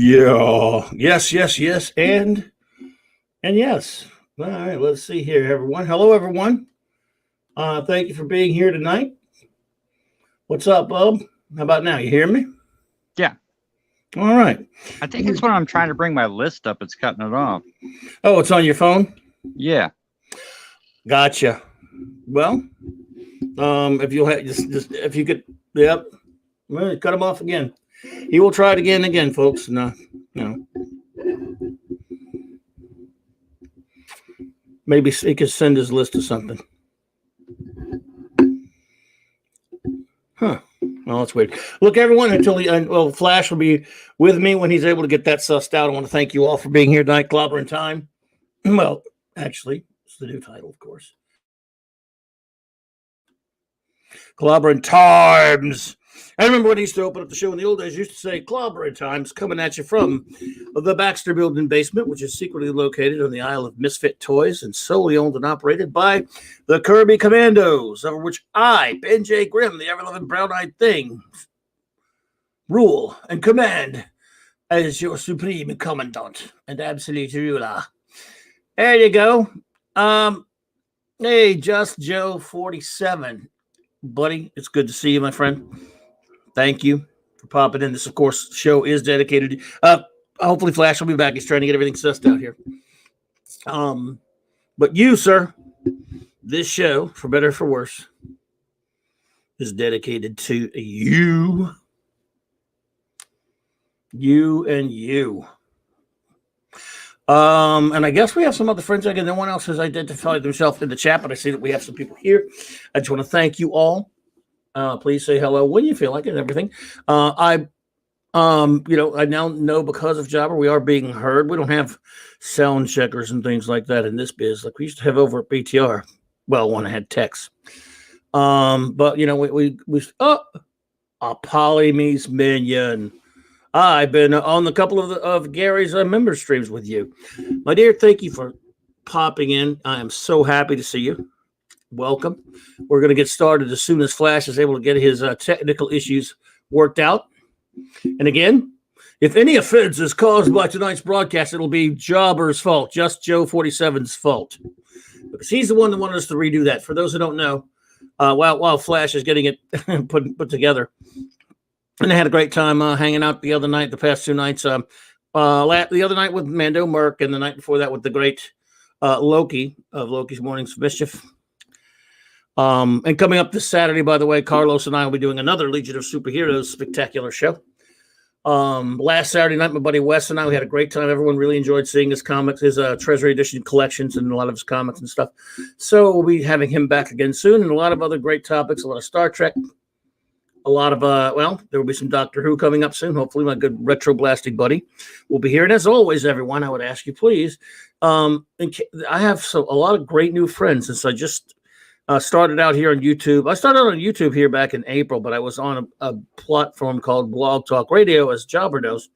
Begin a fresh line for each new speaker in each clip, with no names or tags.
Yeah. Yes, and yes. All right, let's see here, everyone. Hello, everyone. Thank you for being here tonight. What's up, Bub? How about now? You hear me?
Yeah.
All right.
I think it's when I'm trying to bring my list up, it's cutting it off.
Oh, it's on your phone?
Yeah.
Gotcha. Well, if you'll just if you could, yep. Well, cut him off again. He will try it again, folks. No, maybe he could send his list to something. Huh. Well, that's weird. Look, everyone, Flash will be with me when he's able to get that sussed out. I want to thank you all for being here tonight. Clobberin Time. Well, actually, it's the new title, of course. Clobberin Times. I remember when he used to open up the show in the old days, he used to say, Clobberin Times, coming at you from the Baxter Building basement, which is secretly located on the Isle of Misfit Toys and solely owned and operated by the Kirby Commandos, over which I, Ben J. Grimm, the ever-loving brown-eyed thing, rule and command as your supreme commandant and absolute ruler. There you go. Hey, Just Joe 47. Buddy, it's good to see you, my friend. Thank you for popping in. This, of course, show is dedicated. Hopefully, Flash will be back. He's trying to get everything sussed out here. But you, sir, this show, for better or for worse, is dedicated to you. You and you. And I guess we have some other friends. Again, no one else has identified themselves in the chat, but I see that we have some people here. I just want to thank you all. Please say hello when you feel like it and everything. I now know because of Jobber, we are being heard. We don't have sound checkers and things like that in this biz like we used to have over at BTR. Well, when I had techs. But we a Polymes minion. I've been on a couple of Gary's member streams with you. My dear, thank you for popping in. I am so happy to see you. Welcome. We're going to get started as soon as Flash is able to get his technical issues worked out. And again, if any offense is caused by tonight's broadcast, it'll be Jobber's fault, Just Joe 47's fault. Because he's the one that wanted us to redo that. For those who don't know, while Flash is getting it put together. And I had a great time hanging out the other night, the past 2 nights. The other night with Mando Merck, and the night before that with the great Loki of Loki's Mornings of Mischief. And coming up this Saturday, by the way, Carlos and I will be doing another Legion of Superheroes spectacular show. Last Saturday night, my buddy Wes and I, we had a great time. Everyone really enjoyed seeing his comics, his Treasury Edition collections, and a lot of his comics and stuff. So we'll be having him back again soon, and a lot of other great topics, a lot of Star Trek, a lot of, there will be some Doctor Who coming up soon. Hopefully my good retro blasting buddy will be here. And as always, everyone, I would ask you, please, I have a lot of great new friends since I just started out here on YouTube. I started on YouTube here back in April, but I was on a platform called Blog Talk Radio, as Jobber knows,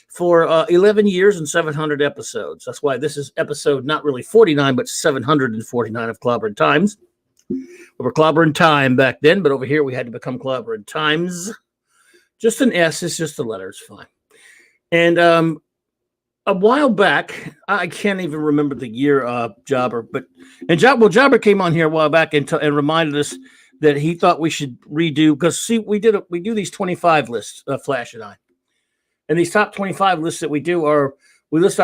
for 11 years and 700 episodes. That's why this is episode not really 49, but 749 of Clobberin Times. We were Clobberin Time back then, but over here we had to become Clobberin Times. Just an S, it's just a letter, it's fine. And a while back, I can't even remember the year, Jobber, Jobber came on here a while back and reminded us that he thought we should redo, because see, we do these 25 lists, Flash and I. And these top 25 lists that we do are, we list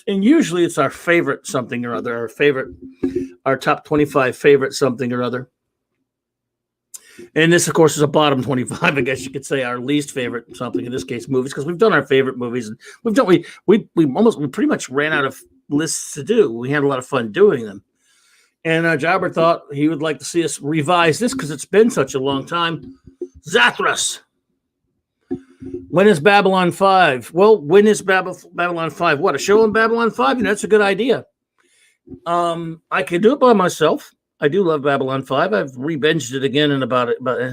and usually it's our favorite something or other, our top 25 favorite something or other. And this, of course, is a bottom 25. I guess you could say our least favorite something, in this case, movies, because we've done our favorite movies, and we pretty much ran out of lists to do. We had a lot of fun doing them. And Jobber thought he would like to see us revise this because it's been such a long time. Zathras. When is Babylon 5? Well, when is Babylon 5? What, a show on Babylon 5? That's a good idea. I could do it by myself. I do love Babylon 5. I've re-binged it again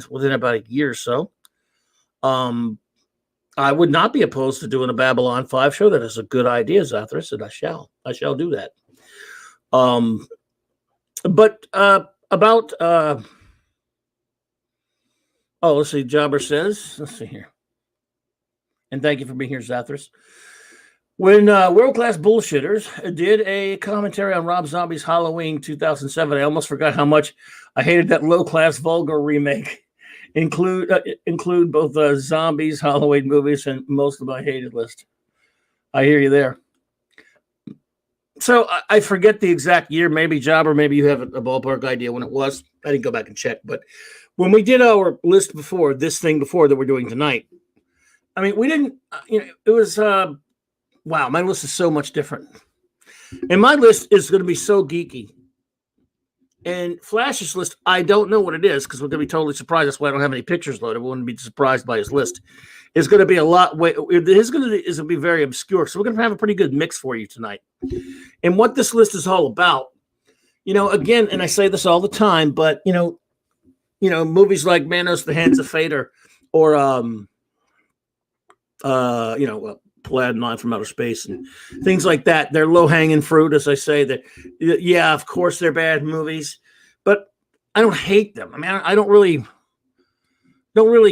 within about a year or so. I would not be opposed to doing a Babylon 5 show. That is a good idea, Zathras, and I shall do that. Let's see, Jobber says, let's see here. And thank you for being here, Zathras. When World Class Bullshitters did a commentary on Rob Zombie's Halloween 2007, I almost forgot how much I hated that low-class vulgar remake. Include both Zombies, Halloween movies, and most of my hated list. I hear you there. So I forget the exact year, maybe Job, or maybe you have a ballpark idea when it was. I didn't go back and check, but when we did our list before, this thing before that we're doing tonight, I mean, we didn't, it was, wow, my list is so much different. And my list is going to be so geeky. And Flash's list, I don't know what it is because we're going to be totally surprised. That's why I don't have any pictures loaded. We wouldn't be surprised by his list. It's going to be a lot. His going to be very obscure. So we're going to have a pretty good mix for you tonight. And what this list is all about, again, and I say this all the time, but movies like Manos, The Hands of Fate, or Plaid Line from Outer Space and things like that. They're low-hanging fruit, as I say. That, yeah, of course they're bad movies, but I don't hate them. I mean, I don't really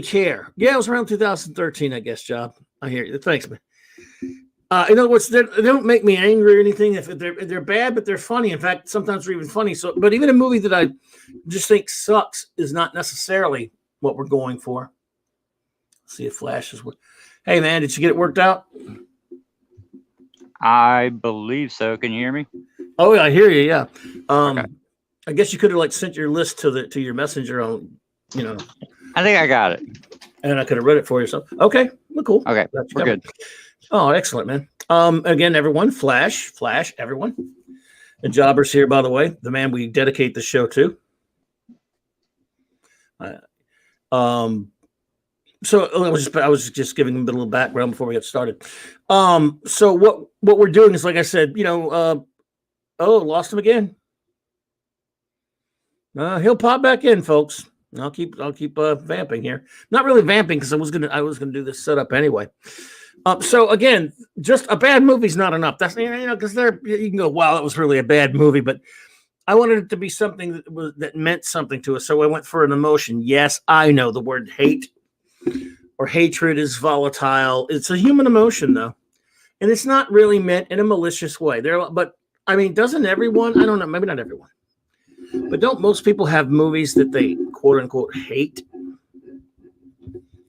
care. Yeah, it was around 2013, I guess, Job. I hear you. Thanks, man. In other words, they don't make me angry or anything. If they're bad, but they're funny. In fact, sometimes they're even funny. So, but even a movie that I just think sucks is not necessarily what we're going for. Let's see if Flash is. Hey, man, did you get it worked out?
I believe so. Can you hear me?
Oh, yeah, I hear you. Yeah.
Okay.
I guess you could have sent your list to your messenger on,
I think I got it.
And I could have read it for you. So, okay, well, cool.
Okay, we're good.
Oh, excellent, man. Again, everyone, Flash, everyone. And Jobber's here, by the way, the man we dedicate the show to. So I was just giving him a little background before we get started. So what we're doing is, like I said, lost him again. He'll pop back in, folks. I'll keep vamping here. Not really vamping because I was gonna do this setup anyway. So again, just a bad movie's not enough. That's because you can go, wow, that was really a bad movie, but I wanted it to be something that meant something to us. So I went for an emotion. Yes, I know the word hate or hatred is volatile. It's a human emotion, though, and it's not really meant in a malicious way. But I mean, doesn't everyone? I don't know. Maybe not everyone, but don't most people have movies that they quote unquote hate?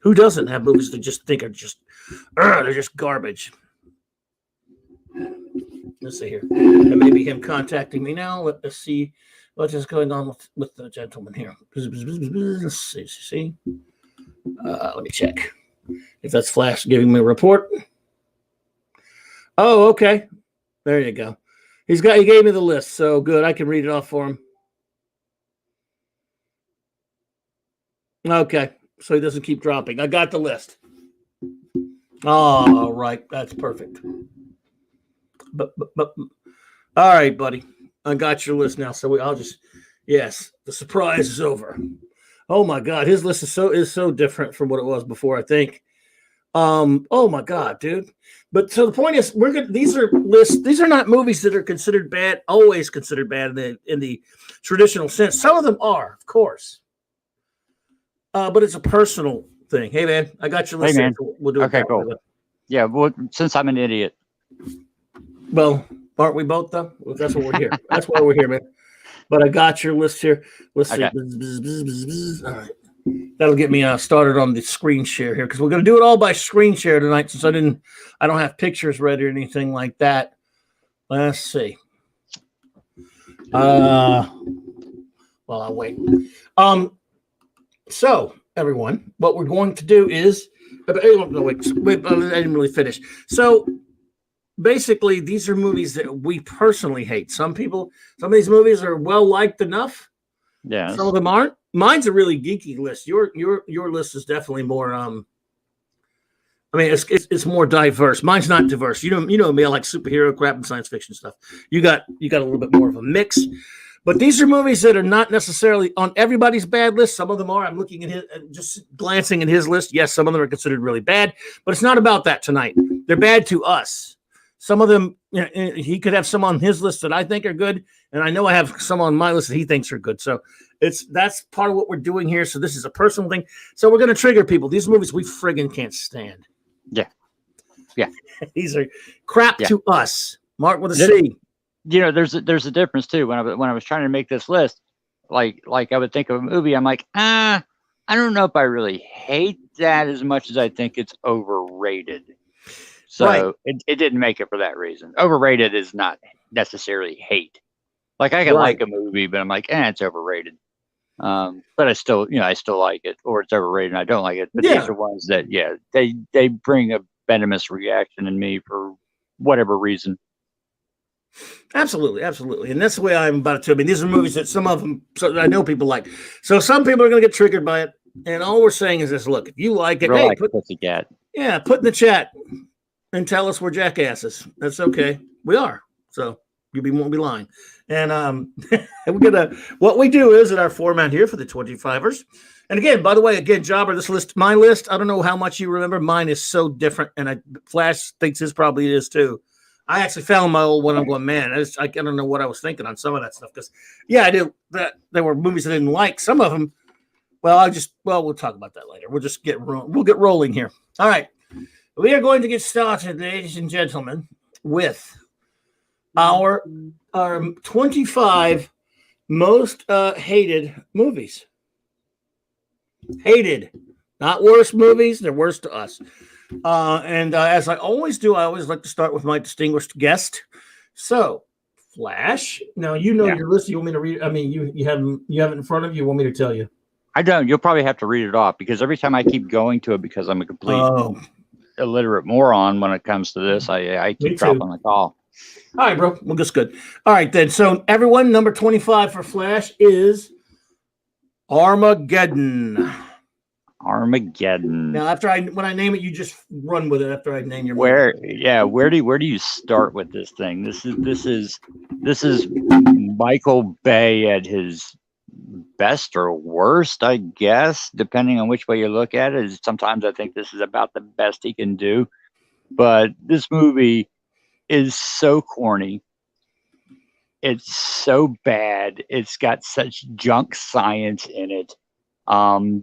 Who doesn't have movies they just think are just they're just garbage? Let's see here. And maybe him contacting me now. Let's see what is going on with the gentleman here. Let's see. Let me check if that's Flash giving me a report. Oh, okay. There you go. He gave me the list, so good. I can read it off for him. Okay, so he doesn't keep dropping. I got the list. All right, that's perfect. But all right, buddy. I got your list now. So yes, the surprise is over. Oh my God, his list is so different from what it was before, I think. Oh my God, dude. But so the point is, these are lists. These are not movies that are considered bad, always considered bad in the traditional sense. Some of them are, of course. But it's a personal thing. Hey man, I got your list.
Hey man,
we'll do it.
Okay, cool. Yeah, well, since I'm an idiot.
Well, aren't we both though? Well, that's what we're here. That's why we're here, man. But I got your list here. Let's see. All right. That'll get me started on the screen share here because we're going to do it all by screen share tonight since I don't have pictures ready or anything like that. Let's see. Well, I'll wait. So everyone, what we're going to do is wait, I didn't really finish. So basically, these are movies that we personally hate. Some of these movies are well liked enough.
Yeah.
Some of them aren't. Mine's a really geeky list. Your list is definitely more. I mean, it's more diverse. Mine's not diverse. You know me. I like superhero crap and science fiction stuff. You got a little bit more of a mix. But these are movies that are not necessarily on everybody's bad list. Some of them are. I'm looking at just glancing at his list. Yes, some of them are considered really bad, but it's not about that tonight. They're bad to us. Some of them, he could have some on his list that I think are good, and I know I have some on my list that he thinks are good. So that's part of what we're doing here. So this is a personal thing. So we're going to trigger people. These movies we friggin' can't stand.
Yeah. Yeah.
These are crap
Yeah.
to us. Mark with a C.
You know, there's a difference too. When I was trying to make this list, like I would think of a movie, I'm like, I don't know if I really hate that as much as I think it's overrated. So
Right.
it didn't make it for that reason. Overrated is not necessarily hate. Like I can
Right.
like a movie, but I'm like, it's overrated. But I still like it, or it's overrated and I don't like it. But
Yeah.
these are ones that, they bring a venomous reaction in me for whatever reason.
Absolutely, absolutely, and that's the way I'm about it too. I mean, these are movies that some of them, so I know people like. So some people are going to get triggered by it, and all we're saying is this: look, if you like it,
Real
hey,
like Pussycat.
put in the chat and tell us we're jackasses. That's okay. We are. So you won't be lying. And we're gonna. What we do is in our format here for the 25ers. And again, by the way, Jobber, this list, my list. I don't know how much you remember. Mine is so different, and Flash thinks his probably is too. I actually found my old one. I'm going, man, I don't know what I was thinking on some of that stuff because, I did that. There were movies I didn't like. Some of them, we'll talk about that later. We'll get rolling here. All right, we are going to get started, ladies and gentlemen, with our 25 most hated movies. Hated, not worst movies. They're worst to us. And as I always do, I always like to start with my distinguished guest. So, Flash. Now your list. You want me to read? I mean, you have it in front of you. You want me to tell you?
I don't. You'll probably have to read it off because every time I keep going to it because I'm a complete illiterate moron when it comes to this. I keep dropping the call.
All right, bro. Well, that's good. All right, then. So, everyone, number 25 for Flash is Armageddon.
Armageddon.
Now, when I name it, you just run with it. After I name your
where
movie.
where do you start with this thing? This is Michael Bay at his best or worst, I guess, depending on which way you look at it. Sometimes I think this is about the best he can do, but this movie is so corny. It's so bad. It's got such junk science in it.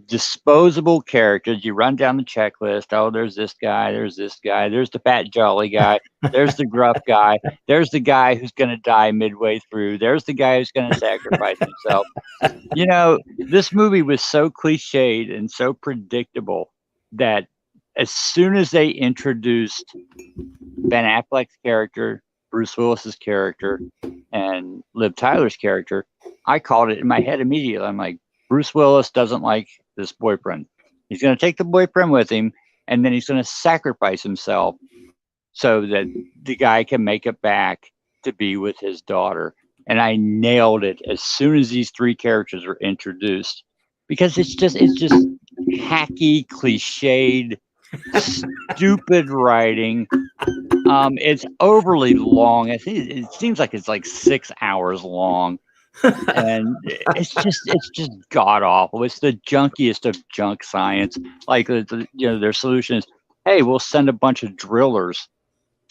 Disposable characters. You run down the checklist. Oh, there's this guy, there's the fat jolly guy, there's the gruff guy, there's the guy who's going to die midway through, there's the guy who's going to sacrifice himself. This movie was so cliched and so predictable that as soon as they introduced Ben Affleck's character, Bruce Willis's character, and Liv Tyler's character, I called it in my head immediately. I'm like, Bruce Willis doesn't like this boyfriend. He's going to take the boyfriend with him, and then he's going to sacrifice himself so that the guy can make it back to be with his daughter. And I nailed it as soon as these three characters were introduced, because it's just hacky, cliched, stupid writing. It's overly long. It seems like it's like 6 hours long. And it's just god awful. It's the junkiest of junk science. Like their solution is, hey, we'll send a bunch of drillers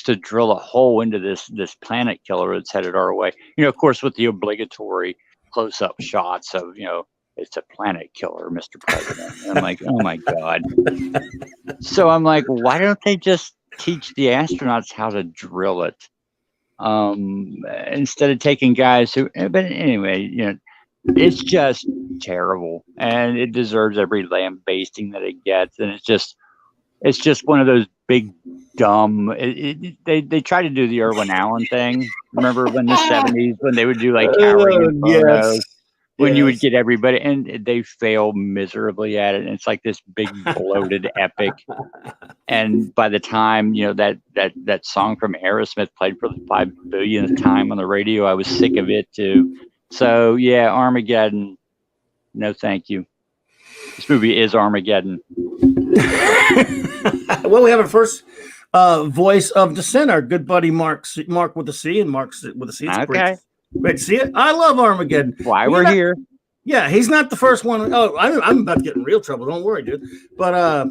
to drill a hole into this planet killer that's headed our way. Of course, with the obligatory close-up shots of it's a planet killer, Mr. President. And I'm like, oh my god. So I'm like, why don't they just teach the astronauts how to drill it? Instead of taking guys who, but anyway, it's just terrible, and it deserves every lambasting that it gets. And it's just one of those big dumb. They try to do the Irwin Allen thing. Remember when the 70s when they would do like Cowering Inferno?
Yes.
When you would get everybody, and they fail miserably at it. And it's like this big bloated epic. And by the time, that song from Aerosmith played for the 5 billionth time on the radio, I was sick of it too. So yeah, Armageddon. No, thank you. This movie is Armageddon.
Well, we have our first voice of dissent, our good buddy Mark with a C and Mark's with a C. It's
okay.
Great to see it. I love Armageddon.
Why we're here.
Yeah, he's not the first one. Oh, I'm about to get in real trouble. Don't worry, dude. But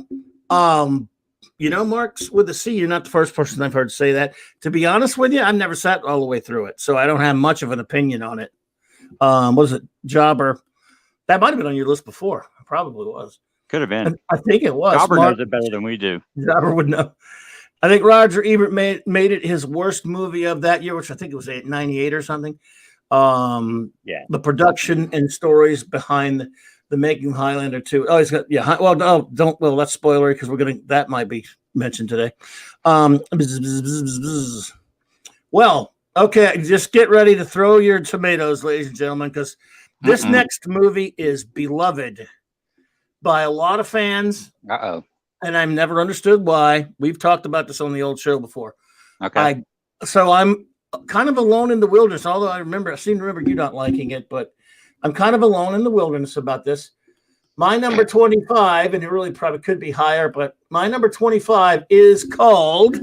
Mark's with a C. You're not the first person I've heard say that. To be honest with you, I've never sat all the way through it, so I don't have much of an opinion on it. Was it Jobber? That might have been on your list before. It probably was.
Could have been.
I think it was.
Jobber knows it better than we do.
Jobber would know. I think Roger Ebert made it his worst movie of that year, which I think it was 98 or something.
Yeah.
The production and stories behind the making of Highlander 2. Oh, he's got well, no, don't that's spoilery because that might be mentioned today. Well, okay, just get ready to throw your tomatoes, ladies and gentlemen, because this next movie is beloved by a lot of fans. And I've never understood why. We've talked about this on the old show before.
Okay.
So I'm kind of alone in the wilderness, although I seem to remember you not liking it, but I'm kind of alone in the wilderness about this. My number 25, and it really probably could be higher, but my number 25 is called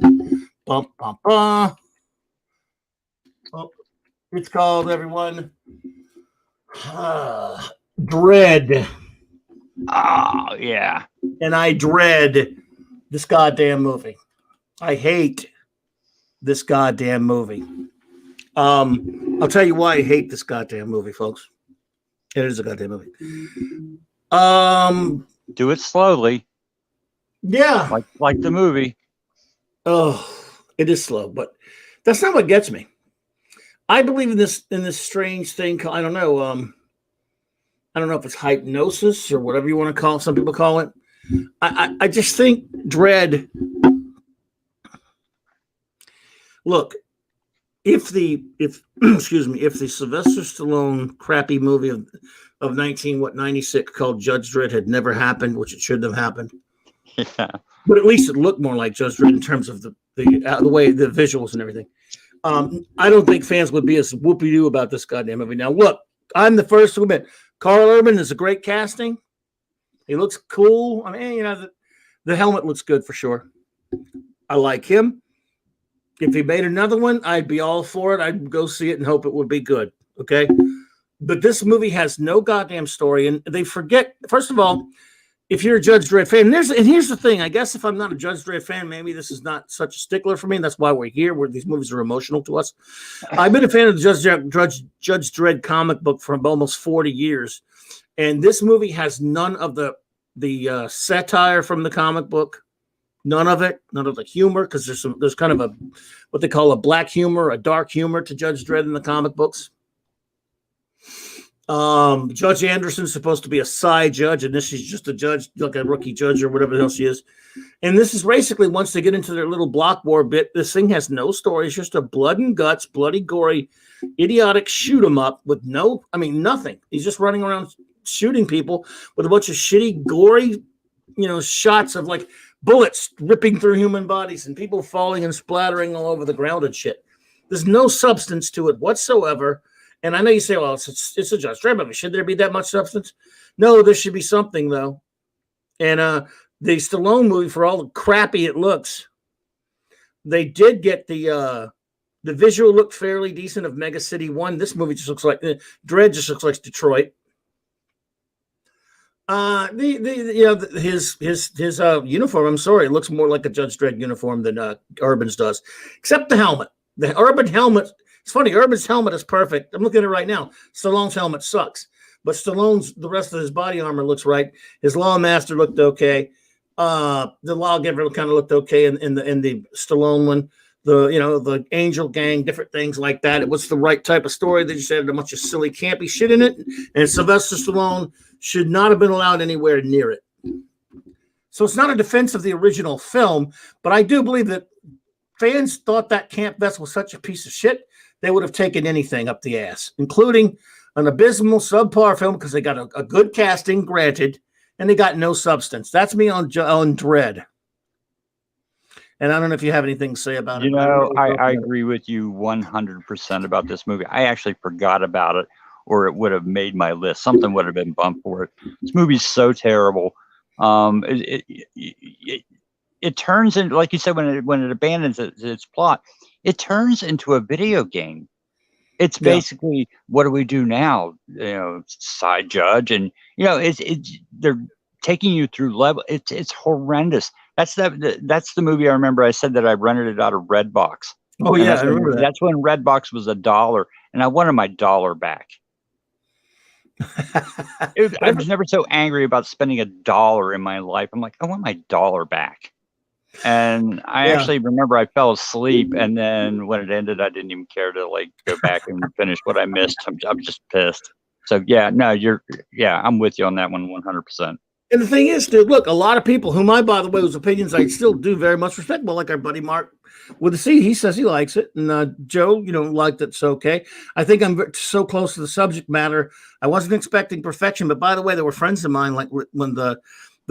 it's called, everyone, Dread.
Oh, yeah.
And I dread this goddamn movie. I hate this goddamn movie. I'll tell you why I hate this goddamn movie, folks. It is a goddamn movie.
Do it slowly.
Yeah.
Like the movie.
Oh, it is slow, but that's not what gets me. I believe in this strange thing. I don't know. I don't know if it's hypnosis or whatever you want to call it. Some people call it. I just think Dread. Look, if the Sylvester Stallone crappy movie of 96 called Judge Dredd had never happened, which it shouldn't have happened.
Yeah.
But at least it looked more like Judge Dredd in terms of the way the visuals and everything. I don't think fans would be as whoopie-doo about this goddamn movie. Now, look, I'm the first to admit Carl Urban is a great casting. He looks cool. I mean, the helmet looks good for sure. I like him. If he made another one, I'd be all for it. I'd go see it and hope it would be good. Okay. But this movie has no goddamn story. And they forget, first of all, if you're a Judge Dredd fan, and here's the thing. I guess if I'm not a Judge Dredd fan, maybe this is not such a stickler for me. That's why we're here, where these movies are emotional to us. I've been a fan of the Judge Dredd comic book for almost 40 years. And this movie has none of the satire from the comic book. None of it, none of the humor, because there's kind of what they call a black humor, a dark humor to Judge Dredd in the comic books. Judge Anderson's supposed to be a side judge, and this is just a judge, like a rookie judge or whatever the hell she is. And this is basically, once they get into their little block war bit, this thing has no story. It's just a blood and guts, bloody, gory, idiotic shoot 'em up with nothing. He's just running around shooting people with a bunch of shitty, gory, shots of like bullets ripping through human bodies and people falling and splattering all over the ground and shit. There's no substance to it whatsoever. And I know you say, well, it's a Judge Dredd movie. Should there be that much substance? No, there should be something, though. And the Stallone movie, for all the crappy it looks, they did get the visual look fairly decent of Mega City 1. This movie just looks like Dredd just looks like Detroit. His uniform, I'm sorry, it looks more like a Judge Dredd uniform than Urban's does, except the helmet. The Urban helmet, it's funny, Urban's helmet is perfect. I'm looking at it right now. Stallone's helmet sucks, but Stallone's, the rest of his body armor looks right. His Lawmaster looked okay. The Lawgiver kind of looked okay in the Stallone one. The Angel Gang, different things like that. It was the right type of story. They just added a bunch of silly, campy shit in it. And Sylvester Stallone should not have been allowed anywhere near it. So it's not a defense of the original film, but I do believe that fans thought that Camp Vest was such a piece of shit, they would have taken anything up the ass, including an abysmal subpar film because they got a good casting, granted, and they got no substance. That's me on Dredd. And I don't know if you have anything to say about it.
I agree with you 100% about this movie. I actually forgot about it, or it would have made my list. Something would have been bumped for it. This movie's so terrible. It turns into, like you said, when it abandons its plot, it turns into a video game. It's basically, what do we do now? Side judge, and they're taking you through level. It's horrendous. That's the movie I remember. I said that I rented it out of Redbox.
Oh yeah, I remember that.
That's when Redbox was $1, and I wanted my $1 back. I was never so angry about spending $1 in my life. I'm like, I want my $1 back. And I
Yeah.
actually remember I fell asleep, and then when it ended, I didn't even care to like go back and finish what I missed. I'm just pissed. So yeah, no, I'm with you on that one 100%.
And the thing is, dude, look, a lot of people whom I, by the way, whose opinions I still do very much respect, well, like our buddy Mark with the C, he says he likes it. And Joe, liked it. So, okay. I think I'm so close to the subject matter. I wasn't expecting perfection. But by the way, there were friends of mine, like when the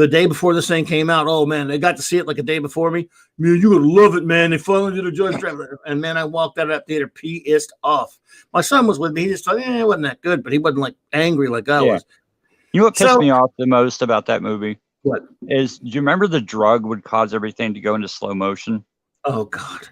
day before this thing came out, oh, man, they got to see it like a day before me. Man, you're going to love it, man. They finally did a Judge Dredd. And, man, I walked out of that theater pissed off. My son was with me. He just thought, it wasn't that good. But he wasn't, like, angry like I was.
You know what pissed me off the most about that movie?
What?
Do you remember the drug would cause everything to go into slow motion?
Oh, God.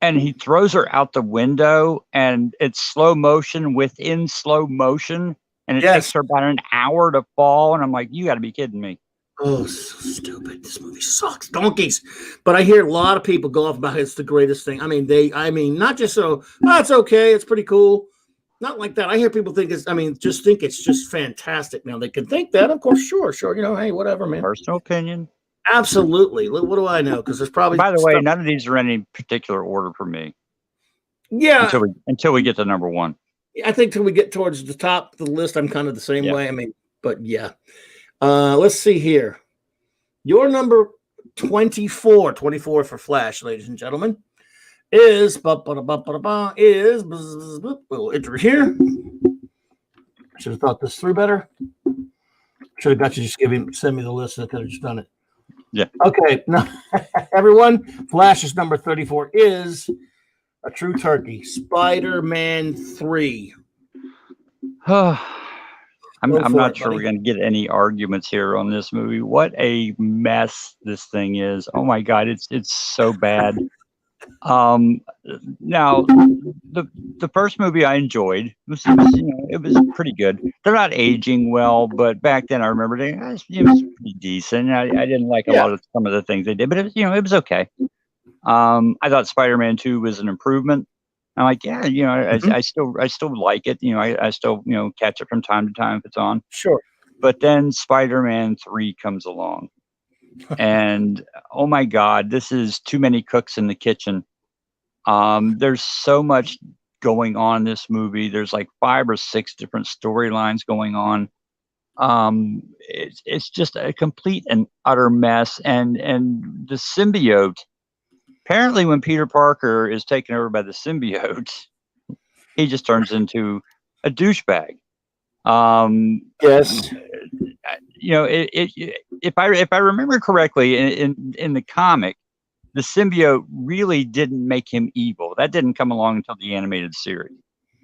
And he throws her out the window, and it's slow motion within slow motion. And it takes her about an hour to fall. And I'm like, you got to be kidding me.
Oh, so stupid. This movie sucks. Donkeys. But I hear a lot of people go off about it's the greatest thing. I mean, not just so, it's okay. It's pretty cool. Not like that. I hear people think just think it's just fantastic. Now they can think that, of course, sure. Hey, whatever, man.
Personal opinion.
Absolutely. What do I know? Because there's probably.
By the way, none of these are in any particular order for me.
Yeah.
Until we get to number one.
I think till we get towards the top of the list, I'm kind of the same way. I mean, but yeah. Let's see here. Your number 24 for Flash, ladies and gentlemen, is we'll enter here. Should have thought this through better. Should have got you just send me the list. I could have just done it.
Yeah.
Okay. Now, everyone, Flash's number 34 is a true turkey. Spider-Man 3.
I'm not sure we're going to get any arguments here on this movie. What a mess this thing is. Oh my God, it's so bad. Now the first movie I enjoyed it was pretty good. They're not aging well, but back then I remember it was pretty decent. I didn't like a lot of some of the things they did, but it was okay. I thought Spider-Man 2 was an improvement. I'm like, I still like it. I still catch it from time to time if it's on.
Sure.
But then Spider-Man 3 comes along. And oh my God, this is too many cooks in the kitchen. There's so much going on in this movie. There's like 5 or 6 different storylines going on. It's just a complete and utter mess. And the symbiote, apparently when Peter Parker is taken over by the symbiote, he just turns into a douchebag.
Yes.
If I remember correctly, in the comic, the symbiote really didn't make him evil. That didn't come along until the animated series.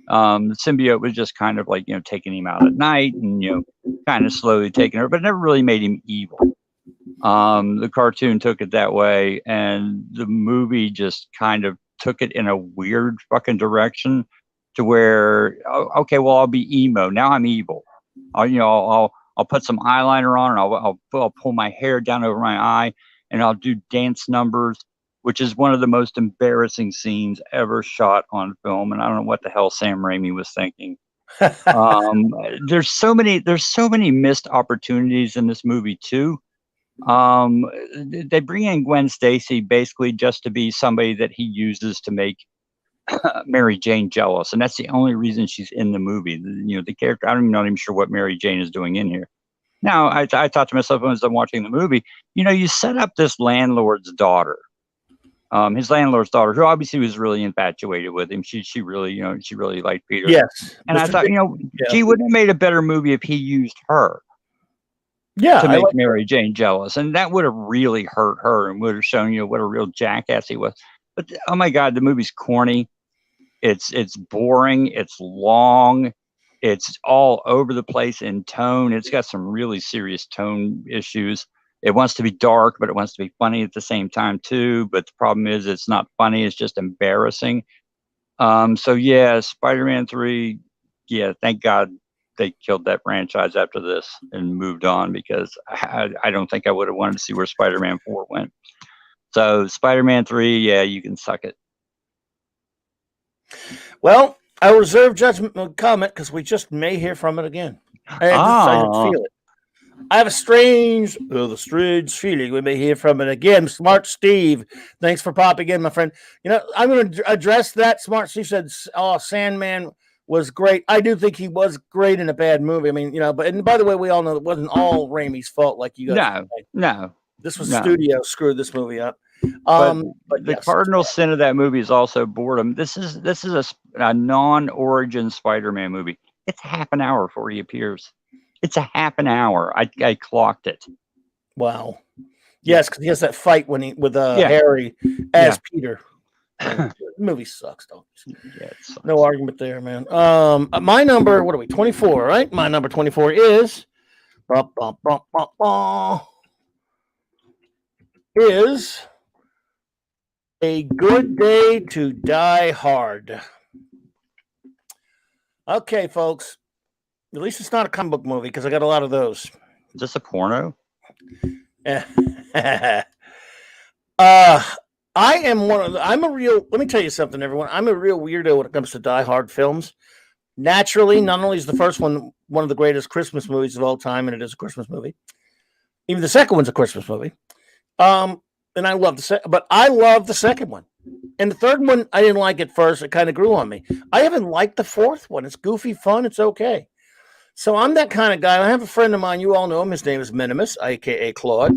The symbiote was just kind of like taking him out at night and kind of slowly taking over, but it never really made him evil. The cartoon took it that way, and the movie just kind of took it in a weird fucking direction to where, okay, well, I'll be emo. Now I'm evil. I'll put some eyeliner on, and I'll pull my hair down over my eye, and I'll do dance numbers, which is one of the most embarrassing scenes ever shot on film. And I don't know what the hell Sam Raimi was thinking. There's so many missed opportunities in this movie too. They bring in Gwen Stacy basically just to be somebody that he uses to make Mary Jane jealous, and that's the only reason she's in the movie. The character, I'm not even sure what Mary Jane is doing in here. Now, I thought to myself as I'm watching the movie, you set up this landlord's daughter, his landlord's daughter, who obviously was really infatuated with him. She really liked Peter.
Yes,
and I thought, she would have made a better movie if he used her.
Yeah,
to make Mary Jane jealous, and that would have really hurt her and would have shown what a real jackass he was. But oh my God, the movie's corny. It's boring. It's long. It's all over the place in tone. It's got some really serious tone issues. It wants to be dark, but it wants to be funny at the same time too. But the problem is, it's not funny. It's just embarrassing. So yeah, Spider-Man 3. Yeah, thank God they killed that franchise after this and moved on, because I don't think I would have wanted to see where Spider-Man 4 went. So Spider-Man 3, yeah, you can suck it.
Well, I reserve judgment comment because we just may hear from it again. I just feel it. I have a the strange feeling we may hear from it again. Smart Steve, thanks for popping in, my friend. You know, I'm going to address that. Smart Steve said, "Oh, Sandman was great." I do think he was great in a bad movie. I mean, you know, but and by the way, we all know it wasn't all Raimi's fault, like you guys.
No.
This was studio screwed this movie up.
But the
yes.
cardinal sin of that movie is also boredom. This is a non-origin Spider-Man movie. It's half an hour before he appears. It's a half an hour. I clocked it.
Wow. Yes, because he has that fight with Harry as Peter. The movie sucks, though.
Yeah, it sucks.
No argument there, man. My number, what are we? 24, right? My number 24 is A Good Day to Die Hard. Okay, folks. At least it's not a comic book movie because I got a lot of those.
Is this a porno?
Let me tell you something, everyone. I'm a real weirdo when it comes to Die Hard films. Naturally, not only is the first one of the greatest Christmas movies of all time, and it is a Christmas movie, even the second one's a Christmas movie. And I love but I love the second one. And the third one, I didn't like at first. It kind of grew on me. I haven't liked the fourth one. It's goofy fun. It's okay. So I'm that kind of guy. I have a friend of mine. You all know him. His name is Minimus, a.k.a. Claude.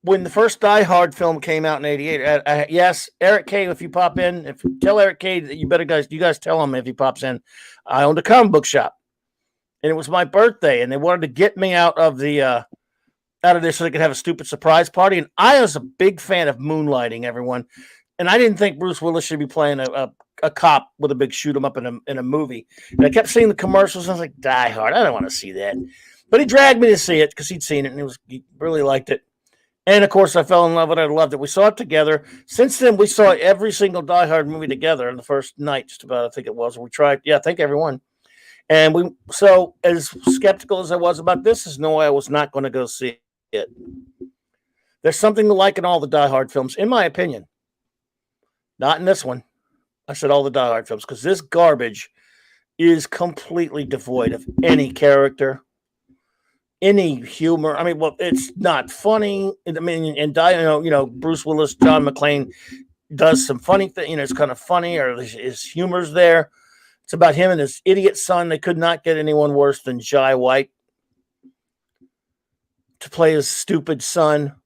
When the first Die Hard film came out in '88, yes, Eric K. If you pop in, tell Eric K. that you guys tell him if he pops in. I owned a comic book shop, and it was my birthday, and they wanted to get me out of there so they could have a stupid surprise party. And I was a big fan of moonlighting, everyone. And I didn't think Bruce Willis should be playing a cop with a big shoot 'em up in a movie. And I kept seeing the commercials, and I was like, Die Hard, I don't want to see that. But he dragged me to see it because he'd seen it, and he really liked it. And, of course, I fell in love with it. I loved it. We saw it together. Since then, we saw every single Die Hard movie together on the first night, just about, I think it was. We tried, I think everyone. And so as skeptical as I was about this, there's no way I was not going to go see it. There's something to like in all the Die Hard films, in my opinion. Not in this one. I said all the Die Hard films, because this garbage is completely devoid of any character, any humor. I mean, well, it's not funny. I mean, and Bruce Willis, John McClane does some funny thing. It's kind of funny, or his humor's there. It's about him and his idiot son. They could not get anyone worse than Jai White to play his stupid son.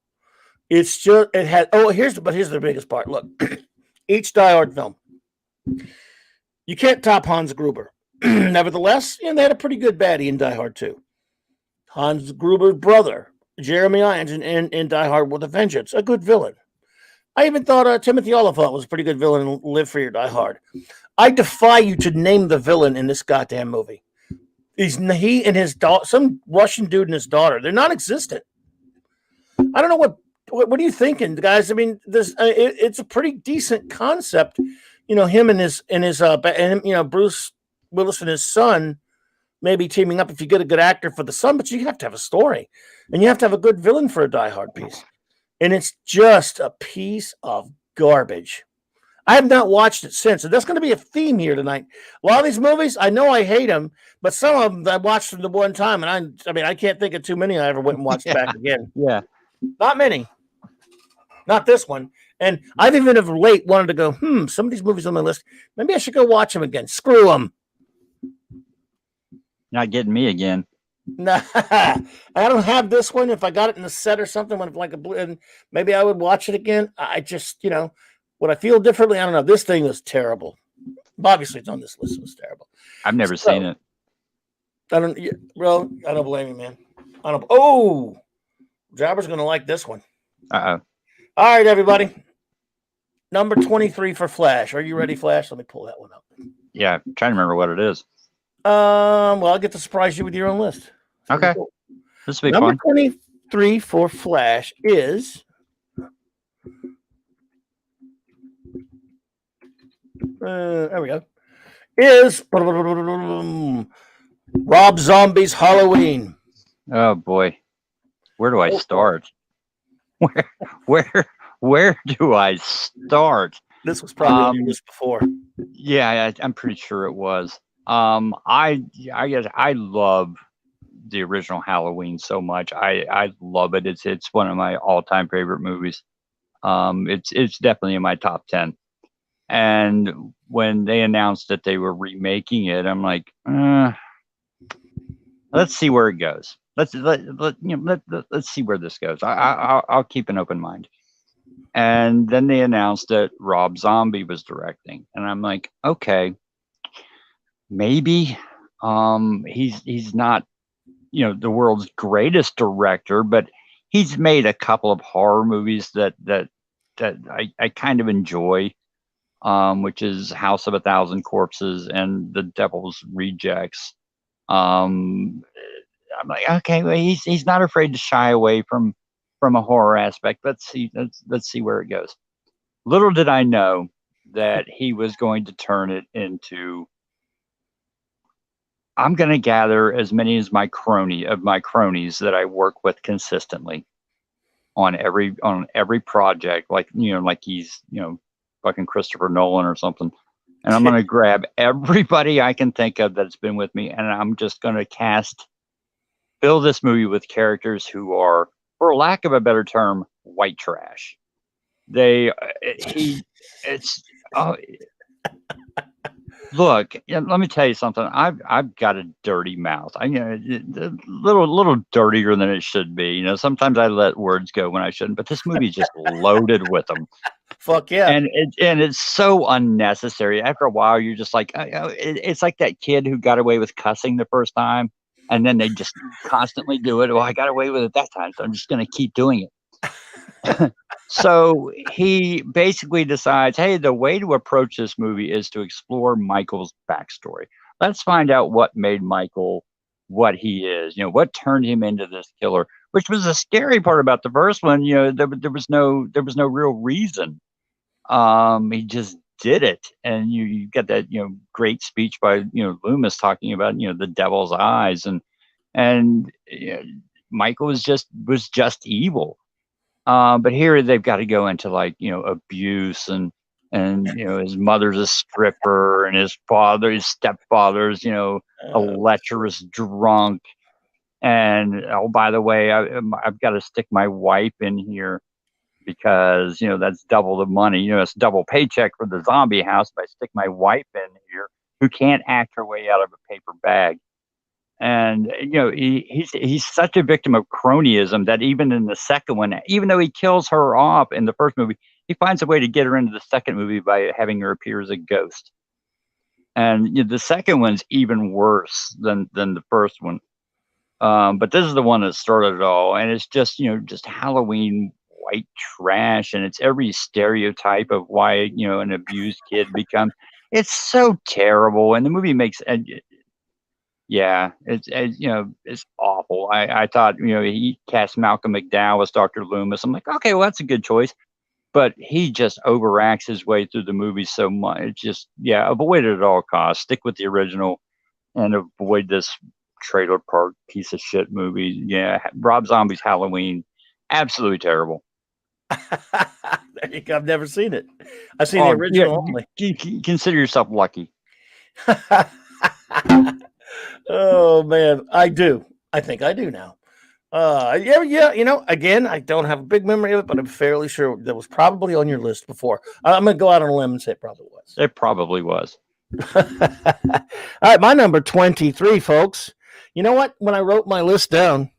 It's just here's the biggest part. Look, each Die Hard film, you can't top Hans Gruber. Nevertheless, they had a pretty good baddie in Die Hard 2. Hans Gruber's brother, Jeremy Irons, in Die Hard with a Vengeance, a good villain. I even thought Timothy Olyphant was a pretty good villain in Live Free or Die Hard. I defy you to name the villain in this goddamn movie. He and his daughter, some Russian dude and his daughter, they're non-existent. I don't know what are you thinking, guys? I mean, it's a pretty decent concept. Him and Bruce Willis and his son maybe teaming up if you get a good actor for the son, but you have to have a story, and you have to have a good villain for a Die Hard piece. And it's just a piece of garbage. I have not watched it since, and that's going to be a theme here tonight. A lot of these movies, I know I hate them, but some of them I watched them the one time, and I can't think of too many I ever went and watched back again.
Yeah,
not many. Not this one. And I've even of late wanted to go, some of these movies on my list, maybe I should go watch them again. Screw them.
Not getting me again.
Nah, I don't have this one. If I got it in the set or something, and maybe I would watch it again. I just, would I feel differently? I don't know. This thing was terrible. Obviously, it's on this list. It was terrible.
I've never seen it.
I don't blame you, man. Jabber's going to like this one.
Uh-oh.
All right, everybody. Number 23 for Flash. Are you ready, Flash? Let me pull that one up.
Yeah, I'm trying to remember what it is.
Well, I'll get to surprise you with your own list.
Okay. This will be
Number
fun.
23 for Flash is there we go. Is Rob Zombie's Halloween.
Oh boy. Where do I start? Where do I start?
This was probably on your list before.
Yeah, I'm pretty sure it was. I guess I love the original Halloween so much. I love it. It's one of my all-time favorite movies. It's definitely in my top 10. And when they announced that they were remaking it, I'm like, let's see where it goes. Let's see where this goes. I'll keep an open mind. And then they announced that Rob Zombie was directing, and I'm like, okay, maybe he's not, the world's greatest director, but he's made a couple of horror movies that I kind of enjoy, which is House of a Thousand Corpses and The Devil's Rejects. I'm like, okay, well, he's not afraid to shy away from a horror aspect. Let's see where it goes. Little did I know that he was going to turn it into, I'm going to gather as many as my cronies that I work with consistently on every project, like he's, fucking Christopher Nolan or something. And I'm going to grab everybody I can think of that's been with me, and I'm just going to fill this movie with characters who are, for lack of a better term, white trash. Look, let me tell you something. I've got a dirty mouth. A little dirtier than it should be. Sometimes I let words go when I shouldn't, but this movie is just loaded with them.
Fuck yeah.
And it's so unnecessary. After a while, you're just like, it's like that kid who got away with cussing the first time, and then they just constantly do it. Well, I got away with it that time, so I'm just going to keep doing it. So he basically decides, hey, the way to approach this movie is to explore Michael's backstory. Let's find out what made Michael what he is. What turned him into this killer, which was the scary part about the first one. There was no real reason. He just did it, and you get that great speech by Loomis talking about the devil's eyes, and Michael was just evil. But here they've got to go into abuse and his mother's a stripper, and his stepfather's a lecherous drunk, and oh, by the way, I've got to stick my wife in here because that's double the money. It's double paycheck for the zombie house if I stick my wife in here, who can't act her way out of a paper bag. And he's such a victim of cronyism that even in the second one, even though he kills her off in the first movie, he finds a way to get her into the second movie by having her appear as a ghost. And the second one's even worse than the first one. But this is the one that started it all, and it's just Halloween white trash, and it's every stereotype of why an abused kid becomes. It's so terrible, and the movie makes. Yeah, it's awful. I thought, he cast Malcolm McDowell as Dr. Loomis. I'm like, okay, well, that's a good choice. But he just overacts his way through the movie so much. It's just, avoid it at all costs. Stick with the original and avoid this trailer park piece of shit movie. Yeah, Rob Zombie's Halloween, absolutely terrible.
There you go. I've never seen it. I've seen the original only.
Consider yourself lucky.
Oh man, I do. I think I do now. Again, I don't have a big memory of it, but I'm fairly sure that was probably on your list before. I'm gonna go out on a limb and say it probably was.
It probably was.
All right, my number 23, folks. You know what? When I wrote my list down,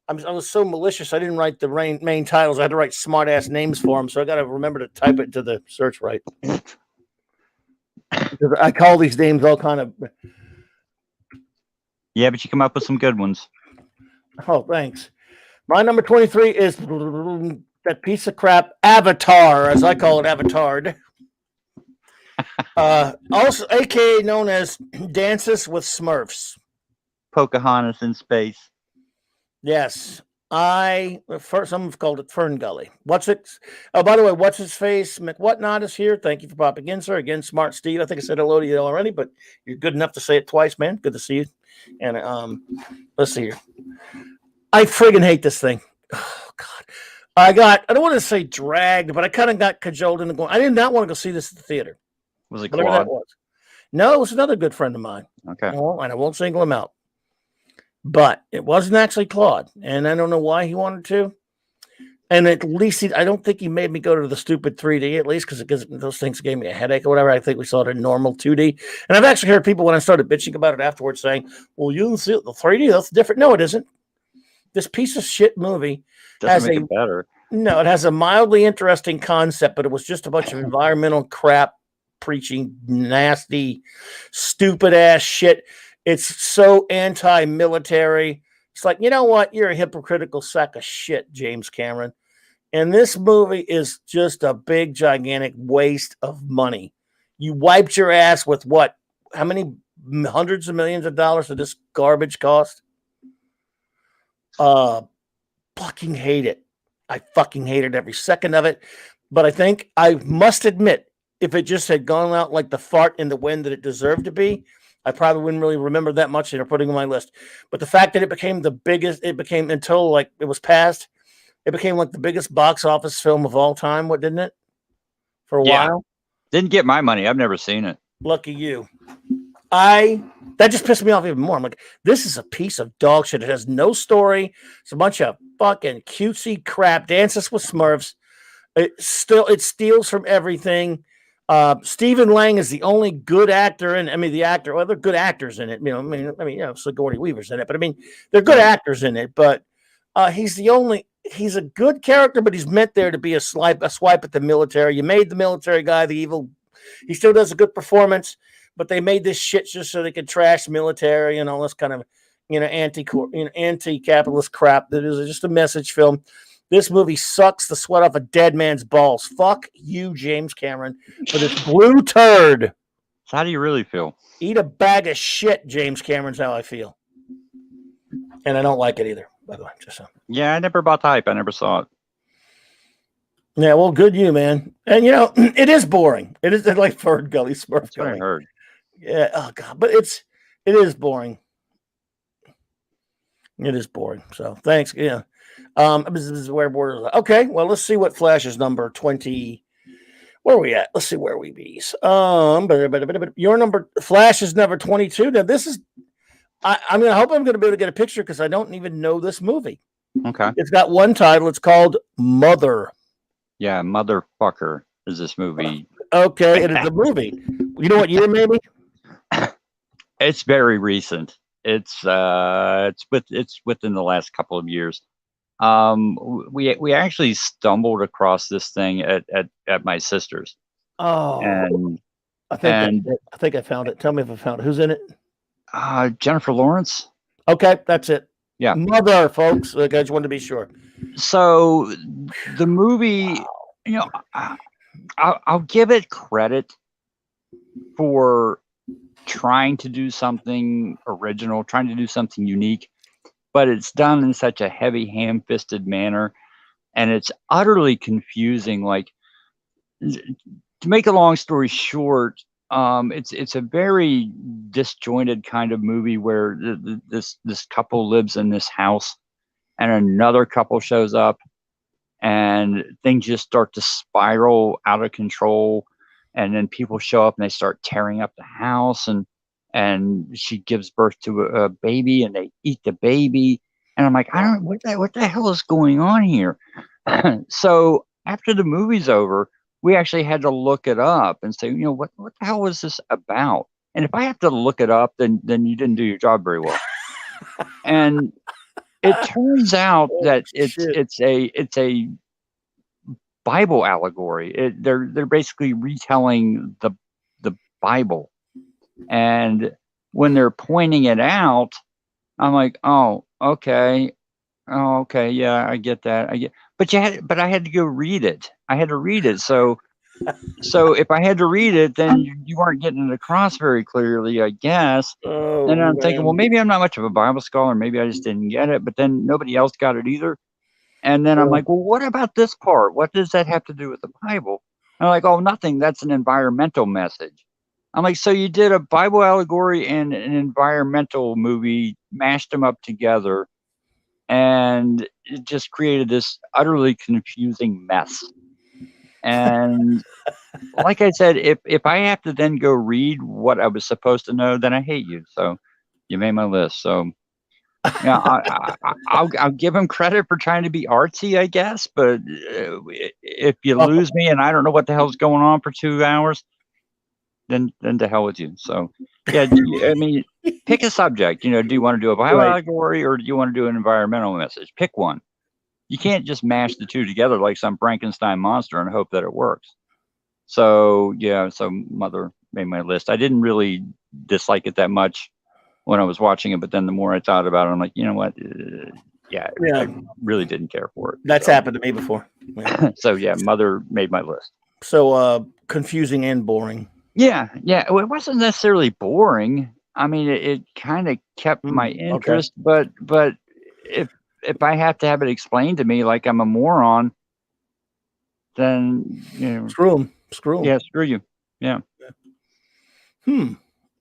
I was so malicious. I didn't write the main titles. I had to write smart ass names for them, so I got to remember to type it into the search right. Because I call these names all kind of.
Yeah, but you come up with some good ones.
Oh, thanks. My number 23 is that piece of crap Avatar, as I call it, Avatared. Also, aka known as Dances with Smurfs.
Pocahontas in space.
Yes. Some have called it Fern Gully. Oh, by the way, what's his face? McWhatnot is here. Thank you for popping in, sir. Again, Smart Steve. I think I said hello to you already, but you're good enough to say it twice, man. Good to see you. And let's see here. I friggin' hate this thing. Oh God. I don't want to say dragged, but I kind of got cajoled into going. I did not want to go see this at the theater.
Was it
whatever
Claude?
that was? No, it was another good friend of mine.
Okay.
And I won't single him out. but it wasn't actually Claude, and I don't know why he wanted to. And at least I don't think he made me go to the stupid 3D, at least because those things gave me a headache or whatever. I think we saw it in normal 2D. And I've actually heard people when I started bitching about it afterwards saying, well, you didn't see it in the 3D. That's different. No, it isn't. This piece of shit movie
Doesn't make it better.
No, it has a mildly interesting concept, but it was just a bunch of environmental crap preaching, nasty, stupid ass shit. It's so anti-military. It's like, you know what? You're a hypocritical sack of shit, James Cameron. And this movie is just a big, gigantic waste of money. You wiped your ass with what? How many hundreds of millions of dollars did this garbage cost? Fucking hate it. I fucking hated every second of it. But I think I must admit, if it just had gone out like the fart in the wind that it deserved to be, I probably wouldn't really remember that much and putting on my list. But the fact that it became the biggest, it became until like it was passed, it became like the biggest box office film of all time. What didn't it? For a while.
Didn't get my money. I've never seen it.
Lucky you. That just pissed me off even more. I'm like, this is a piece of dog shit. It has no story. It's a bunch of fucking cutesy crap. Dances with Smurfs. It steals from everything. Stephen Lang is the only good actor, and I mean the actor. Well, they're good actors in it. Sigourney Weaver's in it, but I mean they're good actors in it. But he's a good character, but he's meant there to be a swipe at the military. You made the military guy the evil. He still does a good performance, but they made this shit just so they could trash military and all this kind of anti-capitalist crap. That is just a message film. This movie sucks the sweat off a dead man's balls. Fuck you, James Cameron, for this blue turd.
So how do you really feel?
Eat a bag of shit, James Cameron's how I feel. And I don't like it either, by the way. Just so.
Yeah, I never bought the hype. I never saw it.
Yeah, well, good you, man. And, it is boring. It is like Ferd Gully, Smurf
That's what
Gully.
I heard.
Yeah, oh, God. But it is boring. It is boring. So, thanks. Yeah. This is where borders. Okay, well, let's see what Flash is number 20. Where are we at? Let's see where we be. Your number Flash is number 22. Now, this is I hope I'm gonna be able to get a picture because I don't even know this movie.
Okay.
It's got one title, it's called Mother.
Yeah, motherfucker is this movie.
Okay, it is a movie. You know what year maybe?
It's very recent. It's within the last couple of years. We actually stumbled across this thing at my sister's.
Oh,
and
I think I found it. Tell me if I found it. Who's in it?
Jennifer Lawrence.
Okay, that's it.
Yeah,
Mother, folks. I just wanted to be sure.
So the movie, I'll give it credit for trying to do something original, trying to do something unique, but it's done in such a heavy ham-fisted manner, and it's utterly confusing. Like, to make a long story short, it's a very disjointed kind of movie where this couple lives in this house, and another couple shows up, and things just start to spiral out of control. And then people show up and they start tearing up the house, and she gives birth to a baby, and they eat the baby. And I'm like, what the hell is going on here? So after the movie's over, we actually had to look it up and say, what the hell was this about? And if I have to look it up, then you didn't do your job very well. And it turns out that it's a Bible allegory. They're basically retelling the Bible, and when they're pointing it out, I'm like, oh, okay, yeah, I get that. But I had to go read it. I had to read it. So if I had to read it, then you weren't getting it across very clearly, I guess.
Oh,
and I'm thinking, well, maybe I'm not much of a Bible scholar. Maybe I just didn't get it. But then nobody else got it either. And then I'm like, well, what about this part? What does that have to do with the Bible? And I'm like, oh, nothing. That's an environmental message. I'm like, so you did a Bible allegory and an environmental movie, mashed them up together, and it just created this utterly confusing mess. And like I said, if I have to then go read what I was supposed to know, then I hate you. So you made my list. So Yeah, I'll give him credit for trying to be artsy, I guess. But if you lose me and I don't know what the hell's going on for 2 hours, then to hell with you. So yeah, I mean, pick a subject. Do you want to do a Bible allegory or do you want to do an environmental message? Pick one. You can't just mash the two together like some Frankenstein monster and hope that it works. So yeah, so Mother made my list. I didn't really dislike it that much when I was watching it, but then the more I thought about it, I'm like, you know what? I really didn't care for it.
That's happened to me before.
Yeah. So yeah, Mother made my list.
So confusing and boring.
Yeah. Well, it wasn't necessarily boring. I mean, it kind of kept my interest, but if I have to have it explained to me like I'm a moron, then
screw them.
Yeah, screw you. Yeah.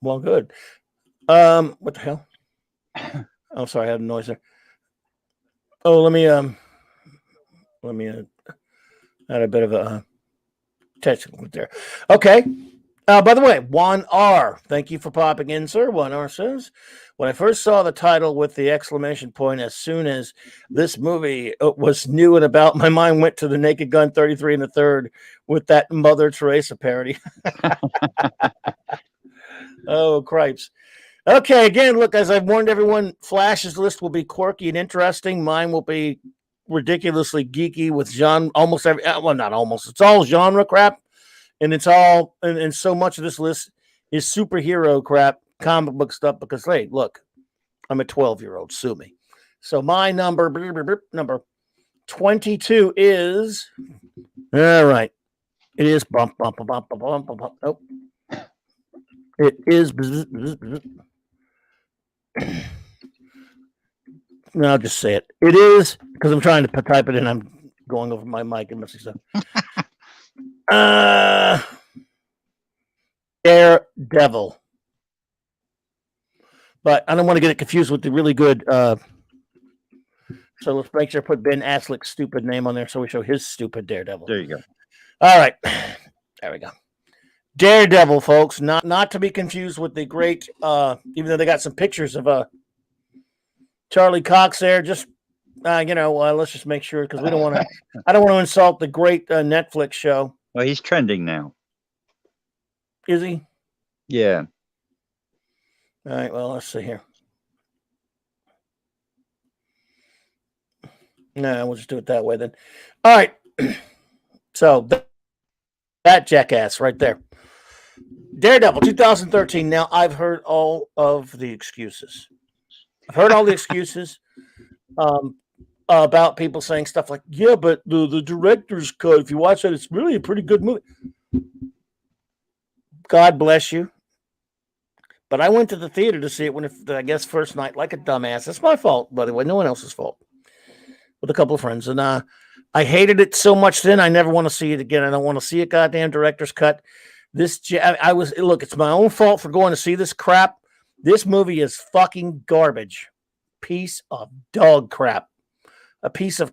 Well, good. What the hell? Oh, sorry, I had a noise there. Oh, let me add a bit of a technical there. Okay. By the way, 1R. Thank you for popping in, sir. 1R says, when I first saw the title with the exclamation point, as soon as this movie was new and about, my mind went to the Naked Gun 33 1/3 with that Mother Teresa parody. Oh, cripes. Okay, again, look, as I've warned everyone, Flash's list will be quirky and interesting. Mine will be ridiculously geeky with it's all genre crap. And it's all, and so much of this list is superhero crap, comic book stuff, because, hey, look, I'm a 12-year-old, sue me. So my number 22 is, all right, it is bump. Nope. It is, no, I'll just say it. It is, because I'm trying to type it in. I'm going over my mic and missing stuff. Daredevil. But I don't want to get it confused with the really good. So let's make sure I put Ben Affleck's stupid name on there so we show his stupid Daredevil.
There you go.
All right. There we go. Daredevil, folks. Not to be confused with the great, even though they got some pictures of Charlie Cox there. Just, let's just make sure, because we don't want to, I don't want to insult the great Netflix show.
Well, he's trending now.
Is he?
Yeah.
All right, well, let's see here. No, we'll just do it that way then. All right. So that jackass right there. Daredevil 2013. Now, I've heard all of the excuses. About people saying stuff like, yeah, but the director's cut, if you watch that, it's really a pretty good movie. God bless you. But I went to the theater to see it first night, like a dumbass. It's my fault, by the way. No one else's fault. With a couple of friends. And I hated it so much then, I never want to see it again. I don't want to see a goddamn director's cut. Look, it's my own fault for going to see this crap. This movie is fucking garbage. Piece of dog crap. A piece of...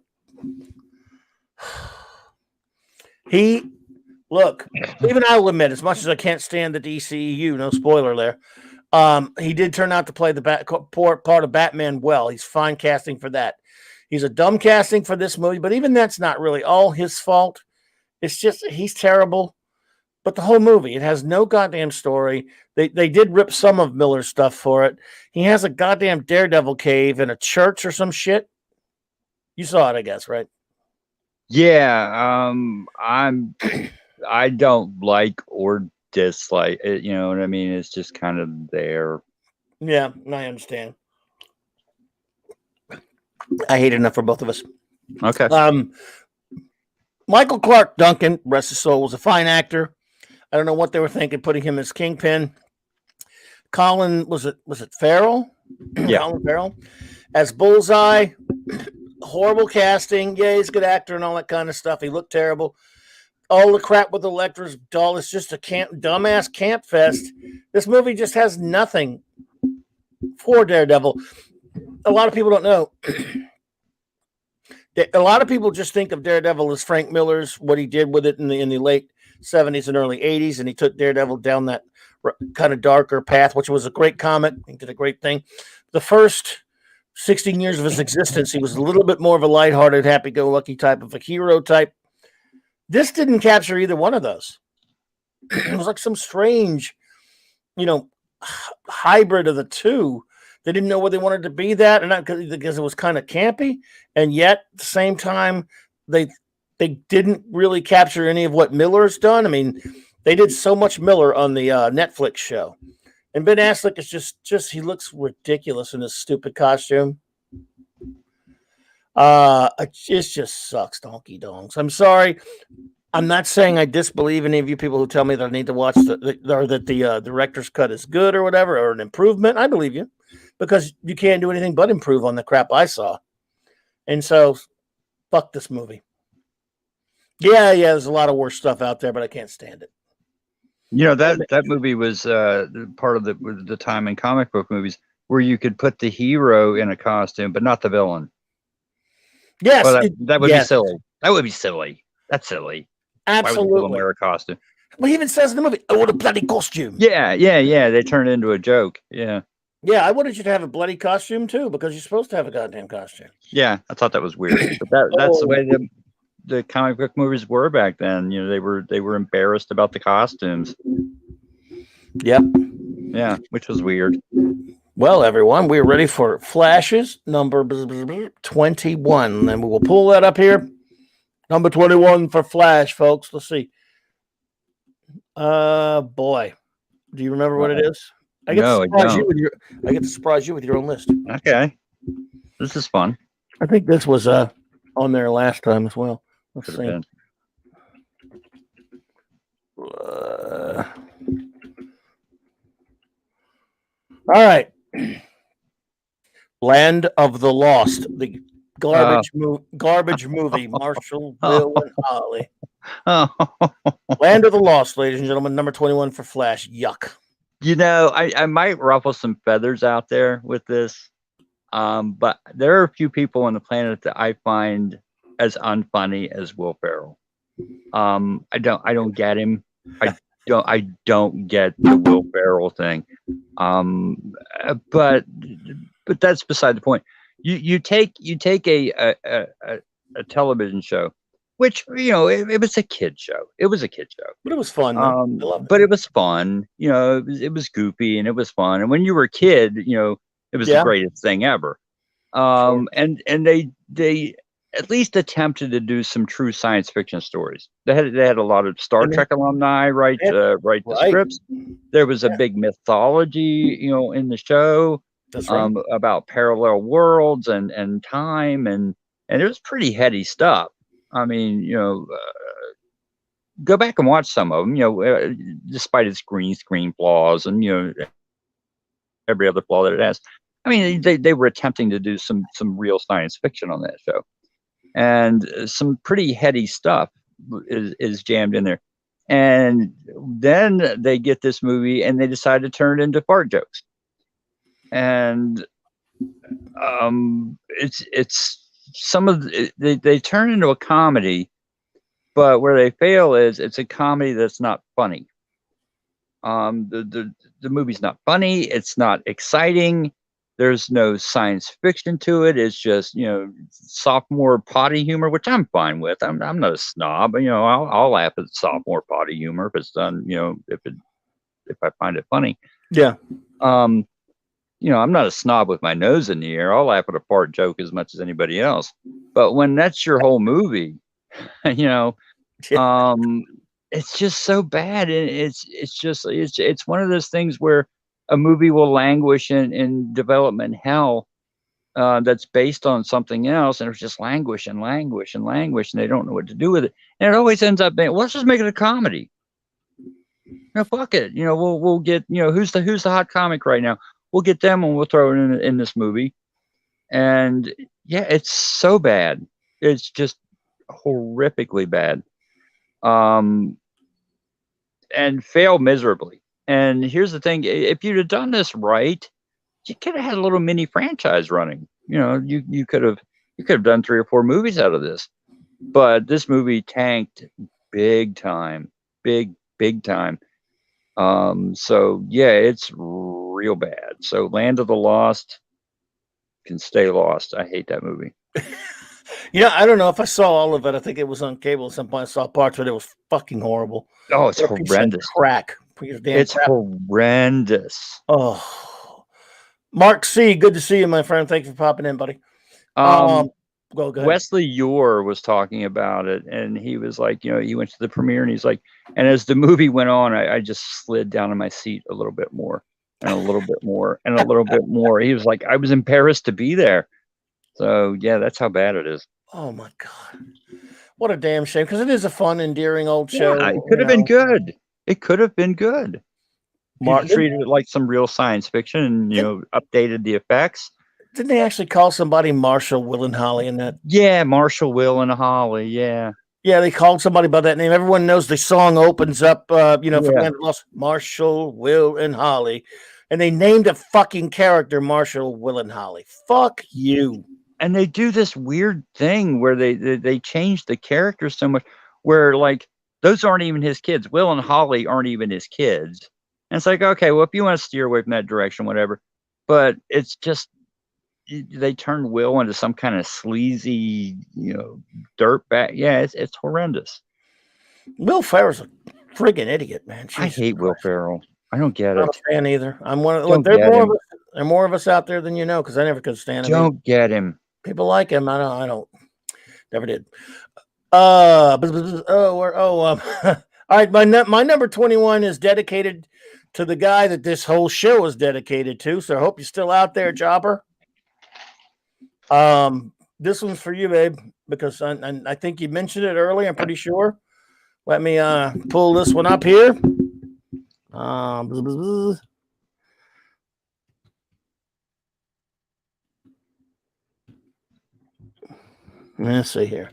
Look, even I will admit, as much as I can't stand the DCEU, no spoiler there, he did turn out to play the part of Batman well. He's fine casting for that. He's a dumb casting for this movie, but even that's not really all his fault. It's just he's terrible. But the whole movie, it has no goddamn story. They did rip some of Miller's stuff for it. He has a goddamn Daredevil cave in a church or some shit. You saw it, I guess, right?
Yeah, I don't like or dislike it, you know what I mean? It's just kind of there.
Yeah, I understand. I hate it enough for both of us.
Okay.
Michael Clark Duncan, rest his soul, was a fine actor. I don't know what they were thinking, putting him as Kingpin. Colin, was it Farrell?
Yeah.
Colin Farrell as Bullseye. Horrible casting. Yeah, he's a good actor and all that kind of stuff. He looked terrible. All the crap with Elektra's doll is just a dumbass camp fest. This movie just has nothing for Daredevil. A lot of people don't know. A lot of people just think of Daredevil as Frank Miller's, what he did with it in the late 70s and early 80s, and he took Daredevil down that kind of darker path, which was a great comic. He did a great thing. The first 16 years of his existence, he was a little bit more of a lighthearted, happy-go-lucky type of a hero type. This didn't capture either one of those. It was like some strange, hybrid of the two. They didn't know what they wanted to be that, and not because it was kind of campy, and yet at the same time, they didn't really capture any of what Miller's done. I mean, they did so much Miller on the Netflix show, and Ben Affleck is just he looks ridiculous in his stupid costume. It just sucks, donkey dongs. I'm sorry. I'm not saying I disbelieve any of you people who tell me that I need to watch or that the director's cut is good or whatever, or an improvement. I believe you, because you can't do anything but improve on the crap I saw. And so, fuck this movie. Yeah, there's a lot of worse stuff out there, but I can't stand it.
That movie was part of the time in comic book movies where you could put the hero in a costume, but not the villain.
Yes,
well, that would be silly. That would be silly. That's silly.
Absolutely.
Why would you wear a costume?
Well, he even says in the movie, "I want a bloody costume."
Yeah. They turn it into a joke. Yeah.
Yeah, I wanted you to have a bloody costume too, because you're supposed to have a goddamn costume.
Yeah, I thought that was weird, but that's the way the comic book movies were back then. They were embarrassed about the costumes.
Yep.
Yeah, which was weird.
Well, everyone, we're ready for Flashes number 21, and we will pull that up here. Number 21 for Flash, folks. Let's see. Boy, do you remember what it is? I get to surprise you with your own list.
Okay, this is fun.
I think this was on there last time as well. Let's see. All right. Land of the Lost, the garbage movie, Marshall, Will, and Holly. Land of the Lost, ladies and gentlemen, number 21 for Flash. Yuck.
I might ruffle some feathers out there with this, but there are a few people on the planet that I find as unfunny as Will Ferrell. I don't get him. I don't get the Will Ferrell thing. But that's beside the point. You take a television show, which it was a kid show. It was a kid show,
but it was fun.
But it was fun. It was goofy and it was fun. And when you were a kid, it was the greatest thing ever.
Sure.
And they at least attempted to do some true science fiction stories. They had a lot of Star Trek alumni write the scripts. There was a big mythology, in the show.
That's right.
About parallel worlds and time, and it was pretty heady stuff. I mean, go back and watch some of them. Despite its green screen flaws and every other flaw that it has. I mean, they were attempting to do some real science fiction on that show. And some pretty heady stuff is jammed in there. And then they get this movie and they decide to turn it into fart jokes. And it's some of they turn into a comedy, but where they fail is it's a comedy that's not funny. The movie's not funny. It's not exciting. There's no science fiction to it. It's just, sophomore potty humor, which I'm fine with. I'm not a snob. I'll laugh at sophomore potty humor if it's done, if I find it funny.
Yeah.
I'm not a snob with my nose in the air. I'll laugh at a fart joke as much as anybody else. But when that's your whole movie, it's just so bad. And it's one of those things where a movie will languish in development hell that's based on something else, and it's just languish and languish and languish, and they don't know what to do with it. And it always ends up being, well, let's just make it a comedy. Fuck it. We'll get, who's the hot comic right now? We'll get them and we'll throw it in this movie. And yeah, it's so bad. It's just horrifically bad. And fail miserably. And here's the thing: if you'd have done this right, you could have had a little mini franchise running. You could have done 3 or 4 movies out of this. But this movie tanked big time, big time. So yeah, it's real bad. So Land of the Lost, can stay lost. I hate that movie.
Yeah, I don't know if I saw all of it. I think it was on cable at some point. I saw parts of it. It was fucking horrible.
Oh, it's
What a piece of
horrendous.
crack. Piece of damn
It's
crap.
horrendous.
Oh, Mark C, good to see you, my friend. Thank you for popping in, buddy. Go ahead.
Wesley Yore was talking about it, and he was like, he went to the premiere, and he's like, and as the movie went on, I just slid down in my seat a little bit more, and a little bit more, and a little bit more. He was like, I was embarrassed to be there. So yeah, that's how bad it is.
Oh my God, what a damn shame, because it is a fun, endearing old show.
Yeah, it could have been good. It could have been good.
Mark
treated it like some real science fiction, and updated the effects.
Didn't they actually call somebody Marshall, Will, and Holly in that?
Yeah, Marshall, Will, and Holly. Yeah.
Yeah, they called somebody by that name. Everyone knows the song opens up, for Planet Lost, Marshall, Will, and Holly. And they named a fucking character Marshall, Will, and Holly. Fuck you.
And they do this weird thing where they change the characters so much, where like those aren't even his kids. Will and Holly aren't even his kids. And it's like, okay, well, if you want to steer away from that direction, whatever. But it's just, they turn Will into some kind of sleazy, dirtbag. Yeah, it's horrendous.
Will Ferrell's a friggin' idiot, man. Jesus
I hate Will Ferrell. I don't get
I'm
it.
not a fan either. I'm one of look, there are more of us out there than you know, because I never could stand him.
Don't get him.
People like him. I don't. Never did. All right. My number 21 is dedicated to the guy that this whole show is dedicated to. So I hope you're still out there, Jobber. This one's for you, babe, because I think you mentioned it earlier. I'm pretty sure. Let me pull this one up here. Let's see here.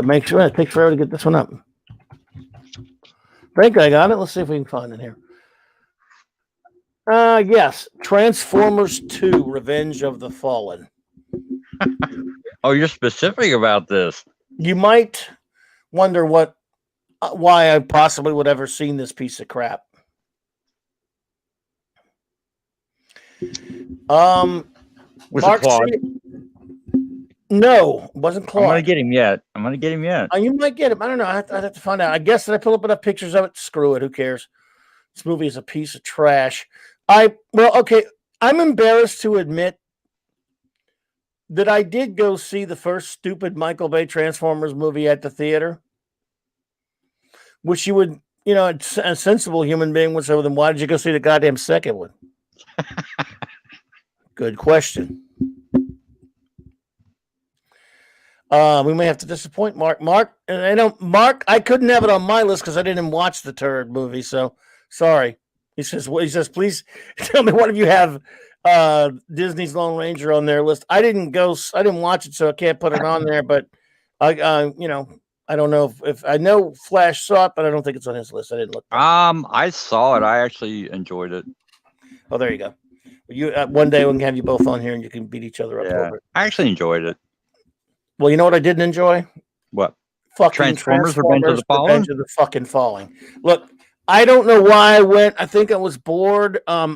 Make sure it takes forever to get this one up. I think I got it. Let's see if we can find it here. Yes, Transformers 2: Revenge of the Fallen.
Oh, you're specific about this.
You might wonder why I possibly would ever seen this piece of crap.
Was
Mark
it Claude?
No, it wasn't Claude.
I'm gonna get him yet.
You might get him. I don't know. I'd have to find out. I guess that I pull up enough pictures of it. Screw it. Who cares? This movie is a piece of trash. Okay. I'm embarrassed to admit that I did go see the first stupid Michael Bay Transformers movie at the theater, which you would, a sensible human being would say, well, then why did you go see the goddamn second one? Good question. We may have to disappoint Mark. Mark, I couldn't have it on my list because I didn't watch the turd movie. So sorry. He says, please tell me what if you have Disney's Lone Ranger on their list. I didn't watch it, so I can't put it on there. But I don't know if I know Flash saw it, but I don't think it's on his list. I didn't look.
I saw it. I actually enjoyed it.
Oh, there you go. You one day we can have you both on here and you can beat each other up over it.
I actually enjoyed it.
Well, you know what I didn't enjoy?
What?
Fucking
Transformers Revenge of the Fallen?
Revenge of the fucking Falling. Look, I don't know why I went. I think I was bored. I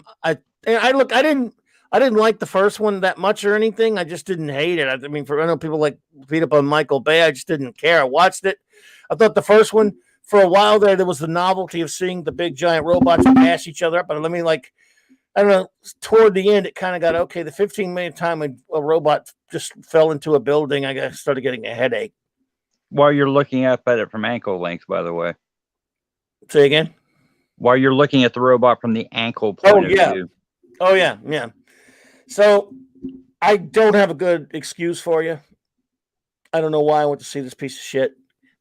didn't like the first one that much or anything. I just didn't hate it. I know people like beat up on Michael Bay. I just didn't care. I watched it. I thought the first one, for a while there was the novelty of seeing the big giant robots bash each other up. But I don't know, toward the end, it kind of got okay. The 15 minute time a robot just fell into a building, I started getting a headache.
While you're looking up at it from ankle length, by the way.
Say again?
While you're looking at the robot from the ankle point of view.
Oh, yeah. So I don't have a good excuse for you. I don't know why I went to see this piece of shit.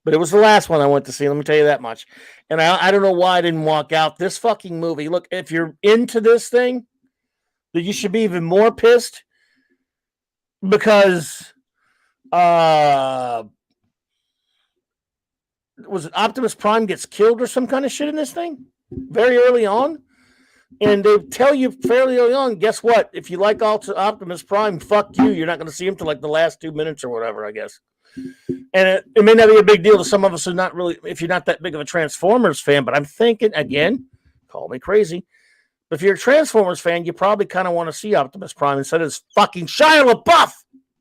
But it was the last one I went to see. Let me tell you that much. And I don't know why I didn't walk out. This fucking movie. Look, if you're into this thing, then you should be even more pissed because was it Optimus Prime gets killed or some kind of shit in this thing very early on? And they tell you fairly early on, guess what? If you like Optimus Prime, fuck you. You're not going to see him till like the last 2 minutes or whatever, I guess. And it may not be a big deal to some of us who not really, if you're not that big of a Transformers fan, but I'm thinking, again, call me crazy, If you're a Transformers fan, you probably kind of want to see Optimus Prime instead of this fucking Shia LaBeouf.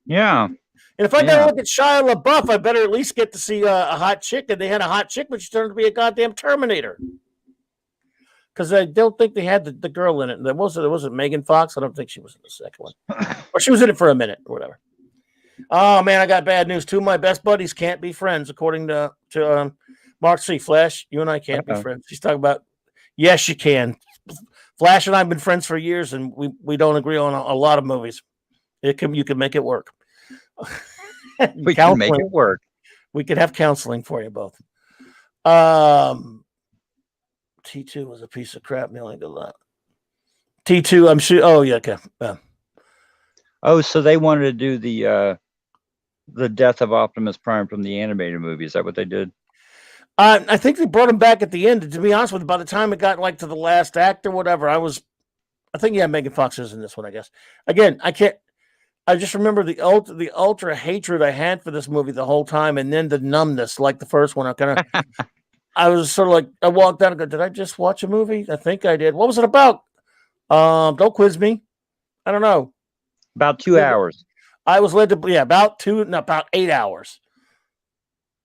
Yeah.
And if I gotta look at Shia LaBeouf, I better at least get to see a hot chick. And they had a hot chick, but she turned out to be a goddamn Terminator. Because I don't think they had the girl in it. There wasn't Megan Fox. I don't think she was in the second one. Or she was in it for a minute or whatever. Oh, man, I got bad news. Two of my best buddies can't be friends, according to Mark C. Flash, you and I can't be friends. He's talking about, yes, you can. Flash and I have been friends for years, and we don't agree on a lot of movies. You can make it work.
We can make it work.
We could have counseling for you both. T2 was a piece of crap. Nearly a lot. T2, I'm sure. Oh, yeah, okay.
Oh, so they wanted to do the death of Optimus Prime from the animated movie. Is that what they did?
I think they brought him back at the end. To be honest with you, by the time it got like to the last act or whatever, I think Megan Fox is in this one. I guess. Again, I just remember the ultra hatred I had for this movie the whole time, and then the numbness, like the first one. I was sort of like, I walked out and go, did I just watch a movie? I think I did. What was it about? Don't quiz me. I don't know.
About 2 hours. I
was led to, about 8 hours.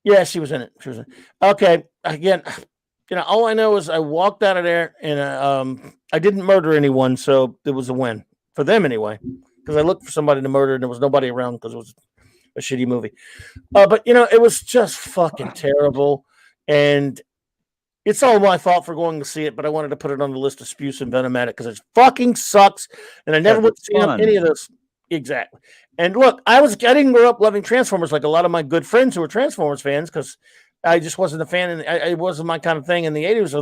Yeah, she was in it. Okay. Again, all I know is I walked out of there and I didn't murder anyone, so it was a win for them anyway. Because I looked for somebody to murder and there was nobody around because it was a shitty movie. But it was just fucking terrible. And it's all my fault for going to see it, but I wanted to put it on the list of Spuse and Venomatic because it fucking sucks. And I never would see any of this. Exactly. And look, I didn't grow up loving Transformers like a lot of my good friends who were Transformers fans because I just wasn't a fan. And it wasn't my kind of thing in the 80s.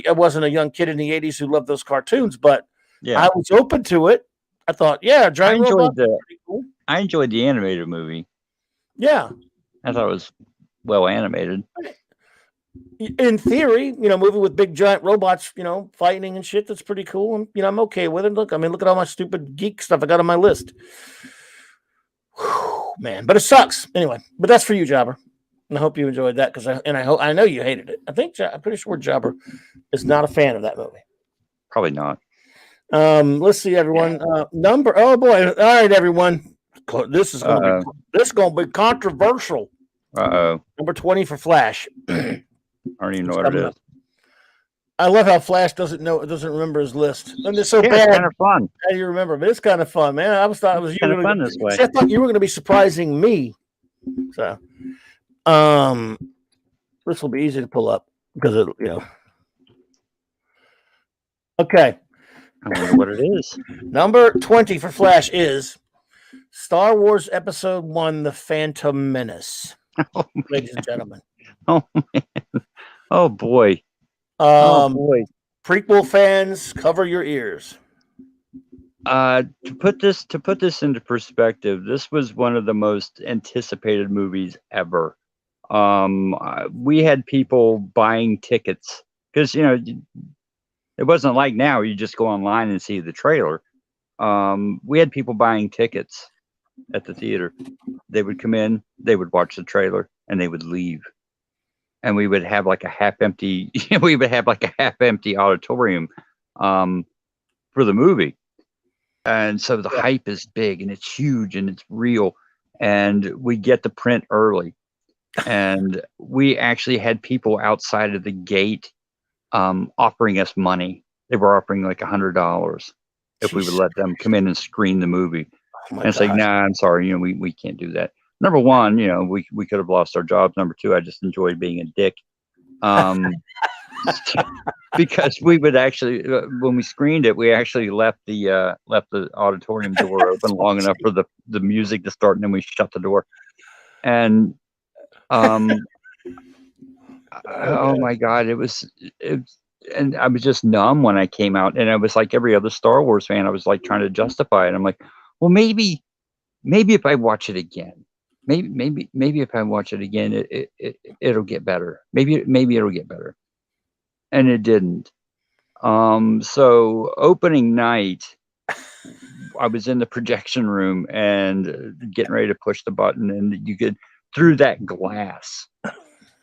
I wasn't a young kid in the 80s who loved those cartoons, but I was open to it. I thought, giant robot. Cool.
I enjoyed the animated movie.
Yeah.
I thought it was well animated.
In theory, movie with big giant robots, fighting and shit, that's pretty cool. And, I'm okay with it. Look at all my stupid geek stuff I got on my list. Whew, man, but it sucks. Anyway, but that's for you, Jobber. And I hope you enjoyed that because I know you hated it. I'm pretty sure Jobber is not a fan of that movie.
Probably not.
Let's see, everyone. Oh boy. All right, everyone. This is going to be controversial. Number 20 for Flash.
I don't even know what it is.
I love how Flash doesn't remember his list. And it's so bad.
It's kind of fun.
How do you remember? But it's kind of fun, man. I thought it was
kind of fun this way.
I thought you were going to be surprising me. So, this will be easy to pull up because Okay.
I wonder what it is.
Number 20 for Flash is Star Wars Episode 1: The Phantom Menace.
Oh,
ladies and gentlemen.
Oh man. Oh boy.
Prequel fans, cover your ears.
To put this into perspective, this was one of the most anticipated movies ever. We had people buying tickets because it wasn't like now you just go online and see the trailer. We had people buying tickets at the theater. They would come in, they would watch the trailer, and they would leave. And we would have like a half empty auditorium for the movie. And so the hype is big and it's huge and it's real. And we get the print early. And we actually had people outside of the gate offering us money. They were offering like $100 if we would let them come in and screen the movie. And it's like, nah, I'm sorry, we can't do that. Number one, we could have lost our jobs. Number two, I just enjoyed being a dick. Because we would actually, when we screened it, we actually left the auditorium door open long enough for the music to start, and then we shut the door. And oh my God, and I was just numb when I came out, and I was like every other Star Wars fan. I was like trying to justify it. I'm like, well, maybe if I watch it again, maybe if I watch it again, it'll get better. Maybe it'll get better. And it didn't. So opening night, I was in the projection room and getting ready to push the button, and you could, through that glass,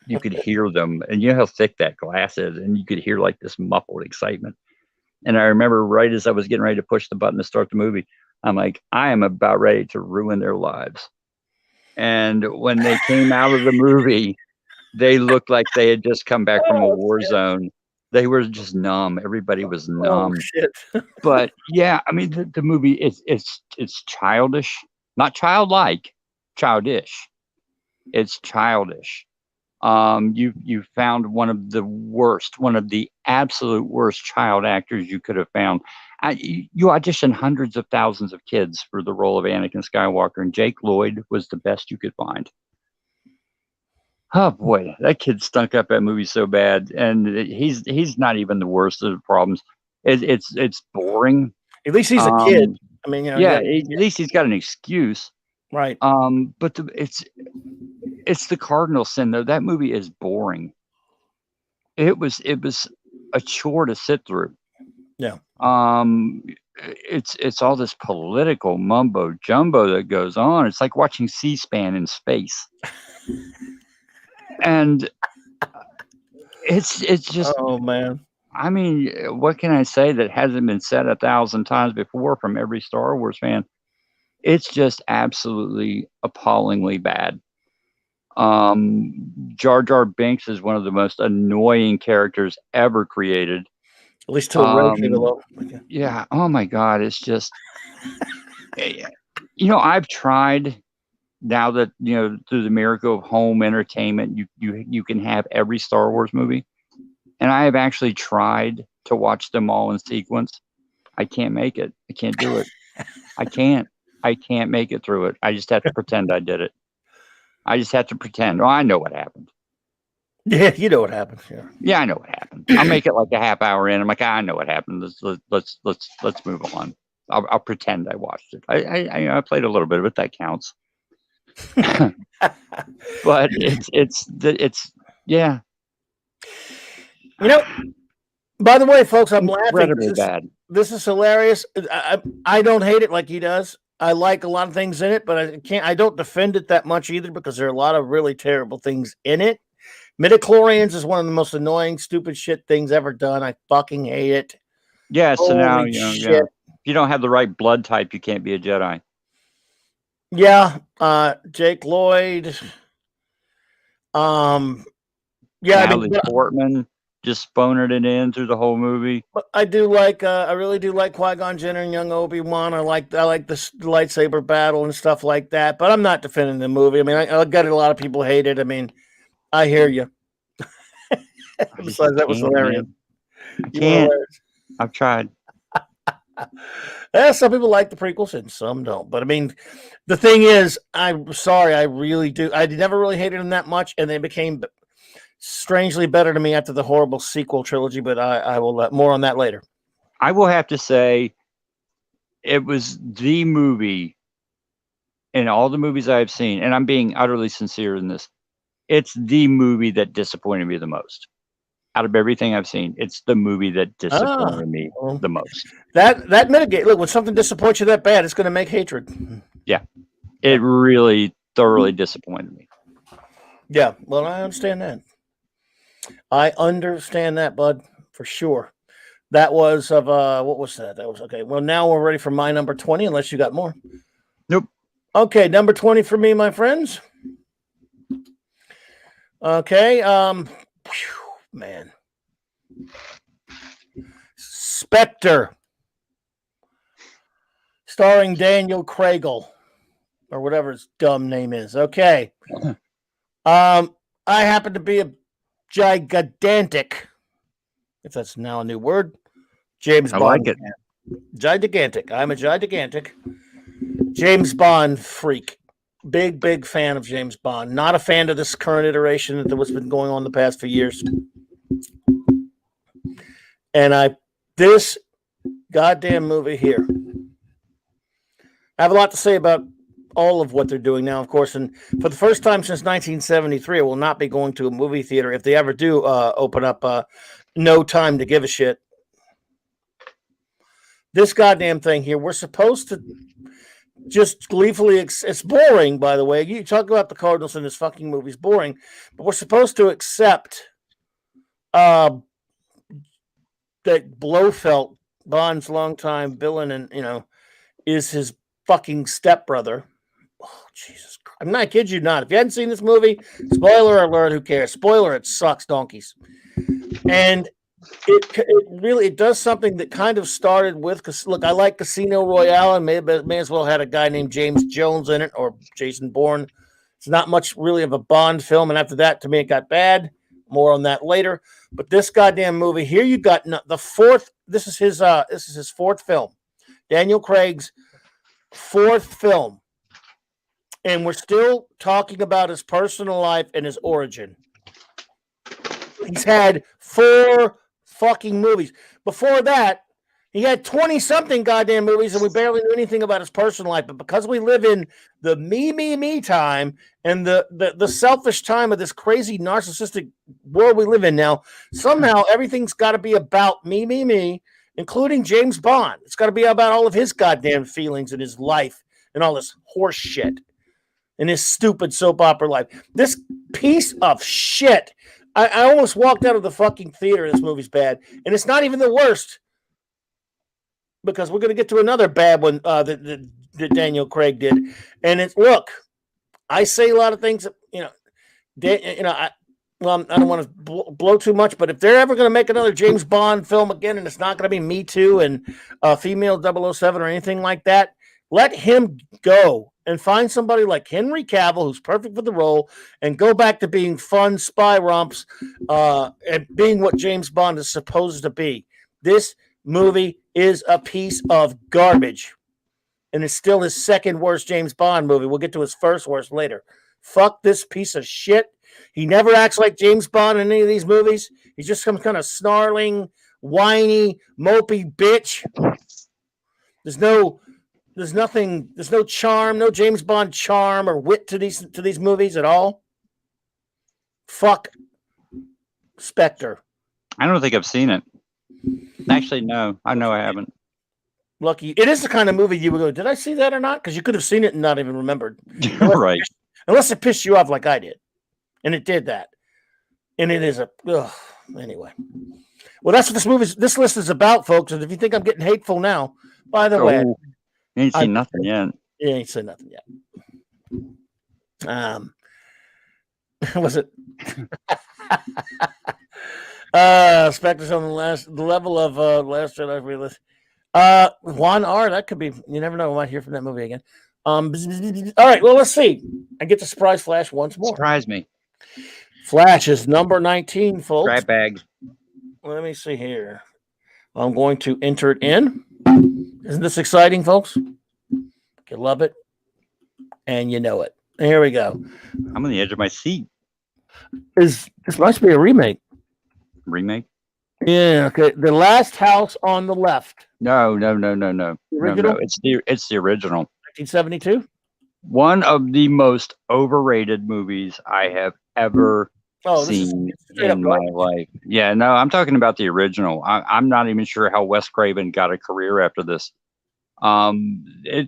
you could hear them, and you know how thick that glass is, and you could hear like this muffled excitement. And I remember right as I was getting ready to push the button to start the movie, I'm like, I am about ready to ruin their lives. And when they came out of the movie, they looked like they had just come back from a
Oh,
war
shit.
zone. They were just numb. Everybody was
Oh,
numb.
shit.
But yeah, I mean, the movie it's childish, not childlike, childish. It's childish. You found one of the absolute worst child actors you could have found. You auditioned hundreds of thousands of kids for the role of Anakin Skywalker, and Jake Lloyd was the best you could find. Oh boy, that kid stunk up that movie so bad, and he's not even the worst of the problems. It's boring.
At least he's a kid. I mean, you know,
Yeah, at least he's got an excuse.
right.
But it's the cardinal sin though. That movie is boring. It was a chore to sit through.
Yeah.
It's all this political mumbo jumbo that goes on. It's like watching C-SPAN in space. And it's just,
Oh man.
I mean, what can I say that hasn't been said 1,000 times before from every Star Wars fan? It's just absolutely appallingly bad. Jar Jar Binks is one of the most annoying characters ever created.
At least till Ray came along.
Yeah. Oh my God. It's just, you know, I've tried now that, you know, through the miracle of home entertainment, you can have every Star Wars movie. And I have actually tried to watch them all in sequence. I can't make it. I can't do it. I can't make it through it. I just have to pretend I did it. I just have to pretend. Oh, I know what happened.
Yeah, you know what happened. Yeah.
Yeah, I know what happened. I'll make it like a half hour in. I'm like, I know what happened. Let's move on. I'll pretend I watched it. I played a little bit of it. That counts. But it's yeah.
You know, by the way, folks, I'm laughing.
Incredibly bad.
This is hilarious. I don't hate it like he does. I like a lot of things in it, but I don't defend it that much either because there are a lot of really terrible things in it. Midichlorians is one of the most annoying, stupid shit things ever done. I fucking hate it.
Yeah, so now,
Holy
you know,
shit.
yeah. If you don't have the right blood type, you can't be a Jedi.
Yeah, Jake Lloyd. Yeah,
Natalie Portman just bonered it in through the whole movie.
But I do like, I really do like Qui-Gon Jinn and young Obi-Wan. I like the lightsaber battle and stuff like that. But I'm not defending the movie. I mean, I got a lot of people hate it. I mean, I hear you. Besides, that was hilarious.
I can't. I've tried.
Some people like the prequels and some don't. But I mean, the thing is, I'm sorry, I really do. I never really hated them that much, and they became strangely better to me after the horrible sequel trilogy. But I will more on that later.
I will have to say, it was the movie in all the movies I've seen, and I'm being utterly sincere in this. It's the movie that disappointed me the most. Out of everything I've seen, it's the movie that disappointed me the most.
That mitigate. Look, when something disappoints you that bad, it's going to make hatred.
Yeah, it really thoroughly disappointed me.
Yeah, well, I understand that. I understand that, bud, for sure. That was of what was that? That was okay. Well, now we're ready for my number 20, unless you got more.
Nope.
Okay, number 20 for me, my friends. Okay, man. Spectre, starring Daniel Craig, or whatever his dumb name is. Okay. I happen to be a gigantic, if that's now a new word, James Bond.
I like it.
Gigantic. I'm a gigantic James Bond freak. Big fan of James Bond. Not a fan of this current iteration that what's been going on the past few years. And this goddamn movie here, I have a lot to say about all of what they're doing now, of course. And for the first time since 1973, I will not be going to a movie theater if they ever do open up No Time to Give a Shit. This goddamn thing here, we're supposed to just gleefully. It's boring, by the way. You talk about the Cardinals in this fucking movie's boring, but we're supposed to accept that Blofeld, Bond's longtime villain, and is his fucking stepbrother. Oh, Jesus Christ. I'm not kidding you not. If you hadn't seen this movie, spoiler alert, who cares? Spoiler, it sucks donkeys. And it does something that kind of started with, because look, I like Casino Royale, and may as well had a guy named James Jones in it, or Jason Bourne. It's not much really of a Bond film, and after that, to me, it got bad. More on that later. But this goddamn movie here, you got the fourth. This is his fourth film, Daniel Craig's fourth film, and we're still talking about his personal life and his origin. He's had 4 fucking movies. Before that, he had 20-something goddamn movies, and we barely knew anything about his personal life. But because we live in the me time and the selfish time of this crazy narcissistic world we live in now, somehow everything's got to be about me, including James Bond. It's got to be about all of his goddamn feelings and his life and all this horse shit and his stupid soap opera life. This piece of shit. I almost walked out of the fucking theater. This movie's bad. And it's not even the worst, because we're going to get to another bad one that Daniel Craig did. And it's, look, I say a lot of things that, I don't want to blow too much, but if they're ever going to make another James Bond film again, and it's not going to be Me Too and female 007 or anything like that, let him go and find somebody like Henry Cavill, who's perfect for the role, and go back to being fun spy romps and being what James Bond is supposed to be. This movie is a piece of garbage, and it's still his second worst James Bond movie. We'll get to his first worst later. Fuck this piece of shit. He never acts like James Bond in any of these movies. He's just some kind of snarling, whiny, mopey bitch. There's no charm, no James Bond charm or wit to these movies at all. Fuck Spectre.
I don't think I've seen it. Actually, no. I know I haven't.
Lucky. It is the kind of movie you would go, did I see that or not? Because you could have seen it and not even remembered.
Right.
Unless it pissed you off like I did. And it did that. And it is anyway. Well, that's what this list is about, folks. And if you think I'm getting hateful now, by the way,
you ain't seen nothing yet.
You ain't seen nothing yet. Was it? Spectre's on the level of Last Jedi relist. Juan R. That could be. You never know. We might hear from that movie again. All right. Well, let's see. I get to surprise Flash once more.
Surprise me.
Flash is number 19, folks.
Grab bag.
Let me see here. I'm going to enter it in. Isn't this exciting, folks? You love it, and you know it. Here we go.
I'm on the edge of my seat.
This must be a remake.
Remake?
Yeah. Okay. The Last House on the Left.
No.
The original?
No. It's the original.
1972.
One of the most overrated movies I have ever seen in my life. Yeah, no, I'm talking about the original. I'm not even sure how Wes Craven got a career after this.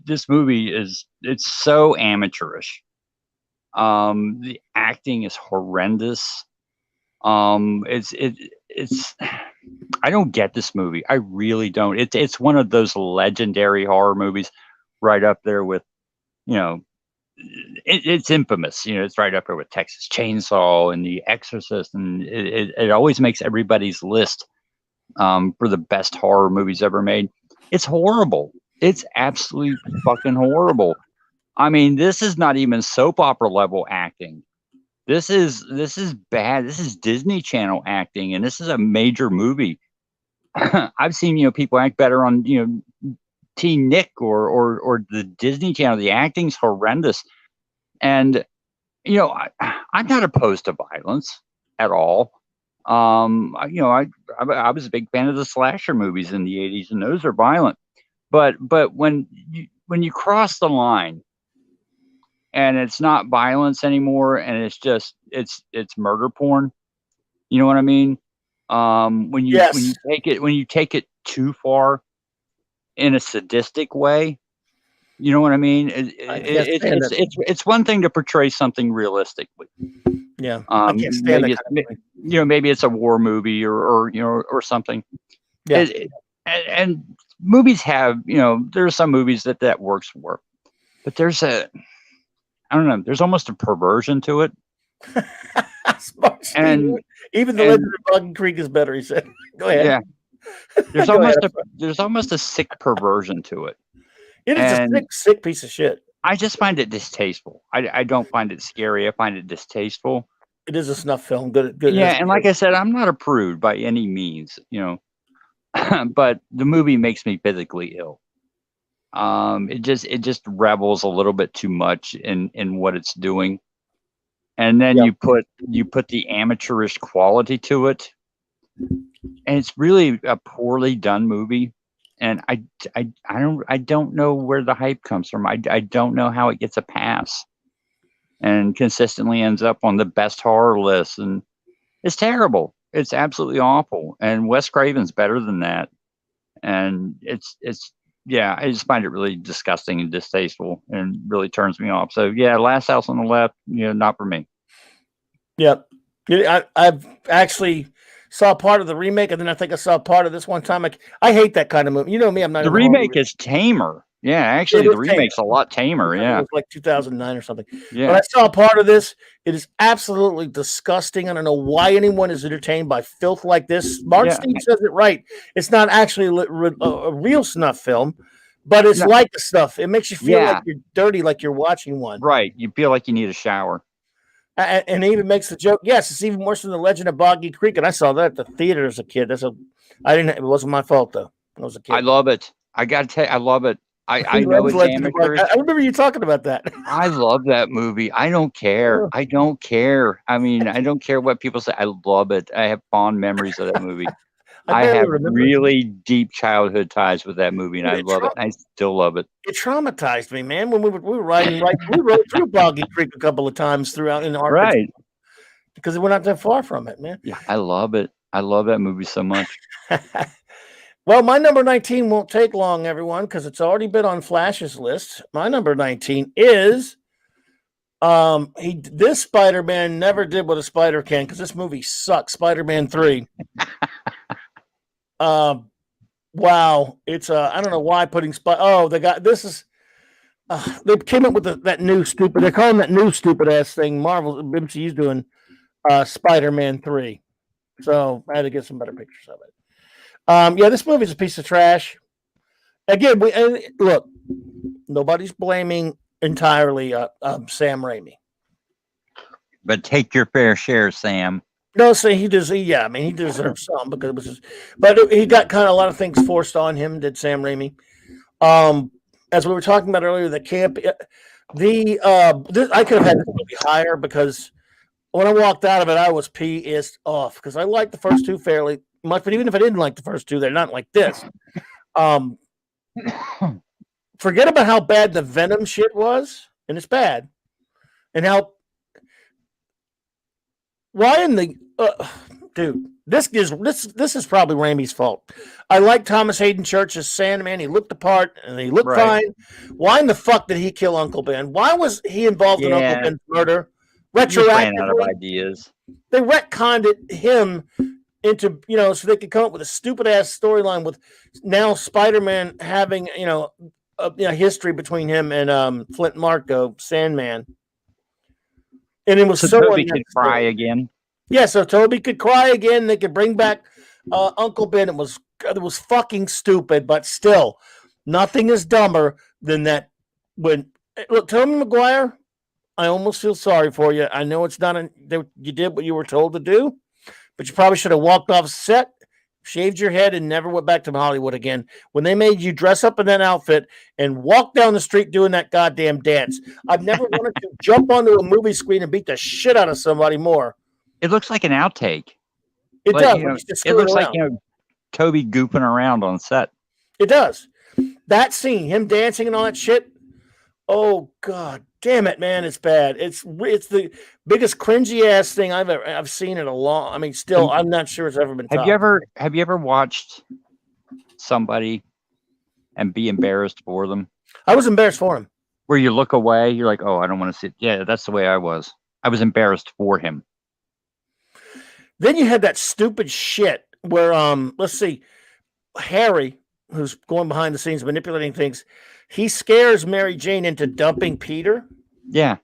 This movie it's so amateurish. The acting is horrendous. It's I don't get this movie. I really don't. It's one of those legendary horror movies, right up there with, it's infamous. It's right up there with Texas Chainsaw and The Exorcist, and it always makes everybody's list for the best horror movies ever made. It's horrible. It's absolutely fucking horrible. I mean, this is not even soap opera level acting. This is bad. This is Disney Channel acting, and this is a major movie. I've seen people act better on Teen Nick or the Disney Channel. The acting's horrendous, and I'm not opposed to violence at all. I was a big fan of the slasher movies in the 80s, and those are violent. But when you cross the line, and it's not violence anymore, and it's just it's murder porn. You know what I mean? When you take it too far in a sadistic way, You know what I mean?
I can't stand that.
It's one thing to portray something realistically.
Yeah, I can't stand that kind of movie.
You know, maybe it's a war movie or you know, or something.
Yeah.
And movies have, you know, there's some movies that works for, but there's I don't know, there's almost a perversion to it.
And even the Legend of Boggy Creek is better, he said. Go ahead.
Yeah. There's almost a sick perversion to it.
It is a sick piece of shit.
I just find it distasteful. I don't find it scary. I find it distasteful.
It is a snuff film. Good.
Yeah, and like I said, I'm not a prude by any means, you know. But the movie makes me physically ill. It just revels a little bit too much in what it's doing, and then you put the amateurish quality to it, and it's really a poorly done movie. And I don't know where the hype comes from. I don't know how it gets a pass, and consistently ends up on the best horror list, and it's terrible. It's absolutely awful. And Wes Craven's better than that. And it's yeah, I just find it really disgusting and distasteful and really turns me off. So yeah, Last House on the Left, you know, not for me.
Yep. I've actually saw part of the remake, and then I think I saw part of this one time. I hate that kind of movie. You know me, I'm not.
The remake is tamer. Yeah, actually, the remake's a lot tamer. Yeah,
it was like 2009 or something.
Yeah,
but I saw part of this. It is absolutely disgusting. I don't know why anyone is entertained by filth like this. Mark Steve says it right. It's not actually a real snuff film, but it's like the stuff. It makes you feel like you're dirty, like you're watching one.
Right. You feel like you need a shower.
And it even makes the joke. Yes, it's even worse than The Legend of Boggy Creek, and I saw that at the theater as a kid. It wasn't my fault though. I was a kid.
I love it. I gotta tell you, I love it. I know it's amateur.
I remember you talking about that.
I love that movie. I don't care. I don't care. I mean, I don't care what people say. I love it. I have fond memories of that movie. I have really deep childhood ties with that movie, and I love it. I still love it.
It traumatized me, man. When we were riding, we rode through Boggy Creek a couple of times throughout in Arkansas,
right?
Because we're not that far from it, man.
Yeah, I love it. I love that movie so much.
Well, my number 19 won't take long, everyone, because it's already been on Flash's list. My number 19 is this Spider-Man never did what a spider can, because this movie sucks. Spider-Man 3. Wow, it's I don't know why putting they got this is they came up with that new stupid. They're calling that new stupid ass thing. Marvel MCU's doing Spider-Man 3. So I had to get some better pictures of it. Yeah, this movie's a piece of trash. Again, look, nobody's blaming entirely Sam Raimi.
But take your fair share, Sam.
No, say he does. Yeah, I mean, he deserves some because it was but he got kind of a lot of things forced on him. Did Sam Raimi? As we were talking about earlier, the camp. I could have had this movie higher because when I walked out of it, I was pissed off because I liked the first two fairly much, but even if I didn't like the first two, they're not like this. Forget about how bad the Venom shit was, and it's bad, and how. Why in the dude? This is probably Raimi's fault. I like Thomas Hayden Church as Sandman. He looked the part and he looked fine. Why in the fuck did he kill Uncle Ben? Why was he involved in Uncle Ben's murder? Retroactively,
out of ideas.
They retconned him into so they could come up with a stupid ass storyline with now Spider-Man having a history between him and Flint Marko, Sandman. And it was so
Toby could cry again.
Yeah, so Toby could cry again. They could bring back Uncle Ben. It was fucking stupid, but still, nothing is dumber than that. When look, Tobey Maguire, I almost feel sorry for you. I know it's not you did what you were told to do, but you probably should have walked off set, shaved your head, and never went back to Hollywood again. When they made you dress up in that outfit and walk down the street doing that goddamn dance, I've never wanted to jump onto a movie screen and beat the shit out of somebody more.
It looks like an outtake.
It does.
It looks like Toby goofing around on set.
It does. That scene, him dancing and all that shit. Oh God, damn it, man! It's bad. It's the biggest cringy ass thing I've seen in a long. I mean, still, I'm not sure it's ever been.
Have you ever watched somebody and be embarrassed for them?
I was embarrassed for him.
Where you look away, you're like, oh, I don't want to see it. Yeah, that's the way I was. I was embarrassed for him.
Then you had that stupid shit where, let's see, Harry, who's going behind the scenes manipulating things, he scares Mary Jane into dumping Peter.
Yeah.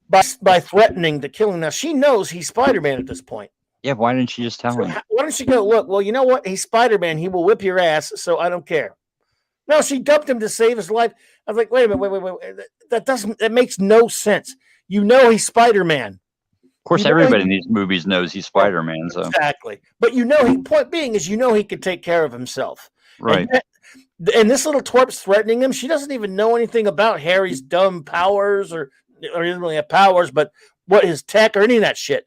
By threatening to kill him. Now she knows he's Spider-Man at this point.
Yeah, why didn't she just tell him?
Why don't she go, look, well, you know what? He's Spider-Man. He will whip your ass, so I don't care. No, she dumped him to save his life. I was like, wait a minute, wait. That makes no sense. You know he's Spider-Man.
Of course, everybody in these movies knows he's Spider-Man. So
exactly. But point being is, he could take care of himself.
Right.
And this little twerp's threatening him. She doesn't even know anything about Harry's dumb powers or he doesn't really have powers, but what his tech or any of that shit.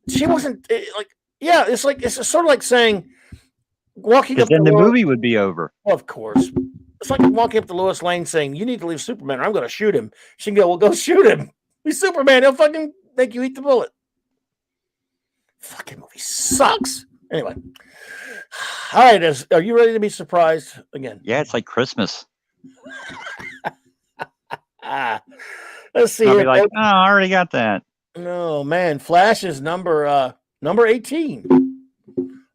She wasn't like, yeah, it's sort of like saying walking up.
Then the movie would be over.
Of course. It's like walking up to Lois Lane saying, you need to leave Superman or I'm going to shoot him. She can go, well, go shoot him. He's Superman. He'll fucking make you eat the bullet. Fucking movie sucks. Anyway. All right. Are you ready to be surprised again?
Yeah, it's like Christmas.
Let's see.
I'll be like, oh, I already got that.
Oh man, Flash is number 18.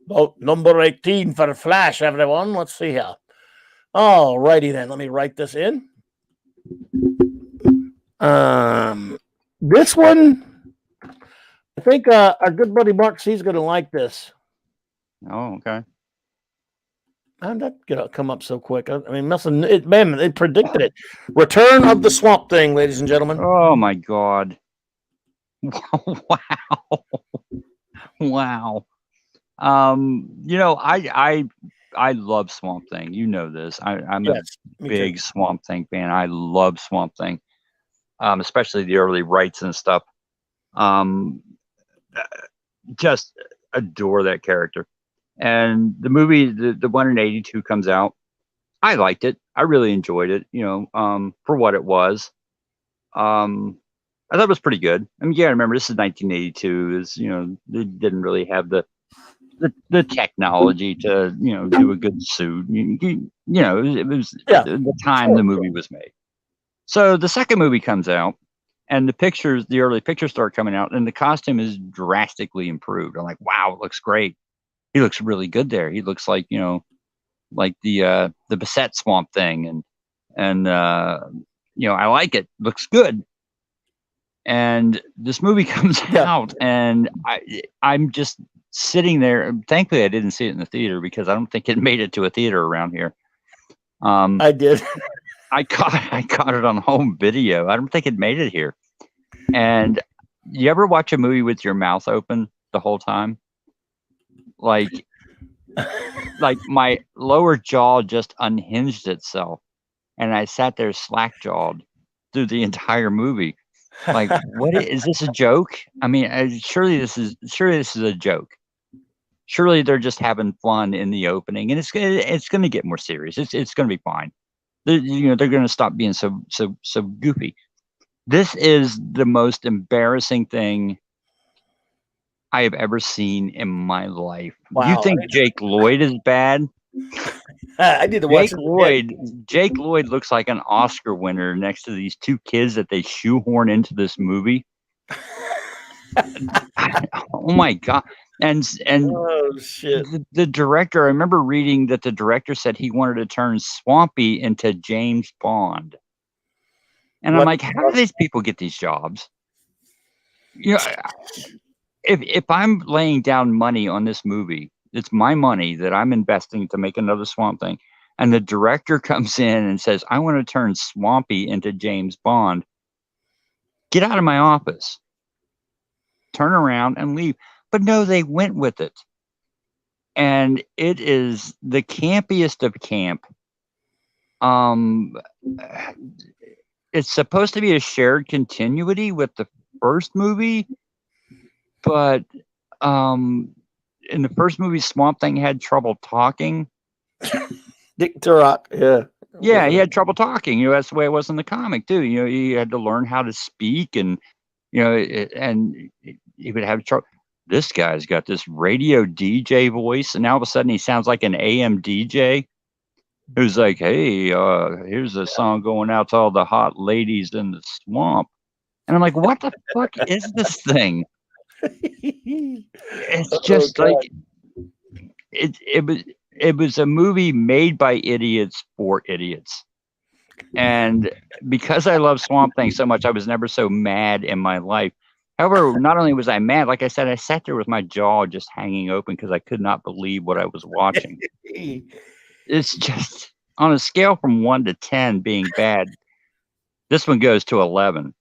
Vote number 18 for Flash, everyone. Let's see here. All righty then. Let me write this in. This one, I think our good buddy Mark C is going to like this.
Oh, okay.
I'm not gonna come up so quick. I mean, they predicted it. Return of the Swamp Thing, ladies and gentlemen.
Oh my God! Wow, wow. I love Swamp Thing. You know this. I'm a big Swamp Thing fan. I love Swamp Thing, especially the early rights and stuff. Just adore that character. And the movie, the one in '82 comes out. I liked it. I really enjoyed it. For what it was. I thought it was pretty good. I mean, yeah, remember this is 1982. They didn't really have the technology to do a good suit. It was the time the movie was made. So the second movie comes out, and the early pictures start coming out, and the costume is drastically improved. I'm like, wow, it looks great. He looks really good there. He looks like like the Beset Swamp Thing, and I like it. Looks good. And this movie comes out, and I'm just sitting there. Thankfully, I didn't see it in the theater because I don't think it made it to a theater around here.
I did.
I caught it on home video. I don't think it made it here. And you ever watch a movie with your mouth open the whole time? Like my lower jaw just unhinged itself, and I sat there slack-jawed through the entire movie. Like, what is this a joke? I mean, surely this is a joke. Surely they're just having fun in the opening, and it's going to get more serious. It's going to be fine. They're going to stop being so goofy. This is the most embarrassing thing I have ever seen in my life. Wow. You think Jake Lloyd is bad?
I need to watch
Jake Lloyd looks like an Oscar winner next to these two kids that they shoehorn into this movie. Oh my God. And
oh shit.
The director, I remember reading that the director said he wanted to turn Swampy into James Bond. And I'm like, how do these people get these jobs? If I'm laying down money on this movie, it's my money that I'm investing to make another Swamp Thing, and the director comes in and says, I want to turn Swampy into James Bond. Get out of my office. Turn around and leave. But no, they went with it. And it is the campiest of camp. It's supposed to be a shared continuity with the first movie, but in the first movie, Swamp Thing had trouble talking.
Dick Turok,
yeah, he had trouble talking. That's the way it was in the comic too. He had to learn how to speak, and and he would have trouble. This guy's got this radio DJ voice, and all of a sudden he sounds like an AM DJ. who's like, "Hey, here's a song going out to all the hot ladies in the swamp," and I'm like, "What the fuck is this thing?" It's
Oh
just
God.
like it was a movie made by idiots for idiots. And because I love Swamp Thing so much, I was never so mad in my life. However, not only was I mad, like I said, I sat there with my jaw just hanging open because I could not believe what I was watching. It's just on a scale from 1 to 10 being bad, this one goes to 11.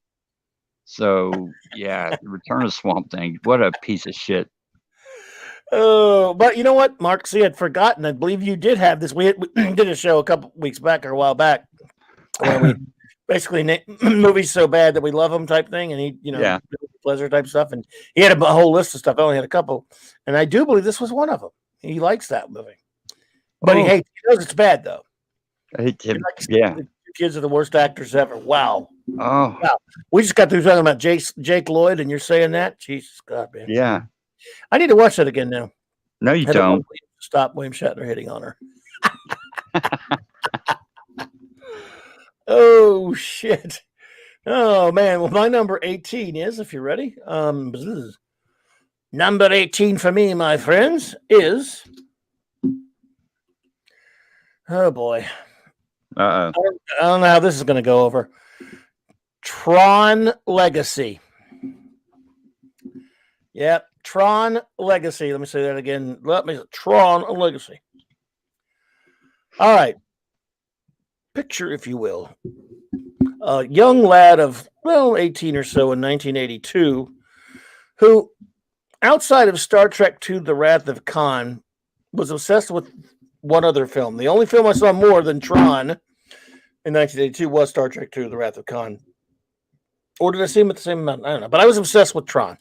So yeah, the Return of Swamp Thing, what a piece of shit.
Oh, but you know what, Mark? See, I'd forgotten. I believe you did have this. We did a show a couple weeks back or a while back where we basically movies so bad that we love them type thing, and he,
Yeah.
pleasure type stuff, and he had a whole list of stuff. I only had a couple, and I do believe this was one of them. He likes that movie, but he
Oh,
hates. He knows it's bad though.
yeah.
The two kids are the worst actors ever. Wow.
Oh,
Wow. We just got through talking about Jake Lloyd, and you're saying that? Jesus God, man.
yeah.
I need to watch that again now.
No, you
I don't want
don't.
William to stop William Shatner hitting on her. Oh shit. Oh man. Well, my number 18 is, if you're ready, number 18 for me, my friends, is oh boy.
Uh-oh.
I don't know how this is gonna go over. Tron Legacy. Yep, Tron Legacy. Let me say that again. Tron Legacy. All right. Picture, if you will, a young lad of, 18 or so in 1982, who, outside of Star Trek II, The Wrath of Khan, was obsessed with one other film. The only film I saw more than Tron in 1982 was Star Trek II, The Wrath of Khan. Or did I see him at the same amount? I don't know. But I was obsessed with Tron.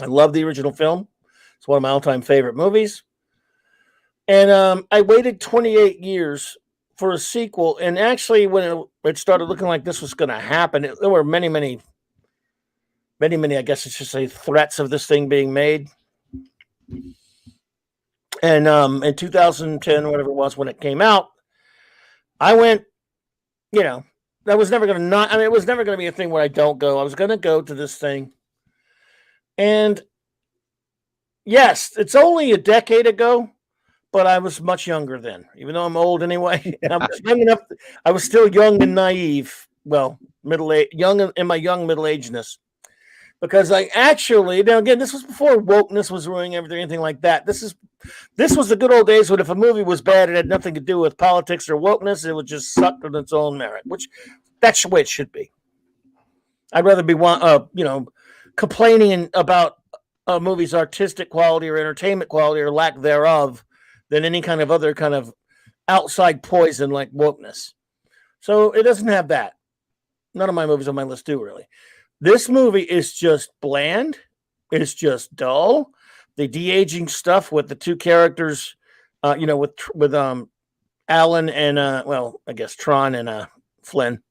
I love the original film. It's one of my all-time favorite movies. And I waited 28 years for a sequel. And actually, when it started looking like this was going to happen, there were many, I guess I should say, threats of this thing being made. And in 2010, whatever it was, when it came out, I went, that was never going to not, I mean, it was never going to be a thing where I don't go. I was going to go to this thing. And yes, it's only a decade ago, but I was much younger then, even though I'm old anyway. I was young enough. I was still young and naive. Well, young in my young middle-agedness. Because I actually, now again, this was before wokeness was ruining everything, anything like that. This was the good old days when if a movie was bad, it had nothing to do with politics or wokeness. It was just sucked on its own merit, which that's the way it should be. I'd rather be complaining about a movie's artistic quality or entertainment quality or lack thereof than any kind of other kind of outside poison like wokeness. So it doesn't have that. None of my movies on my list do really. This movie is just bland. It's just dull. The de-aging stuff with the two characters, with Alan and I guess Tron and Flynn.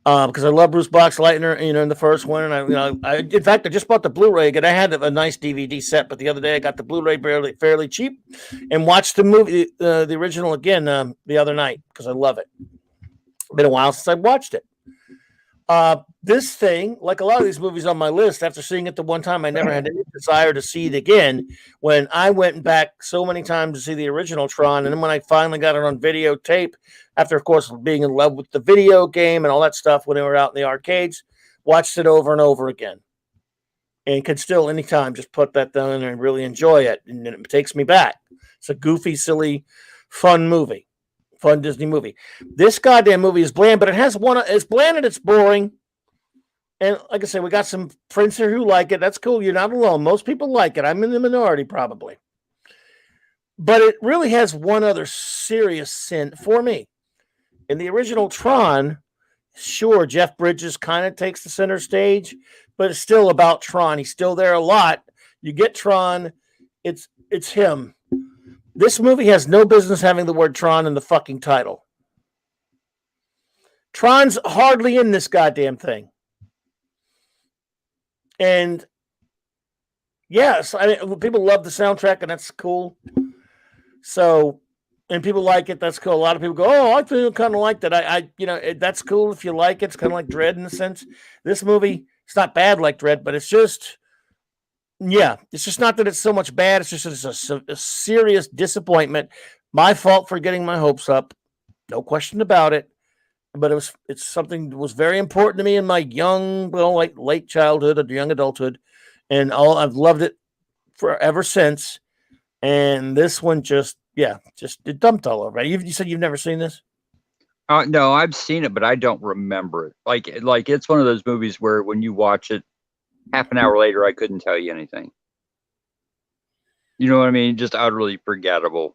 Because I love Bruce Boxleitner, in the first one, and I in fact I just bought the Blu-ray, and I had a nice DVD set, but the other day I got the Blu-ray fairly cheap, and watched the movie, the original again, the other night because I love it. It's been a while since I watched it. This thing, like a lot of these movies on my list, after seeing it the one time, I never had any desire to see it again. When I went back so many times to see the original Tron, and then when I finally got it on videotape, after, of course, being in love with the video game and all that stuff when they were out in the arcades, watched it over and over again. And could still, anytime, just put that down and really enjoy it. And it takes me back. It's a goofy, silly, fun movie. Fun Disney movie. This goddamn movie is bland, but it's bland and it's boring. And like I said, we got some friends here who like it. That's cool. You're not alone. Most people like it. I'm in the minority probably. But it really has one other serious sin for me. In the original Tron, sure, Jeff Bridges kind of takes the center stage, but it's still about Tron. He's still there a lot. You get Tron, it's him. This movie has no business having the word Tron in the fucking title. Tron's hardly in this goddamn thing. And yes, people love the soundtrack, and that's cool. So and people like it. That's cool. A lot of people go, "Oh, I feel kind of like that." That's cool if you like it. It's kind of like Dread in a sense. This movie, it's not bad like Dread, but it's just, yeah, it's just not that it's so much bad. It's just a serious disappointment. My fault for getting my hopes up, no question about it. But it's something that was very important to me in my young, like late childhood or young adulthood, and I've loved it ever since. And this one just it dumped all over. You said you've never seen this?
No, I've seen it, but I don't remember it. Like it's one of those movies where when you watch it, half an hour later, I couldn't tell you anything. You know what I mean? Just utterly forgettable.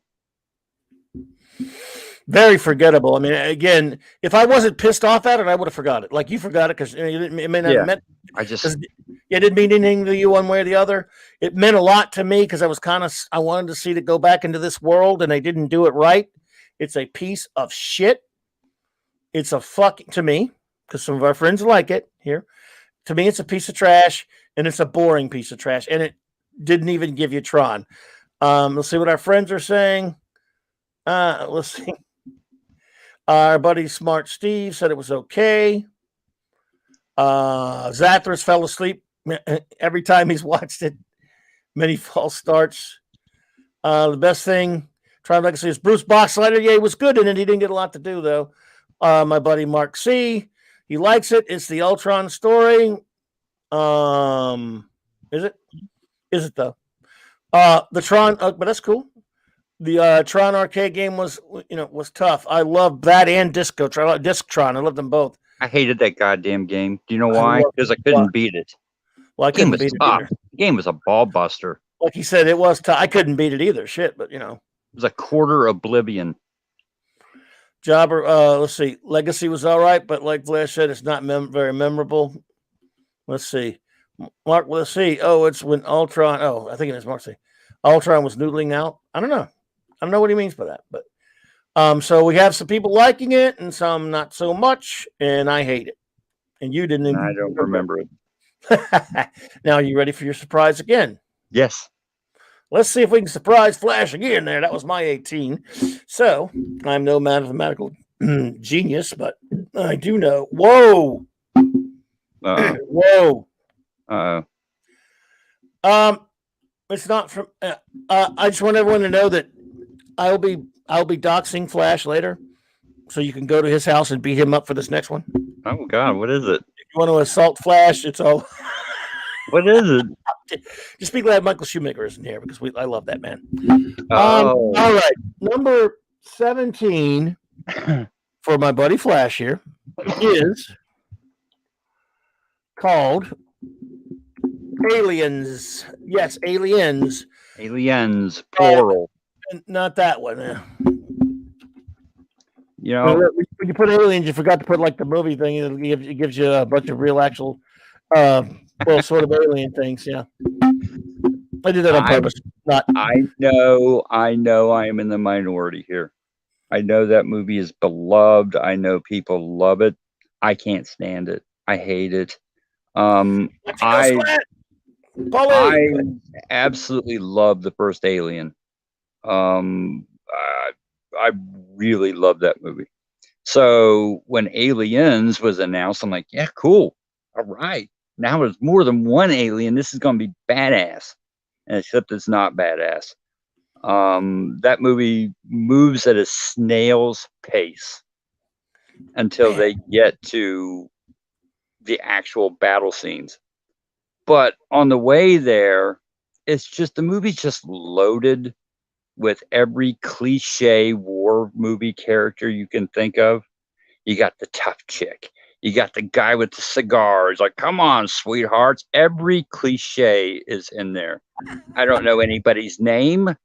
Very forgettable. I mean, again, if I wasn't pissed off at it, I would have forgot it. Like you forgot it because it may not have meant. It didn't mean anything to you one way or the other. It meant a lot to me because I wanted to see it go back into this world, and they didn't do it right. It's a piece of shit. It's a fucking, to me, because some of our friends like it here. To me, it's a piece of trash, and it's a boring piece of trash, and it didn't even give you Tron. Let's see what our friends are saying. Let's see. Our buddy Smart Steve said it was okay. Zathras fell asleep every time he's watched it. Many false starts. The best thing, Tron Legacy, is Bruce Boxleiter. Yeah, he was good in it. He didn't get a lot to do, though. My buddy Mark C., he likes it. It's the Ultron story. Is it? Is it, though? The Tron, but that's cool. The Tron arcade game was tough. I love that and Disc Tron. I love them both.
I hated that goddamn game. Do you know why? Because I couldn't beat it.
Well, I couldn't beat it either.
The game was a ball buster.
Like you said, it was tough. I couldn't beat it either. Shit, but
it was a quarter oblivion.
Jobber, let's see. Legacy was all right, but like Flash said, it's not very memorable. Let's see. Mark, let's see. Oh, it's when Ultron. Oh, I think it is Mark C. Ultron was noodling out. I don't know. I don't know what he means by that, but so we have some people liking it and some not so much, and I hate it. And you didn't.
I don't remember it.
Now, are you ready for your surprise again?
Yes.
Let's see if we can surprise Flash again there. That was my 18. So I'm no mathematical genius, but I do know. Whoa. Whoa. It's not from. I just want everyone to know that I'll be doxing Flash later, so you can go to his house and beat him up for this next one.
Oh God, what is it?
If you want to assault Flash, it's all.
What is it?
Just be glad Michael Shoemaker isn't here because I love that man. All right, number 17 for my buddy Flash here is called Aliens. Yes, Aliens.
Aliens, plural.
Not that one.
When
you put aliens, you forgot to put like the movie thing. It gives you a bunch of real, actual, sort of alien things. Yeah, I did that on purpose.
I know. I am in the minority here. I know that movie is beloved. I know people love it. I can't stand it. I hate it. I absolutely love the first Alien. I really love that movie. So when Aliens was announced, I'm like, yeah, cool. All right. Now there's more than one alien. This is going to be badass. And except it's not badass. That movie moves at a snail's pace until they get to the actual battle scenes. But on the way there, it's just, the movie's just loaded with every cliche war movie character you can think of. You got the tough chick. You got the guy with the cigars. Like, come on, sweethearts. Every cliche is in there. I don't know anybody's name.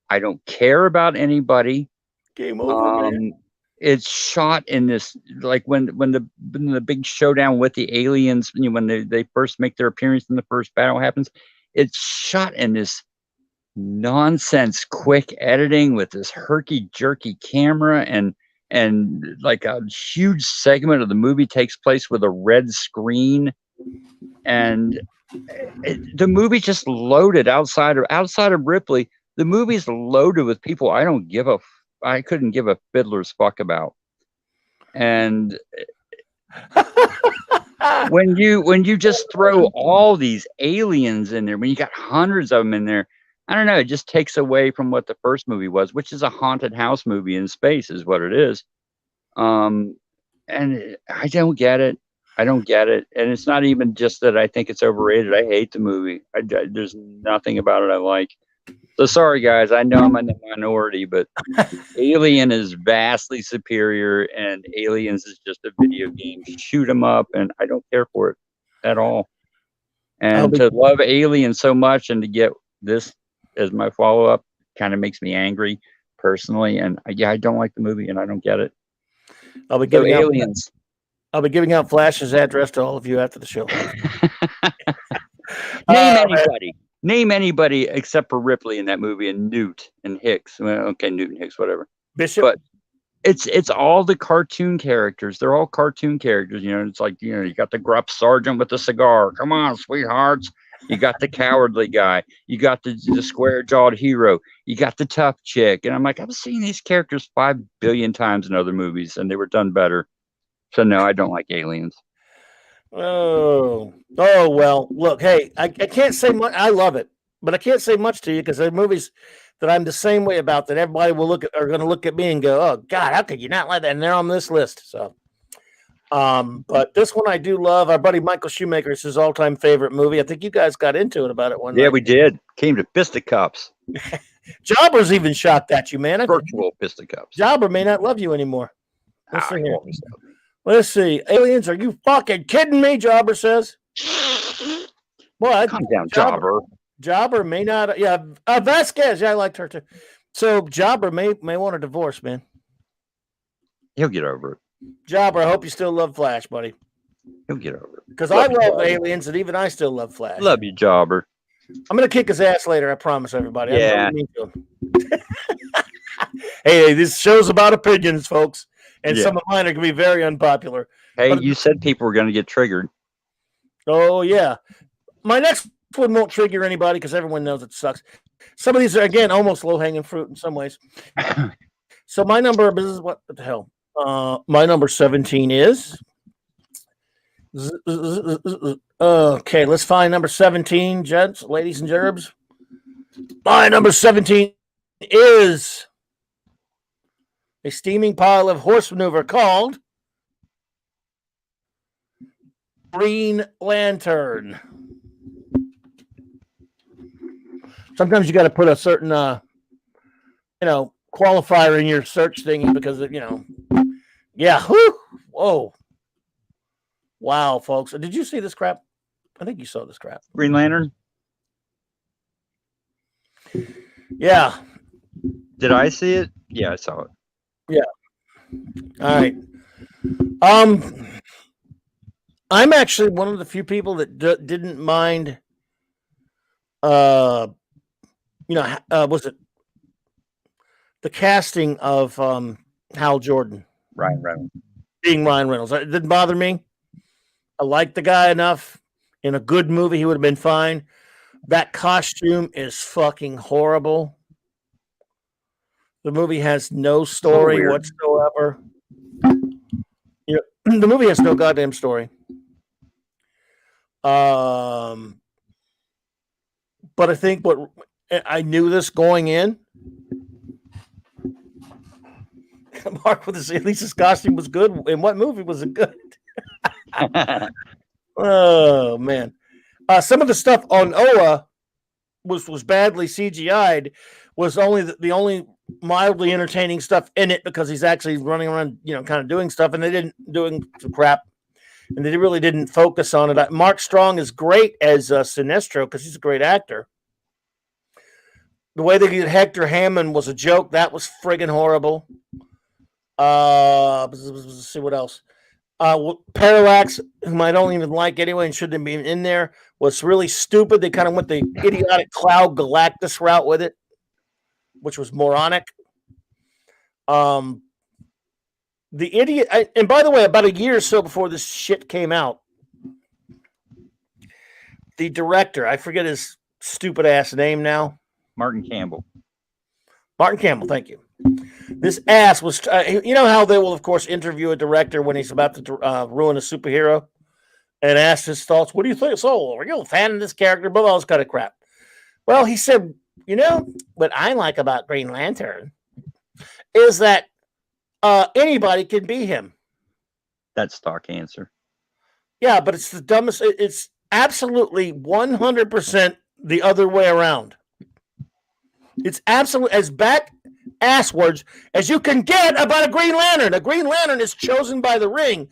I don't care about anybody.
Game over, man.
It's shot in this, like when the big showdown with the aliens, when they first make their appearance in the first battle happens, it's shot in this nonsense quick editing with this herky jerky camera, and like a huge segment of the movie takes place with a red screen, and the movie just loaded outside of Ripley. The movie's loaded with people I don't give a I couldn't give a fiddler's fuck about. And when you just throw all these aliens in there, when you got hundreds of them in there, I don't know, it just takes away from what the first movie was, which is a haunted house movie in space, is what it is. And I don't get it. I don't get it. And it's not even just that I think it's overrated. I hate the movie. There's nothing about it I like. So sorry, guys. I know I'm in the minority, but Alien is vastly superior, and Aliens is just a video game. Shoot 'em up, and I don't care for it at all. And to love Alien so much and to get this as my follow-up kind of makes me angry personally. And I don't like the movie, and I don't get it.
I'll be giving out Flash's address to all of you after the show.
Name anybody except for Ripley in that movie, and Newt and Hicks. Well, okay, Newt and Hicks, whatever.
Bishop.
But it's all the cartoon characters. They're all cartoon characters. It's like, you got the gruff sergeant with the cigar. Come on, sweethearts. You got the cowardly guy. You got the square-jawed hero. You got the tough chick. And I'm like, I've seen these characters 5 billion times in other movies, and they were done better. So no, I don't like Aliens.
Oh, well, look, hey, I can't say much. I love it, but I can't say much to you because there are movies that I'm the same way about, that everybody are going to look at me and go, oh God, how could you not like that? And they're on this list. So, but this one I do love. Our buddy Michael Shoemaker, is his all-time favorite movie. I think you guys got into it about it one night.
Yeah, we did. Came to fisticuffs.
Jobber's even shocked at you, man.
Virtual fisticuffs.
Jobber may not love you anymore. Let's see. Aliens, are you fucking kidding me? Jobber says. What?
Calm down, Jobber.
Jobber may not. Yeah, Vasquez. Yeah, I liked her too. So Jobber may want a divorce, man.
He'll get over it.
Jobber, I hope you still love Flash, buddy.
He'll get over it.
Because I love Aliens, and even I still love Flash.
Love you, Jobber.
I'm gonna kick his ass later. I promise everybody.
Yeah.
Hey, this show's about opinions, folks, and some of mine are gonna be very unpopular.
Hey, you said people were gonna get triggered.
Oh yeah, my next one won't trigger anybody because everyone knows it sucks. Some of these are, again, almost low-hanging fruit in some ways. So my number, this is what the hell? My number 17 is. Okay, let's find number 17, gents, ladies and gerbs. My number 17 is a steaming pile of horse maneuver called Green Lantern. Sometimes you got to put a certain, qualifier in your search thingy because of, yeah. Whoa. Wow, folks. Did you see this crap? I think you saw this crap.
Green Lantern?
Yeah.
Did I see it? Yeah, I saw it.
Yeah. All right. I'm actually one of the few people that didn't mind was it the casting of Hal Jordan,
Ryan Reynolds,
being Ryan Reynolds? It didn't bother me. I liked the guy enough. In a good movie, he would have been fine. That costume is fucking horrible. The movie has no story whatsoever. The movie has no goddamn story. But I think I knew this going in. Mark with at least his costume was good. In what movie was it good? Oh man. Some of the stuff on Oa was badly CGI'd. Was only the only mildly entertaining stuff in it because he's actually running around, kind of doing stuff, and they didn't doing some crap, and they really didn't focus on it. Mark Strong is great as Sinestro because he's a great actor. The way they did Hector Hammond was a joke. That was friggin' horrible. Let's see what else. Parallax, whom I don't even like anyway and shouldn't be in there, was really stupid. They kind of went the idiotic Cloud Galactus route with it, which was moronic. The idiot, and by the way, about a year or so before this shit came out, the director, I forget his stupid ass name now.
Martin Campbell.
Martin Campbell, thank you. This ass was, you know how they will, of course, interview a director when he's about to ruin a superhero and ask his thoughts. What do you think? So, are you a fan of this character? But all this kind of crap. Well, he said, you know, what I like about Green Lantern is that anybody can be him.
That's stock answer.
Yeah, but it's the dumbest. It's absolutely 100% the other way around. It's absolutely as back asswards as you can get about a Green Lantern. A Green Lantern is chosen by the Ring.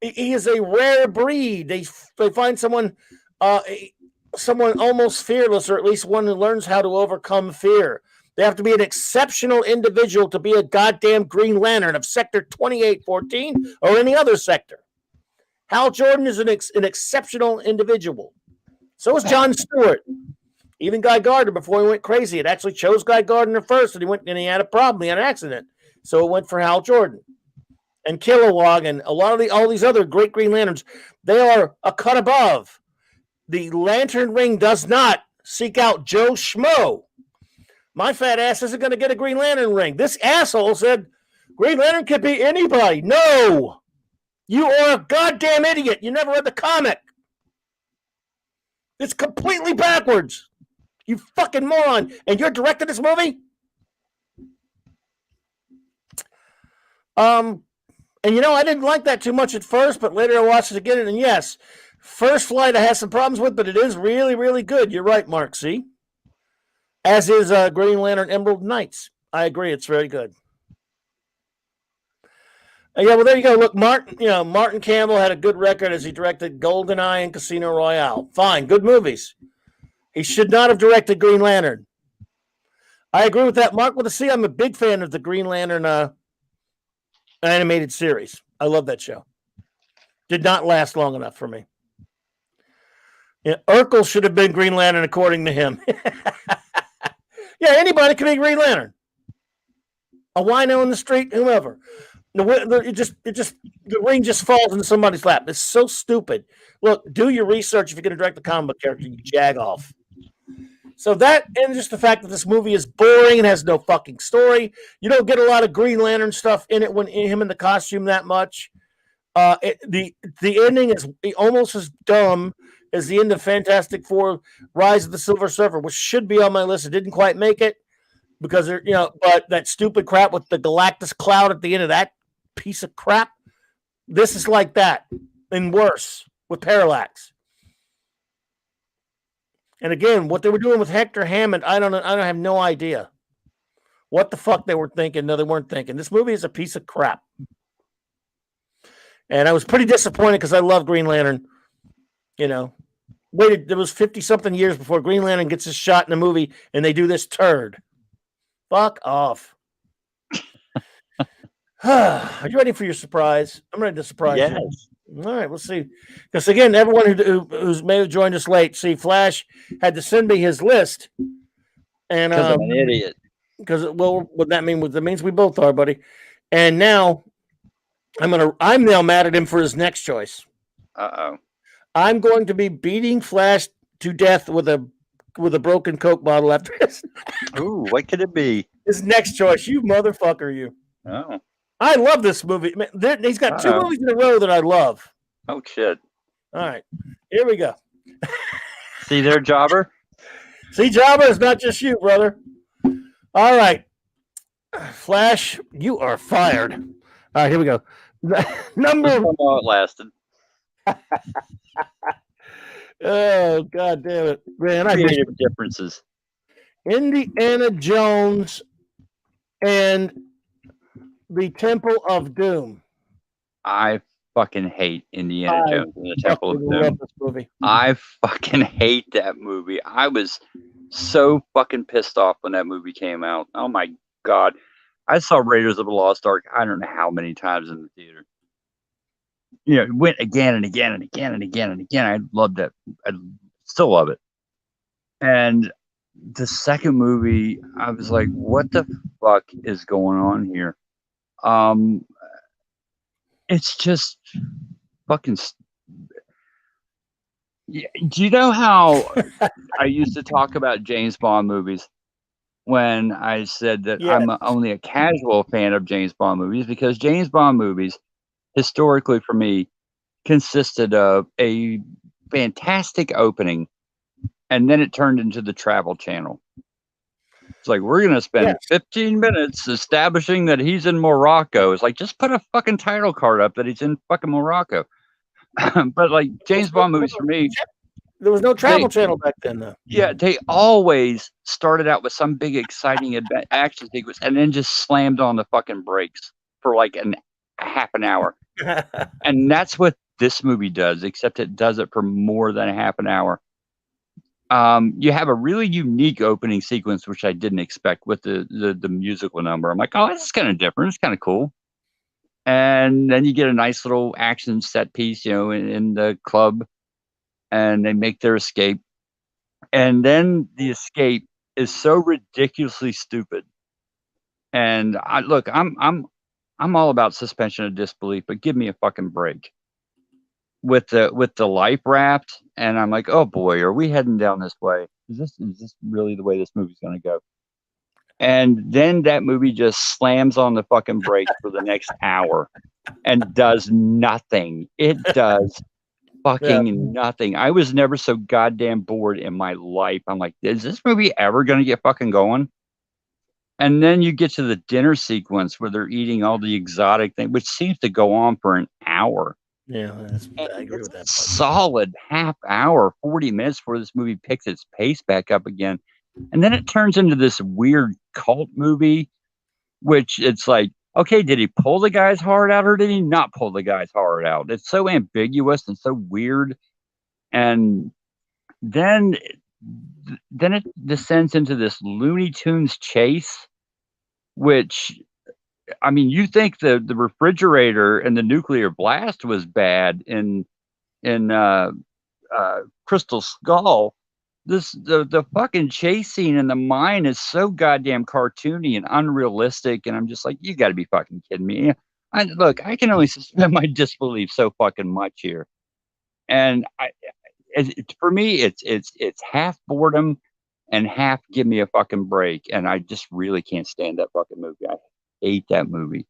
He is a rare breed. They find someone almost fearless, or at least one who learns how to overcome fear. They have to be an exceptional individual to be a goddamn Green Lantern of Sector 2814 or any other sector. Hal Jordan is an exceptional individual. So is John Stewart. Even Guy Gardner, before he went crazy, it actually chose Guy Gardner first, and he had a problem. He had an accident. So it went for Hal Jordan. And Kilowog and a lot of all these other great Green Lanterns, they are a cut above. The Lantern Ring does not seek out Joe Schmo. My fat ass isn't going to get a Green Lantern ring. This asshole said Green Lantern could be anybody. No. You are a goddamn idiot. You never read the comic. It's completely backwards. You fucking moron. And you're directing this movie? And you know, I didn't like that too much at first, but later I watched it again, and yes, First Flight I had some problems with, but it is really, really good. You're right, Mark C. As is Green Lantern Emerald Knights. I agree, it's very good. Yeah, well, there you go. Look, Martin Campbell had a good record as he directed GoldenEye and Casino Royale. Fine, good movies. He should not have directed Green Lantern. I agree with that. Mark with a C, I'm a big fan of the Green Lantern animated series. I love that show. Did not last long enough for me. Yeah, Urkel should have been Green Lantern according to him. Yeah, anybody can be Green Lantern. A wino in the street, whomever. The ring just falls into somebody's lap. It's so stupid. Look, do your research if you're going to direct the comic book character. You jag off. So that, and just the fact that this movie is boring and has no fucking story. You don't get a lot of Green Lantern stuff in it when him in the costume that much. The ending is almost as dumb as the end of Fantastic Four: Rise of the Silver Surfer, which should be on my list. It didn't quite make it because but that stupid crap with the Galactus cloud at the end of that piece of crap. This is like that and worse with Parallax. And again, what they were doing with Hector Hammond, I don't have no idea what the fuck they were thinking. No, they weren't thinking. This movie is a piece of crap. And I was pretty disappointed because I love Green Lantern. Waited, there was 50-something years before Green Lantern gets his shot in a movie, and they do this turd. Fuck off. Are you ready for your surprise? I'm ready to surprise you. All right, we'll see. Because again, everyone who's may have joined us late, see, Flash had to send me his list, and
because I'm an idiot.
Because what that mean? That means we both are, buddy. And now I'm now mad at him for his next choice. I'm going to be beating Flash to death with a broken Coke bottle after this.
Ooh, what could it be?
His next choice, you motherfucker, you.
Oh.
I love this movie. Man, he's got two movies in a row that I love.
Oh, shit.
All right. Here we go.
See there, Jobber?
See, Jobber, it's not just you, brother. All right. Flash, you are fired. All right, here we go. Number.
How it lasted.
Oh, God damn it. Man,
creative differences.
Indiana Jones and the Temple of Doom.
I fucking hate Indiana Jones and the Temple of Doom.
Love this movie.
I fucking hate that movie. I was so fucking pissed off when that movie came out. Oh my God. I saw Raiders of the Lost Ark I don't know how many times in the theater. It went again and again and again and again and again. I loved it. I still love it. And the second movie, I was like, what the fuck is going on here? It's just fucking. Do you know how I used to talk about James Bond movies? when I said that
Yeah.
I'm only a casual fan of James Bond movies, because James Bond movies, historically for me, consisted of a fantastic opening, and then it turned into the Travel Channel. It's like, we're going to spend
Yes.
15 minutes establishing that he's in Morocco. It's like, just put a fucking title card up that he's in fucking Morocco. But like James Bond movies for me,
There was no Travel Channel back then, though.
yeah, they always started out with some big exciting action sequence and then just slammed on the fucking brakes for like a half an hour. And that's what this movie does, except it does it for more than a half an hour. You have a really unique opening sequence, which I didn't expect, with the musical number. I'm like, oh, this is kind of different. It's kind of cool. And then you get a nice little action set piece, in the club, and they make their escape. And then the escape is so ridiculously stupid. And I'm all about suspension of disbelief, but give me a fucking break. With the life raft, and I'm like, oh boy, are we heading down this way? Is this really the way this movie's gonna go? And then that movie just slams on the fucking brakes for the next hour and does nothing. It does fucking nothing. I was never so goddamn bored in my life. I'm like, is this movie ever gonna get fucking going? And then you get to the dinner sequence where they're eating all the exotic things, which seems to go on for an hour.
Yeah, I agree with that.
Solid half hour, 40 minutes before this movie picks its pace back up again. And then it turns into this weird cult movie, which it's like, okay, did he pull the guy's heart out or did he not pull the guy's heart out? It's so ambiguous and so weird. And then it descends into this Looney Tunes chase, which, I mean, you think the refrigerator and the nuclear blast was bad in Crystal Skull. The fucking chase scene in the mine is so goddamn cartoony and unrealistic, and I'm just like, you got to be fucking kidding me. Look, I can only suspend my disbelief so fucking much here, and for me, it's half boredom and half give me a fucking break, and I just really can't stand that fucking movie. I hate that movie.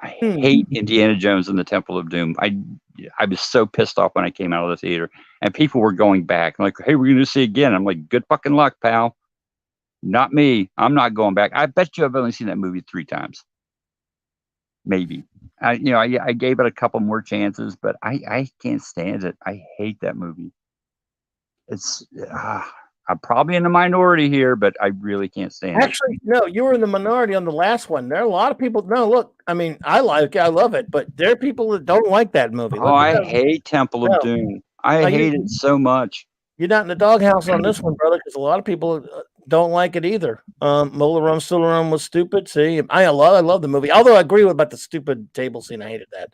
I hate Indiana Jones and the Temple of Doom. I was so pissed off when I came out of the theater, and people were going back. Like, hey, we're going to see again. I'm like, good fucking luck, pal. Not me. I'm not going back. I bet you I've only seen that movie 3 times. Maybe. I gave it a couple more chances, but I can't stand it. I hate that movie. It's I'm probably in the minority here, but I really can't stand it.
Actually, no, you were in the minority on the last one. There are a lot of people. No, look, I mean, I love it, but there are people that don't like that movie.
Oh, I hate Temple of Doom. I hate it so much.
You're not in the doghouse on this one, brother, because a lot of people don't like it either. Molarum Sularum was stupid. See, I love the movie. Although I agree about the stupid table scene. I hated that.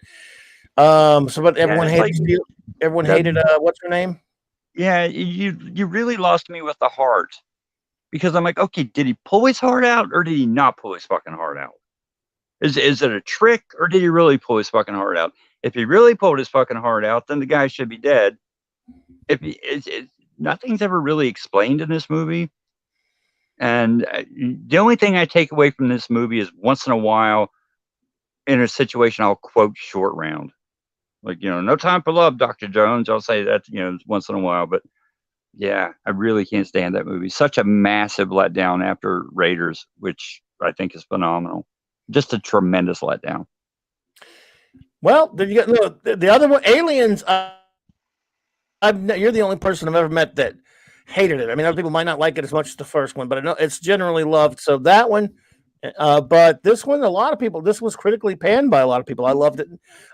But everyone hated what's her name?
Yeah, you really lost me with the heart, because I'm like, okay, did he pull his heart out or did he not pull his fucking heart out? Is it a trick or did he really pull his fucking heart out? If he really pulled his fucking heart out, then the guy should be dead. Nothing's ever really explained in this movie, and the only thing I take away from this movie is once in a while, in a situation, I'll quote Short Round. Like, no time for love, Dr. Jones. I'll say that, once in a while. But yeah, I really can't stand that movie. Such a massive letdown after Raiders, which I think is phenomenal. Just a tremendous letdown.
Well, then you got the other one, Aliens. You're the only person I've ever met that hated it. I mean, other people might not like it as much as the first one, but I know it's generally loved. So that one. But this one, a lot of people, this was critically panned by a lot of people. I loved it.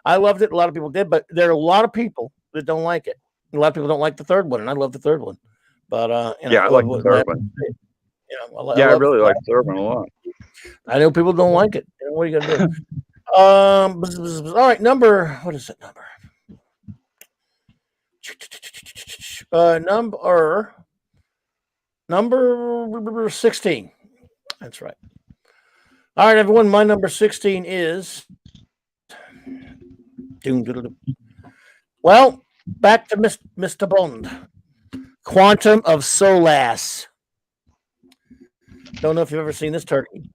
A lot of people did, but there are a lot of people that don't like it. A lot of people don't like the third one, and I love the third one. But
I like the third one. I really like the third one a lot.
I know people don't like it. What are you gonna do? All right, what is it number? Number 16. That's right. All right, everyone. My number 16 is. Well, back to Mr. Bond. Quantum of Solace. Don't know if you've ever seen this turkey.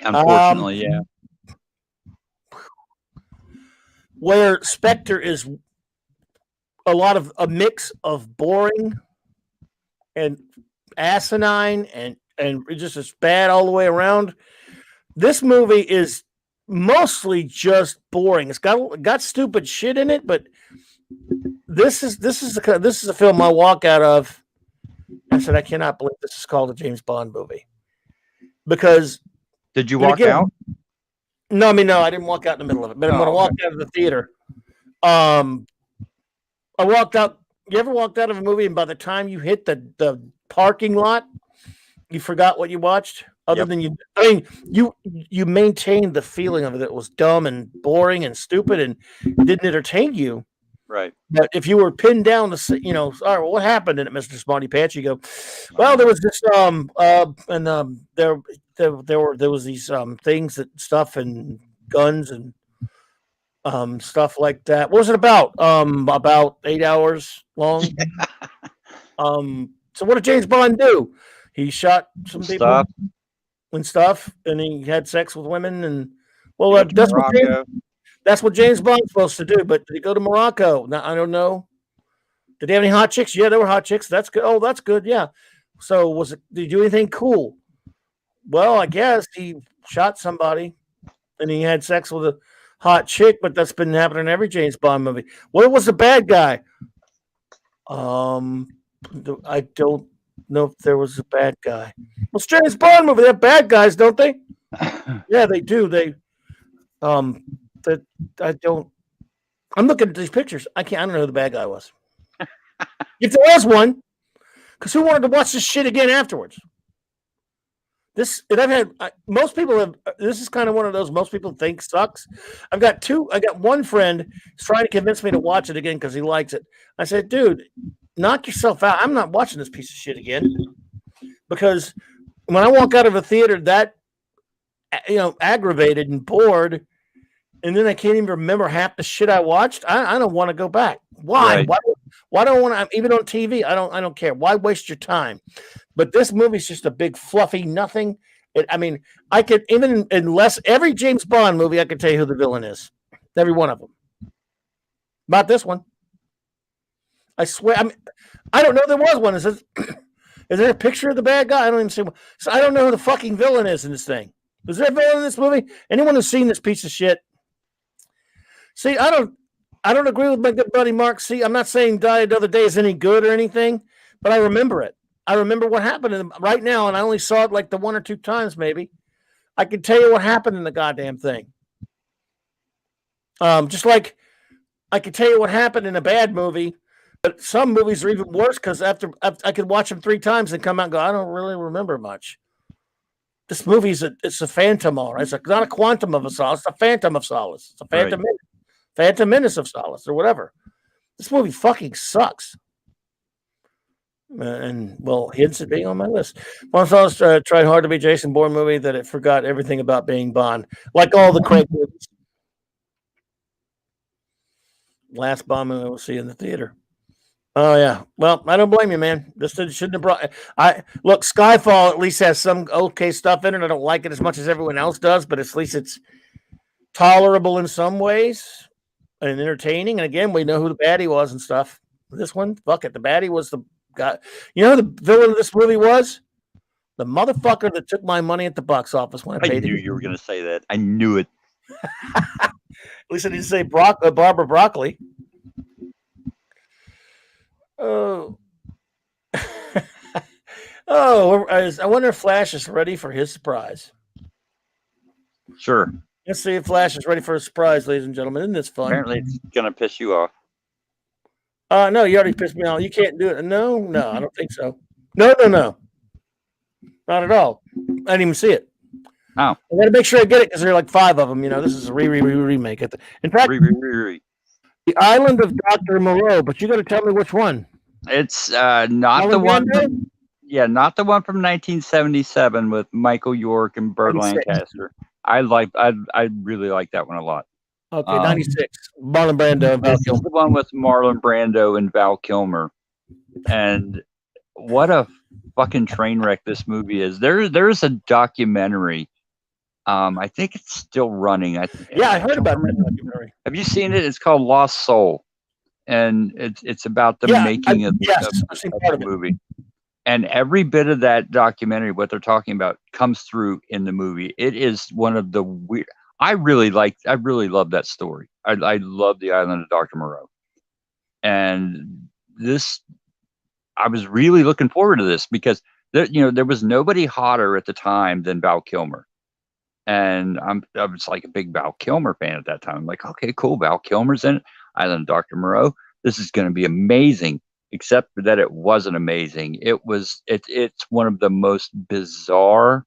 Unfortunately, yeah.
Where Spectre is a mix of boring and asinine and just as bad all the way around. This movie is mostly just boring. It's got stupid shit in it, but this is a film I walk out of. I said, I cannot believe this is called a James Bond movie. Because
did you walk out?
No, I mean, no, I didn't walk out in the middle of it. But when I walked out of the theater, I walked out. You ever walked out of a movie and by the time you hit the parking lot, you forgot what you watched? Other than you maintained the feeling of it. It was dumb and boring and stupid and didn't entertain you.
Right.
But if you were pinned down to say, all right, well, what happened in it, Mr. Smarty Pants? You go, well, there was this there was these things that stuff and guns and stuff like that. What was it about? About 8 hours long. So what did James Bond do? He shot some people and stuff, and he had sex with women, and that's what James Bond's supposed to do. But did he go to Morocco? Now, I don't know. Did he have any hot chicks? Yeah, there were hot chicks. That's good. Oh, that's good. Yeah. So did he do anything cool? Well, I guess he shot somebody and he had sex with a hot chick, but that's been happening in every James Bond movie. What was the bad guy? I don't know if there was a bad guy. Well, it's James Bond movie. They have bad guys, don't they? Yeah, they do. I'm looking at these pictures. I don't know who the bad guy was. If there was one, because who wanted to watch this shit again afterwards? Most people have. This is kind of one of those most people think sucks. I got one friend who's trying to convince me to watch it again because he likes it. I said, dude, knock yourself out. I'm not watching this piece of shit again. Because when I walk out of a theater that aggravated and bored, and then I can't even remember half the shit I watched, I don't want to go back. Why? Right. Why don't I want to? Even on TV, I don't care. Why waste your time? But this movie's just a big fluffy nothing. I could even unless every James Bond movie, I could tell you who the villain is. Every one of them. About this one, I swear. I don't know. There was one. Is there a picture of the bad guy? I don't even see one. So I don't know who the fucking villain is in this thing. Is there a villain in this movie? Anyone who's seen this piece of shit? See, I don't agree with my good buddy Mark. See, I'm not saying Die Another Day is any good or anything, but I remember it. I remember what happened right now, and I only saw it like the one or two times maybe. I can tell you what happened in the goddamn thing. Just like I could tell you what happened in a bad movie, but some movies are even worse because after I could watch them 3 times and come out and go, I don't really remember much. This movie's it's a phantom, all right. It's not a quantum of a solace. It's a phantom of solace. It's a phantom menace of solace or whatever. This movie fucking sucks. And well, hints at being on my list. Bond Solace tried hard to be a Jason Bourne movie that it forgot everything about being Bond, like all the Craig movies. Last Bond movie we'll see in the theater. Oh yeah. Well, I don't blame you, man. This shouldn't have brought. Look, Skyfall at least has some okay stuff in it. I don't like it as much as everyone else does, but at least it's tolerable in some ways and entertaining. And again, we know who the baddie was and stuff. This one, fuck it. The baddie was the guy. You know who the villain of this movie was? The motherfucker that took my money at the box office when I paid it.
I knew you were going to say that. I knew it.
At least I didn't say Barbara Broccoli. Oh. I wonder if Flash is ready for his surprise.
Sure.
Let's see if Flash is ready for a surprise, ladies and gentlemen. Isn't this fun?
Apparently it's going to piss you off.
No, you already pissed me off. You can't do it. No, I don't think so. No. Not at all. I didn't even see it.
Oh.
I got to make sure I get it because there are like 5 of them. This is a remake. In fact, The Island of Dr. Moreau, but you got to tell me which one.
It's not the one. Not the one from 1977 with Michael York and Burt Lancaster. I really like that one a lot.
Okay, 96. Marlon Brando and Val
Kilmer. This is the one with Marlon Brando and Val Kilmer. And what a fucking train wreck this movie is. There's a documentary. I think it's still running.
Yeah, I heard about that documentary.
Have you seen it? It's called Lost Soul, and it's about the making of the movie. And every bit of that documentary, what they're talking about, comes through in the movie. It is one of the weird. I really love that story. I love the Island of Dr. Moreau, and this. I was really looking forward to this because there was nobody hotter at the time than Val Kilmer. And I was like a big Val Kilmer fan at that time. I'm like, okay, cool. Val Kilmer's in it. Island of Dr. Moreau. This is going to be amazing. Except for that, it wasn't amazing. It's one of the most bizarre,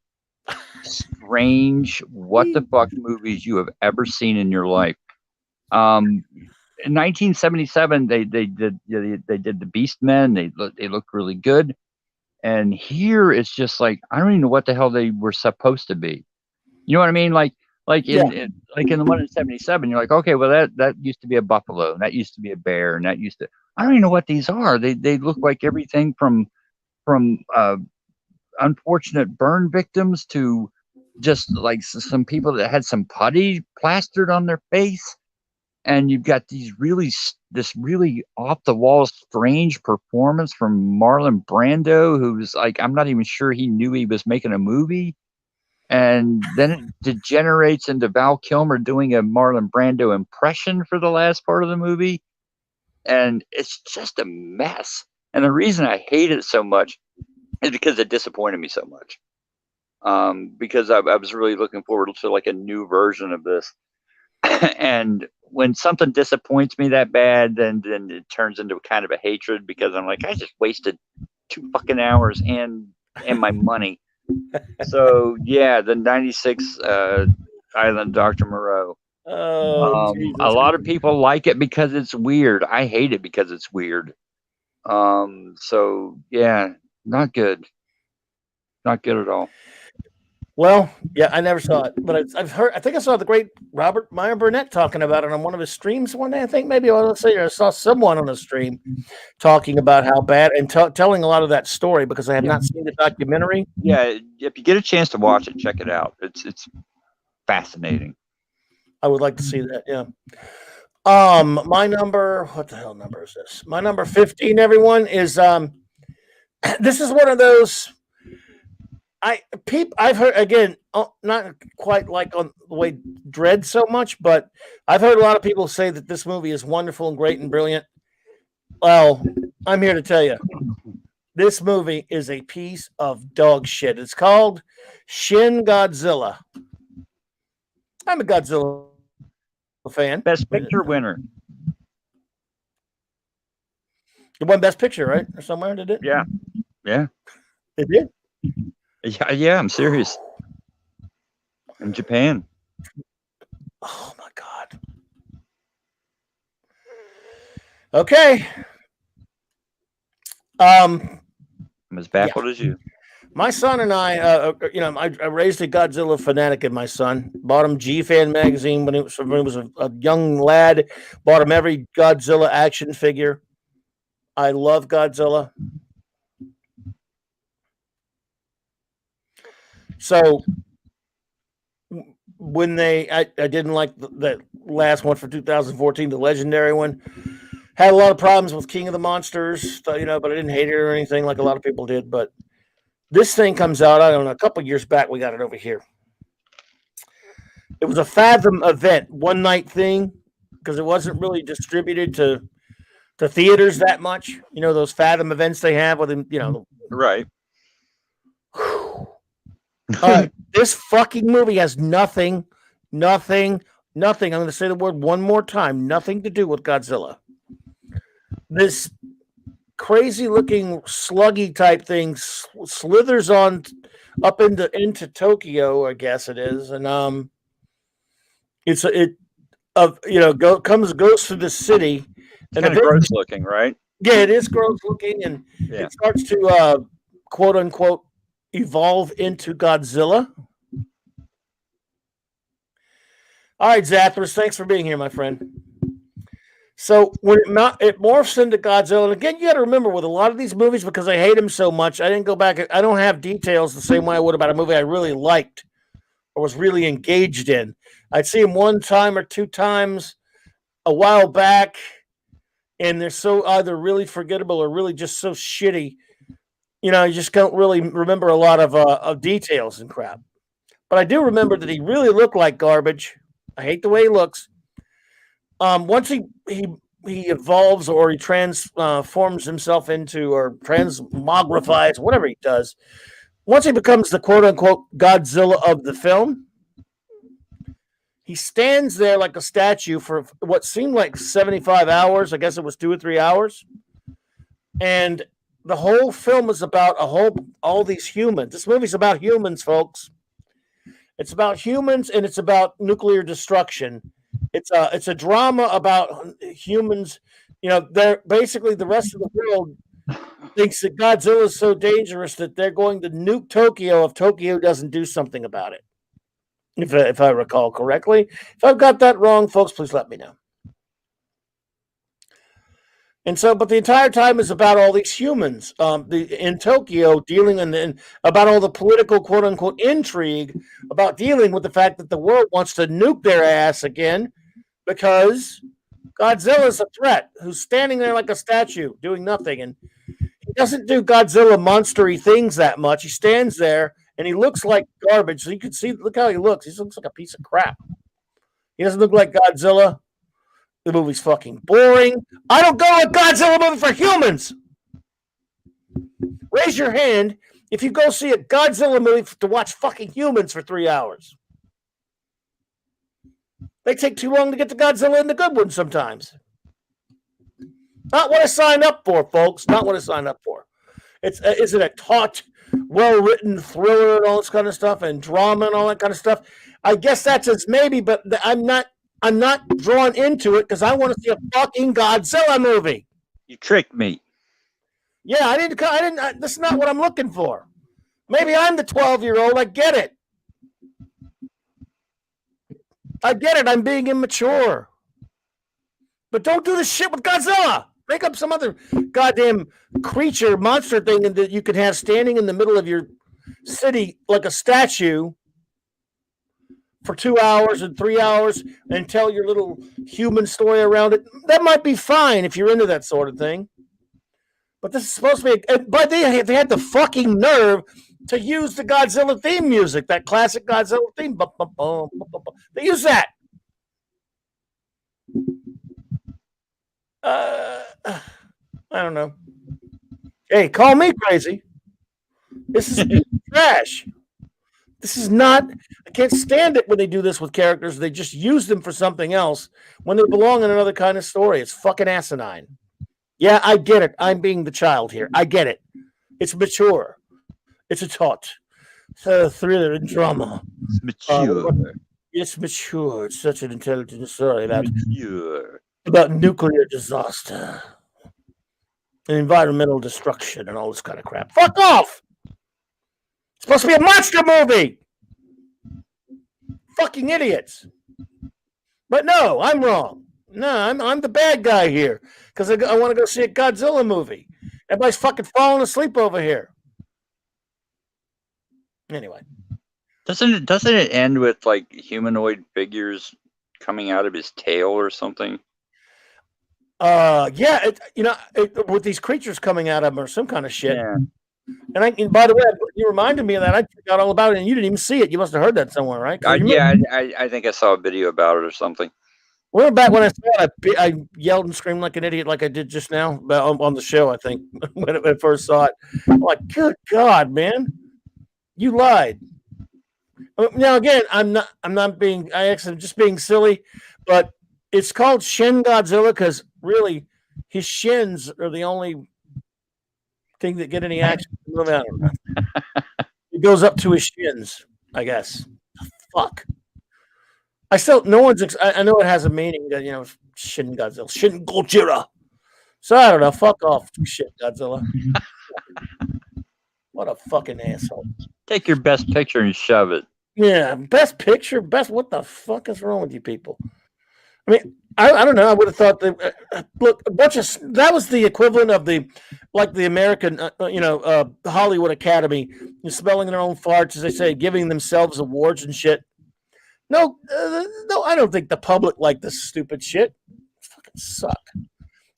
strange, what the fuck movies you have ever seen in your life. In 1977, they did the Beast Men. They looked really good. And here it's just like I don't even know what the hell they were supposed to be. You know what I mean? Like in the one in 77, you're like, okay, well that used to be a buffalo, and that used to be a bear, and that used to. I don't even know what these are. They look like everything from unfortunate burn victims to just like some people that had some putty plastered on their face. And you've got this really off the wall strange performance from Marlon Brando, who's like, I'm not even sure he knew he was making a movie. And then it degenerates into Val Kilmer doing a Marlon Brando impression for the last part of the movie. And it's just a mess. And the reason I hate it so much is because it disappointed me so much. Because I was really looking forward to like a new version of this. And when something disappoints me that bad, then it turns into kind of a hatred because I'm like, I just wasted 2 fucking hours and my money. So yeah, the 96 Island Dr. Moreau. A lot of people like it because it's weird. I hate it because it's weird. So yeah, not good. Not good at all.
Well, yeah, I never saw it, but I've heard. I think I saw the great Robert Meyer Burnett talking about it on one of his streams one day. I think maybe let's say I saw someone on a stream talking about how bad and telling a lot of that story because I have not seen the documentary.
Yeah, if you get a chance to watch it, check it out. It's fascinating.
I would like to see that. Yeah. My number. What the hell number is this? My number 15. Everyone is. This is one of those. I've heard again, not quite like on the way Dread so much, but I've heard a lot of people say that this movie is wonderful and great and brilliant. Well, I'm here to tell you, this movie is a piece of dog shit. It's called Shin Godzilla. I'm a Godzilla fan.
Best Picture winner.
It won Best Picture, right? Or somewhere, did it?
Yeah.
It did?
Yeah, I'm serious. In Japan.
Oh my God. Okay.
I'm as baffled as you.
My son and I, I raised a Godzilla fanatic in my son. Bought him G-Fan magazine when he was a young lad. Bought him every Godzilla action figure. I love Godzilla. So when I didn't like the last one for 2014, the legendary one. Had a lot of problems with King of the Monsters, but I didn't hate it or anything like a lot of people did. But this thing comes out, I don't know, a couple of years back. We got it over here. It was a Fathom event, one night thing, because it wasn't really distributed to theaters that much. You know, those Fathom events they have with them,
Right.
This fucking movie has nothing. I'm going to say the word one more time. Nothing to do with Godzilla. This crazy looking sluggy type thing slithers on up into Tokyo, I guess it is, and goes through the city.
It's kind of gross looking, right?
Yeah, it is gross looking, and it starts to quote unquote evolve into Godzilla. All right, Zathras, thanks for being here, my friend. So when it morphs into Godzilla, and again, you got to remember with a lot of these movies, because I hate them so much, I didn't go back. I don't have details the same way I would about a movie I really liked or was really engaged in. I'd see them one time or two times a while back, and they're so either really forgettable or really just so shitty. You know, you just don't really remember a lot of details and crap. But I do remember that he really looked like garbage. I hate the way he looks. Once he evolves or he transforms himself into or transmogrifies, whatever he does. Once he becomes the quote unquote Godzilla of the film, he stands there like a statue for what seemed like 75 hours. I guess it was 2 or 3 hours. And the whole film is about all these humans. This movie's about humans, folks. It's about humans and it's about nuclear destruction. It's a drama about humans. You know, they're basically the rest of the world thinks that Godzilla is so dangerous that they're going to nuke Tokyo if Tokyo doesn't do something about it. If I recall correctly. If I've got that wrong, folks, please let me know. And so, but the entire time is about all these humans in Tokyo dealing and about all the political quote unquote intrigue about dealing with the fact that the world wants to nuke their ass again because Godzilla is a threat who's standing there like a statue doing nothing. And he doesn't do Godzilla monstery things that much. He stands there and he looks like garbage. So you can see, look how he looks. He looks like a piece of crap. He doesn't look like Godzilla. The movie's fucking boring. I don't go to a Godzilla movie for humans. Raise your hand if you go see a Godzilla movie to watch fucking humans for 3 hours. They take too long to get to Godzilla and the good ones sometimes. Not what I signed up for, folks. Not what I signed up for. Is it a taut, well-written thriller and all this kind of stuff and drama and all that kind of stuff? I guess that's a maybe, but I'm not drawn into it because I want to see a fucking Godzilla movie.
You tricked me.
Yeah, I didn't. This is not what I'm looking for. Maybe I'm the 12-year-old. I get it. I'm being immature. But don't do this shit with Godzilla. Make up some other goddamn creature, monster thing that you could have standing in the middle of your city like a statue for 2 hours and 3 hours and tell your little human story around it. That might be fine if you're into that sort of thing. But this is supposed to be, but they had the fucking nerve to use the Godzilla theme music, that classic Godzilla theme. They use that. I don't know. Hey, call me crazy. This is trash. This is not, I can't stand it when they do this with characters. They just use them for something else when they belong in another kind of story. It's fucking asinine. Yeah, I get it. I'm being the child here. I get it. It's mature. It's a taut. It's a thriller and drama.
It's mature.
It's mature. It's such an intelligent story about
mature.
Nuclear disaster and environmental destruction and all this kind of crap. Fuck off! It's supposed to be a monster movie! Fucking idiots. But no, I'm wrong. No, I'm the bad guy here because I want to go see a Godzilla movie. Everybody's fucking falling asleep over here. Anyway.
Doesn't it end with like humanoid figures coming out of his tail or something?
Yeah, with these creatures coming out of him or some kind of shit.
Yeah.
And by the way, you reminded me of that. I forgot all about it, and you didn't even see it. You must have heard that somewhere, right?
I think I saw a video about it or something.
Well, back when I saw it, I yelled and screamed like an idiot, like I did just now on the show. I think when I first saw it, I'm like, "Good God, man, you lied." Now again, I'm just being silly, but it's called Shin Godzilla because really, his shins are the only thing that get any action. It goes up to his shins, I guess. Fuck. I know it has a meaning that, Shin Godzilla, Shin Gojira. So I don't know. Fuck off, Shin Godzilla. What a fucking asshole.
Take your best picture and shove it.
Yeah, best picture, what the fuck is wrong with you people? I mean, I don't know. I would have thought that look a bunch of that was the equivalent of the like the American Hollywood Academy smelling their own farts, as they say, giving themselves awards and shit. No, no, I don't think the public liked this stupid shit. It fucking suck.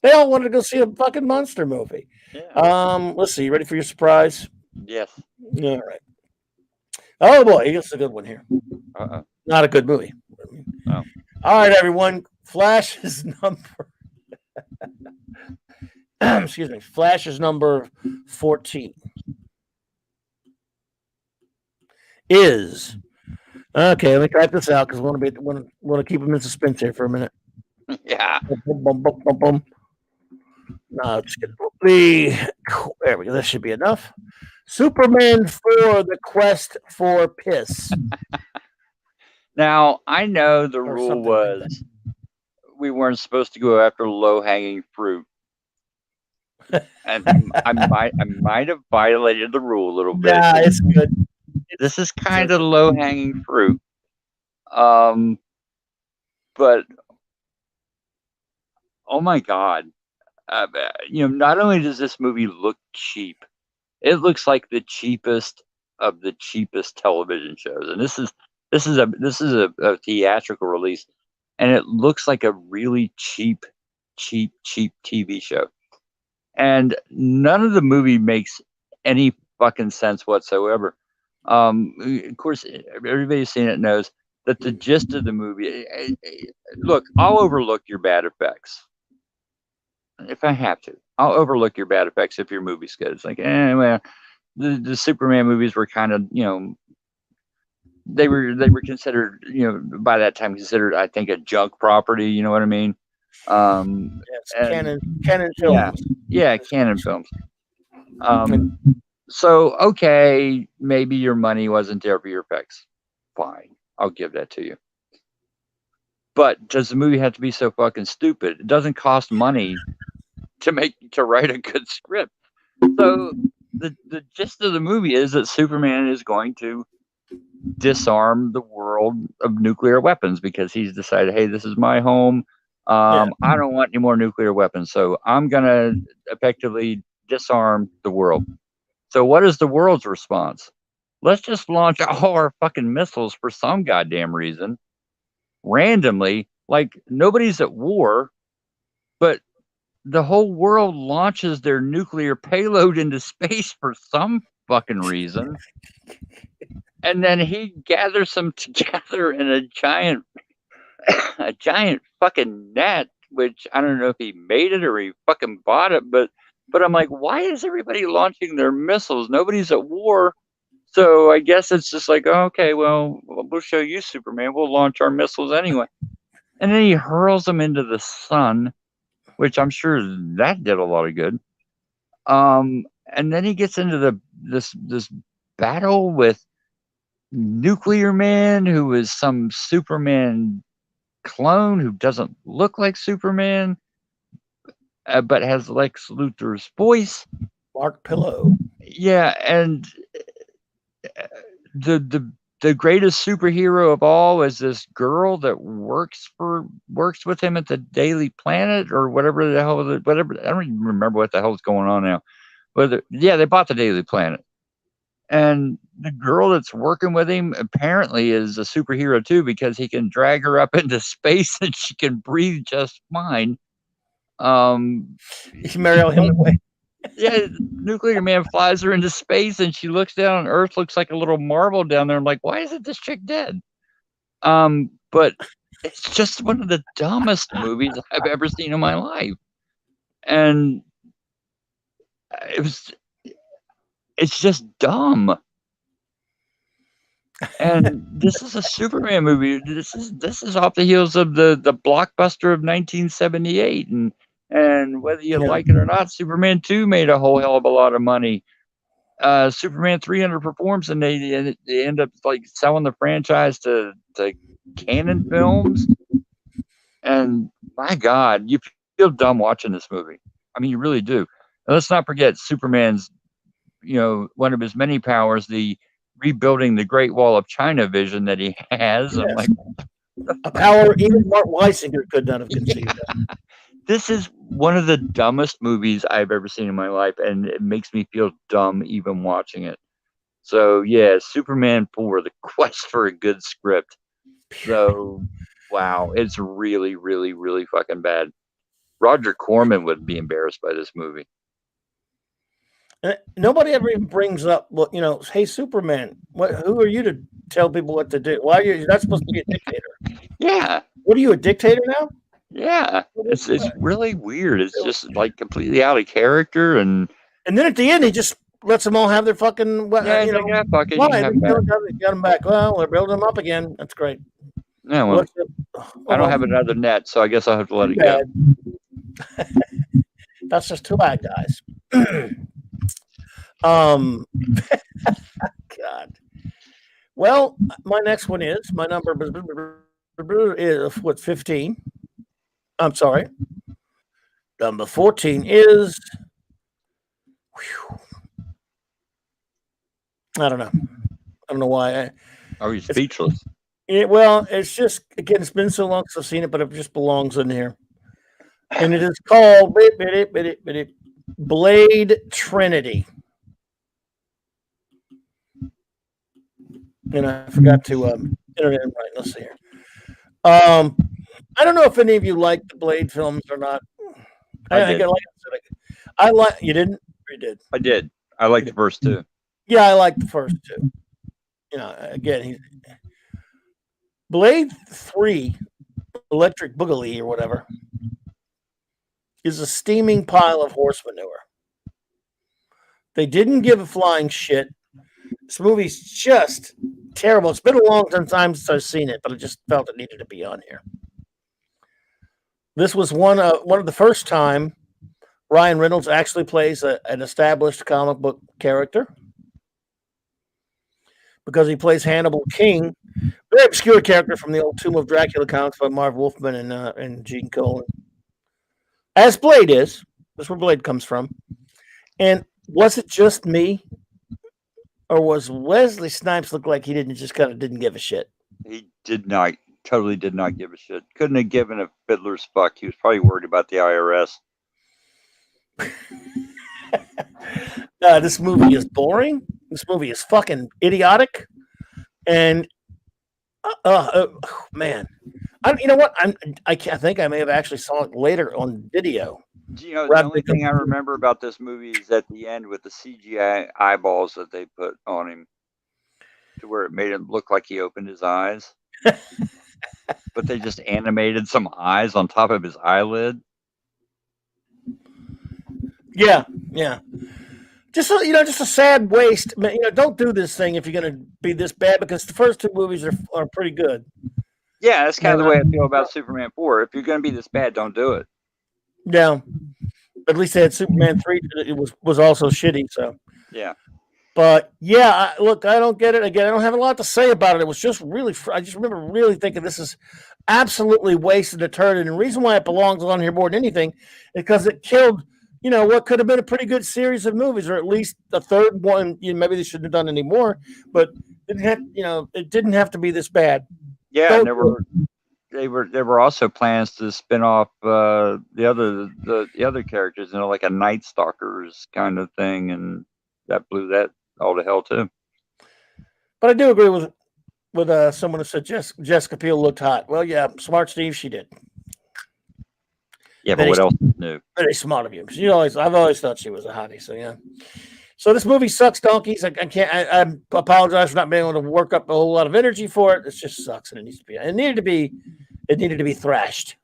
They all wanted to go see a fucking monster movie.
Yeah.
Let's see. You ready for your surprise?
Yes.
All right. Oh boy, here's a good one here.
Uh-oh.
Not a good movie.
Oh.
All right, everyone. Flash's number. Excuse me. Flash's number 14 is okay. Let me type this out because we want to keep them in suspense here for a minute.
Yeah.
Boom, boom, boom, boom, boom. No, just kidding. There we go. That should be enough. Superman 4: The Quest for Piss.
Now I know the
Or
rule
something like
was we weren't supposed to go after low hanging fruit, and I might have violated the rule a little bit.
Yeah, it's good.
This is kind of low hanging fruit, but oh my god, not only does this movie look cheap, it looks like the cheapest of the cheapest television shows, and this is a theatrical release, and it looks like a really cheap TV show, and none of the movie makes any fucking sense whatsoever. Of course, everybody's seen it knows that the gist of the movie. Look, I'll overlook your bad effects if I have to. I'll overlook your bad effects if your movie's good. It's like, well, the Superman movies were kind of, they were considered, by that time considered, I think, a junk property. You know what I mean?
Yes, Canon Films.
Yeah, Canon Films. So okay, maybe your money wasn't there for your effects. Fine, I'll give that to you. But does the movie have to be so fucking stupid? It doesn't cost money to write a good script. So the gist of the movie is that Superman is going to disarm the world of nuclear weapons because he's decided, hey, this is my home. I don't want any more nuclear weapons, so I'm gonna effectively disarm the world. So what is the world's response? Let's just launch all our fucking missiles for some goddamn reason, randomly, like nobody's at war, but the whole world launches their nuclear payload into space for some fucking reason. And then he gathers them together in a giant fucking net, which I don't know if he made it or he fucking bought it, but I'm like, why is everybody launching their missiles? Nobody's at war. So I guess it's just like, oh, okay, well, we'll show you, Superman. We'll launch our missiles anyway. And then he hurls them into the sun, which I'm sure that did a lot of good. And then he gets into this battle with Nuclear Man, who is some Superman clone who doesn't look like Superman, but has Lex Luthor's voice.
Mark Pillow.
Yeah, and the greatest superhero of all is this girl that works with him at the Daily Planet or whatever the hell. Whatever, I don't even remember what the hell's going on now. But they bought the Daily Planet, and the girl that's working with him apparently is a superhero too because he can drag her up into space and she can breathe just fine.
Mariel Hemingway.
Yeah, Nuclear Man flies her into space and she looks down on Earth, looks like a little marble down there. I'm like, why isn't this chick dead? But it's just one of the dumbest movies I've ever seen in my life. And it's just dumb. And this is a Superman movie. This is off the heels of the blockbuster of 1978, and whether you like it or not, Superman 2 made a whole hell of a lot of money. Superman 3 underperforms, and they end up like selling the franchise to Canon Films. And my God, you feel dumb watching this movie. I mean, you really do. And let's not forget Superman's, one of his many powers, the rebuilding the Great Wall of China vision that he has.
Yes.
I'm like,
A power even Mark Weisinger could not have conceived of.
This is one of the dumbest movies I've ever seen in my life, and it makes me feel dumb even watching it. So yeah, Superman 4: The Quest for a Good Script. So wow, it's really, really, really fucking bad. Roger Corman would be embarrassed by this movie.
Nobody ever even brings up, well, hey, Superman, who are you to tell people what to do? Why are you? You're not supposed to be a dictator.
Yeah.
What are you, a dictator now?
Yeah, it's really weird. It's just like completely out of character, and
then at the end he just lets them all have their fucking
fuck it, you can have
got them back. Well, they're building them up again. That's great.
Yeah, well, I don't have another net, so I guess I'll have to let it go.
That's just too bad, guys. God. Well, my next one is my number is what, 15. I'm sorry. Number 14 is. I don't know. I don't know why.
Are you speechless?
Well, it's just, again, it's been so long since I've seen it, but it just belongs in here. And it is called Blade Trinity. And I forgot to enter it in right. Let's see here. I don't know if any of you like the Blade films or not. I like. You didn't? Or you did?
I did. I like the first two.
Yeah, I like the first two. Again, Blade 3, Electric Boogaloo or whatever, is a steaming pile of horse manure. They didn't give a flying shit. This movie's just terrible. It's been a long time since I've seen it, but I just felt it needed to be on here. This was one of the first time Ryan Reynolds actually plays an established comic book character, because he plays Hannibal King, very obscure character from the old Tomb of Dracula comics by Marv Wolfman and Gene Colan. As Blade is. That's where Blade comes from. And was it just me? Or was Wesley Snipes look like he didn't give a shit?
He totally did not give a shit. Couldn't have given a fiddler's fuck. He was probably worried about the IRS.
This movie is boring. This movie is fucking idiotic. And, man. You know what? I think I may have actually saw it later on video.
The only thing I remember about this movie is at the end with the CGI eyeballs that they put on him, to where it made him look like he opened his eyes. But they just animated some eyes on top of his eyelid.
Yeah. Just a sad waste. Don't do this thing if you're going to be this bad, because the first two movies are pretty good.
Yeah, that's kind of the way I feel about Superman 4. If you're going to be this bad, don't do it. Yeah.
At least they had Superman 3. It was also shitty. So
yeah.
But yeah, look, I don't get it. Again, I don't have a lot to say about it. It was just really, I just remember really thinking this is absolutely wasted a turn. And the reason why it belongs on here more than anything is because it killed, what could have been a pretty good series of movies, or at least a third one. Maybe they shouldn't have done any more, but it didn't have to be this bad.
Yeah, and there were also plans to spin off the other characters, like a Night Stalkers kind of thing, and that blew that all to hell too.
But I do agree with someone who said Jessica Biel looked hot. Well, yeah, smart Steve, she did.
Yeah, but what else is new?
Very smart of you. I've always thought she was a hottie. So yeah. So this movie sucks donkeys. I can't. I apologize for not being able to work up a whole lot of energy for it. It just sucks, and it needs to be. It needed to be thrashed,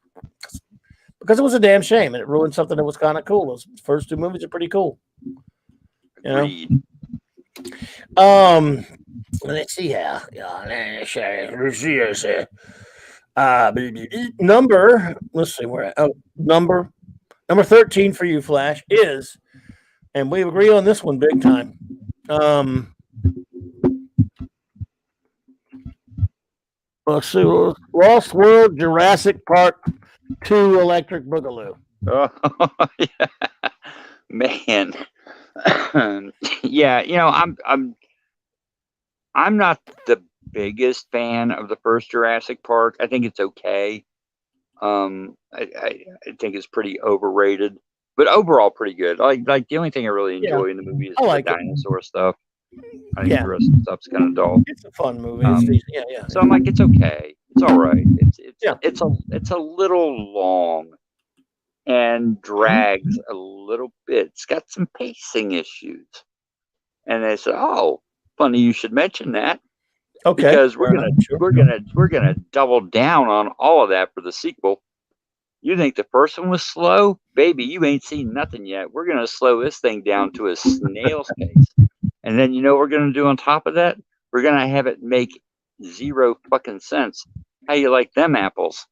because it was a damn shame, and it ruined something that was kind of cool. Those first two movies are pretty cool.
Agreed.
Let's see here. Number. Let's see where. Number 13 for you, Flash, is. And we agree on this one big time. Let's see. Lost World Jurassic Park 2 Electric Boogaloo.
Oh, yeah. Man. Yeah, I'm not the biggest fan of the first Jurassic Park. I think it's okay. I think it's pretty overrated, but overall pretty good. Like the only thing I really enjoy in the movie is the dinosaur stuff. I think the rest of the stuff's kind of dull.
It's a fun movie. It's decent. Yeah.
So I'm like, it's okay. It's all right. It's a little long and drags a little bit. It's got some pacing issues. And they said, "Oh, funny you should mention that."
Okay.
Because we're gonna double down on all of that for the sequel. You think the first one was slow? Baby, you ain't seen nothing yet. We're gonna slow this thing down to a snail's pace. And then you know what we're gonna do on top of that? We're gonna have it make zero fucking sense. How you like them apples?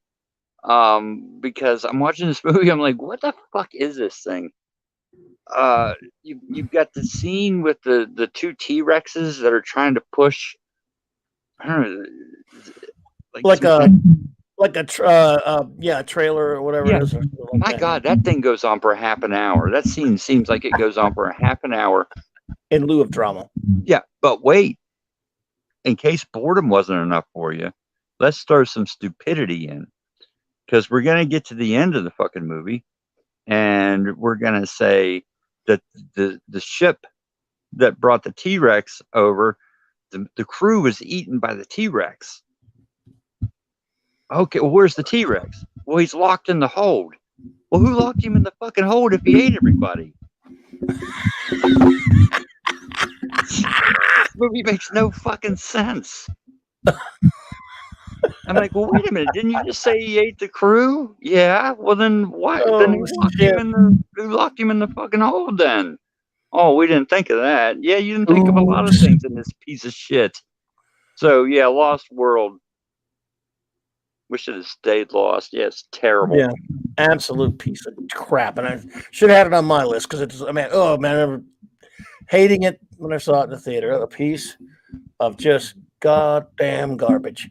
Because I'm watching this movie, I'm like, what the fuck is this thing? You've got the scene with the two T-Rexes that are trying to push. I don't know,
like a trailer or whatever it is.
My God, that thing goes on for half an hour. That scene seems like it goes on for a half an hour.
In lieu of drama.
Yeah, but wait. In case boredom wasn't enough for you, let's throw some stupidity in. Because we're going to get to the end of the fucking movie, and we're going to say that the ship that brought the T-Rex over, the crew was eaten by the T-Rex. Okay, well, where's the T-Rex? Well, he's locked in the hold. Well, who locked him in the fucking hold if he ate everybody? This movie makes no fucking sense. I'm like, well, wait a minute. Didn't you just say he ate the crew? Yeah. Well, then why? Then who locked him in the fucking hold then? Oh, we didn't think of that. Yeah, you didn't think of a lot of things in this piece of shit. So yeah, Lost World. Wish it had stayed lost. Yeah, it's terrible.
Yeah, absolute piece of crap. And I should have had it on my list because it's. I mean, I remember hating it when I saw it in the theater. A piece of just goddamn garbage.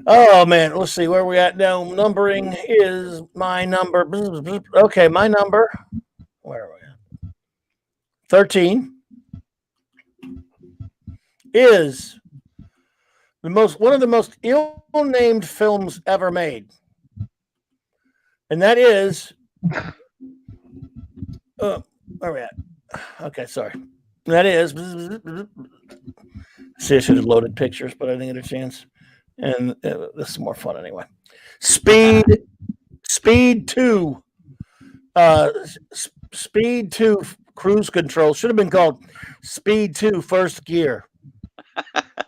Oh man, let's see where we at now. Numbering is my number. Okay, my number. Where are we at? 13 is one of the most ill-named films ever made, and that is. Where are we at? Okay, sorry. That is. See, I should have loaded pictures, but I didn't get a chance. And this is more fun anyway. Speed 2. Speed 2 Cruise Control should have been called Speed 2 First Gear.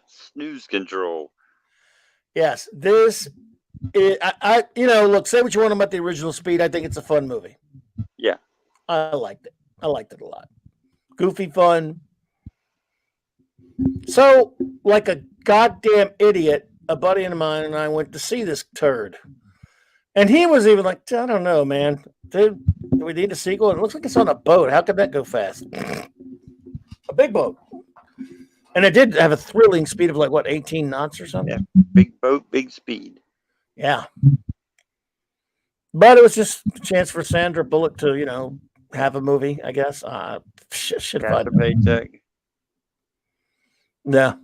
Snooze Control.
Yes, this is, I look, say what you want about the original Speed. I think it's a fun movie.
Yeah.
I liked it. I liked it a lot. Goofy fun. So, like a goddamn idiot, a buddy of mine and I went to see this turd. And he was even like, I don't know, man. Dude, do we need a sequel? It looks like it's on a boat. How could that go fast? A big boat. And it did have a thrilling speed of 18 knots or something?
Yeah, big boat, big speed.
Yeah. But it was just a chance for Sandra Bullock to, have a movie, I guess. Should have had
a paycheck.
Yeah.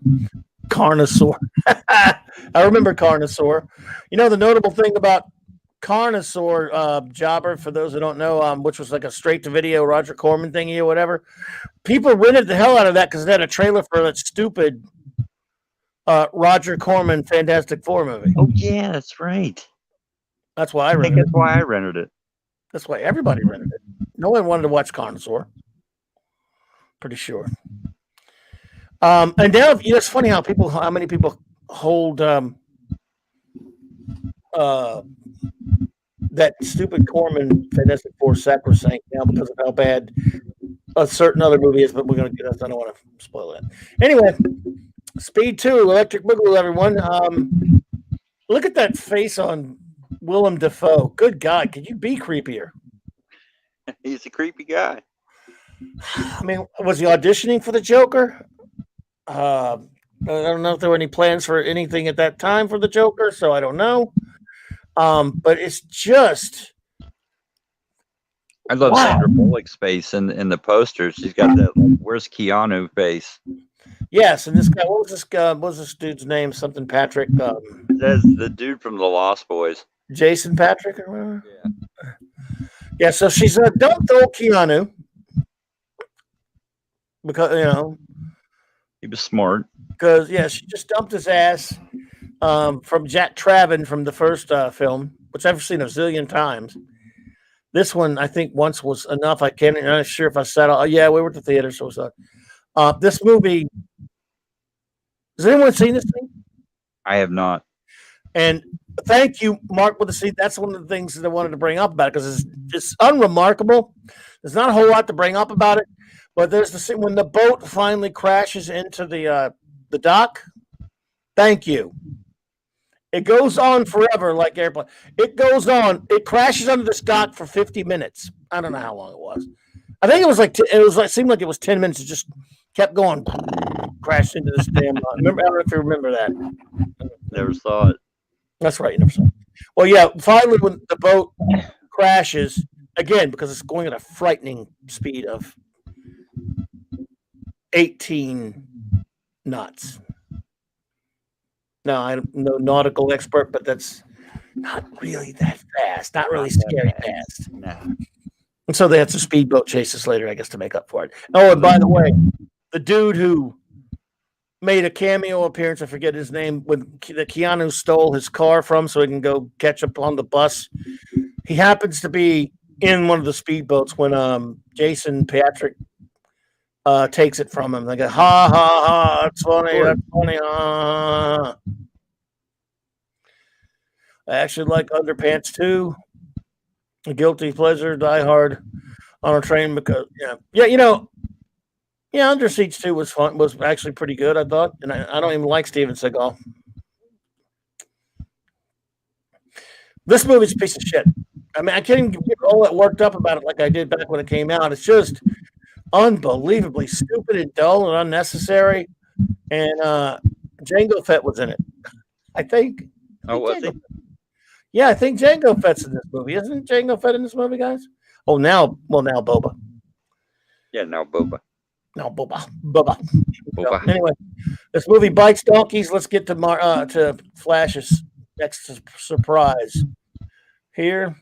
Carnosaur. I remember Carnosaur. The notable thing about Carnosaur, Jobber, for those who don't know, which was like a straight-to-video Roger Corman thingy or whatever, people rented the hell out of that because it had a trailer for that stupid Roger Corman Fantastic Four movie.
Oh, yeah, that's right.
That's why I rented it.
That's why I rented it.
That's why everybody rented it. No one wanted to watch Carnosaur. Pretty sure. And now, it's funny how many people hold that stupid Corman Fantastic Four sacrosanct now because of how bad a certain other movie is, but we're going to get us. I don't want to spoil that. Anyway, Speed 2, Electric Boogaloo, everyone. Look at that face on Willem Dafoe. Good God, could you be creepier?
He's a creepy guy.
I mean, was he auditioning for the Joker? I don't know if there were any plans for anything at that time for the Joker, so I don't know. But it's just.
I love Sandra Bullock's face in the posters. She's got that, where's Keanu face.
Yes, and this guy, what was this guy? What was this dude's name? Something Patrick,
That's the dude from the Lost Boys.
Jason Patrick or whatever.
Yeah.
Yeah, so she's dumped old Keanu because
He was smart.
yeah, she just dumped his ass from Jack Traven from the first film, which I've seen a zillion times. This one, I think, once was enough. I'm not sure if I said, "Oh, yeah, we were at the theater." So, this movie. Has anyone seen this thing?
I have not.
And thank you, Mark, with the seat. That's one of the things that I wanted to bring up about it because it's unremarkable. There's not a whole lot to bring up about it, but there's the scene when the boat finally crashes into the dock. Thank you. It goes on forever, like airplane. It goes on. It crashes under this dock for 50 minutes. I don't know how long it was. I think it was like it seemed like it was 10 minutes. It just kept going, crashed into this damn. Remember? I don't know if you remember that.
Never saw it.
That's right. You never saw it. Well, yeah. Finally, when the boat crashes again, because it's going at a frightening speed of 18 knots. No, I'm no nautical expert, but that's not really that fast. Not really scary fast.
No.
And so they had some speedboat chases later, I guess, to make up for it. Oh, and by the way, the dude who made a cameo appearance, I forget his name, when Keanu stole his car from so he can go catch up on the bus. He happens to be in one of the speedboats when Jason Patrick takes it from him. They go, ha, ha, ha, that's funny, that's funny, ha. I actually like Underpants too. A guilty pleasure, Die Hard on a train because, Under Siege 2 was fun, was actually pretty good, I thought. And I don't even like Steven Seagal. This movie's a piece of shit. I mean, I can't even get all that worked up about it like I did back when it came out. It's just unbelievably stupid and dull and unnecessary. And Jango Fett was in it, I think.
Oh, was he?
Yeah, I think Jango Fett's in this movie. Isn't Jango Fett in this movie, guys? Oh, now Boba.
Yeah, now Boba.
No, Boba.
Boba.
Anyway, this movie bites donkeys. Let's get to Flash's next surprise. Here.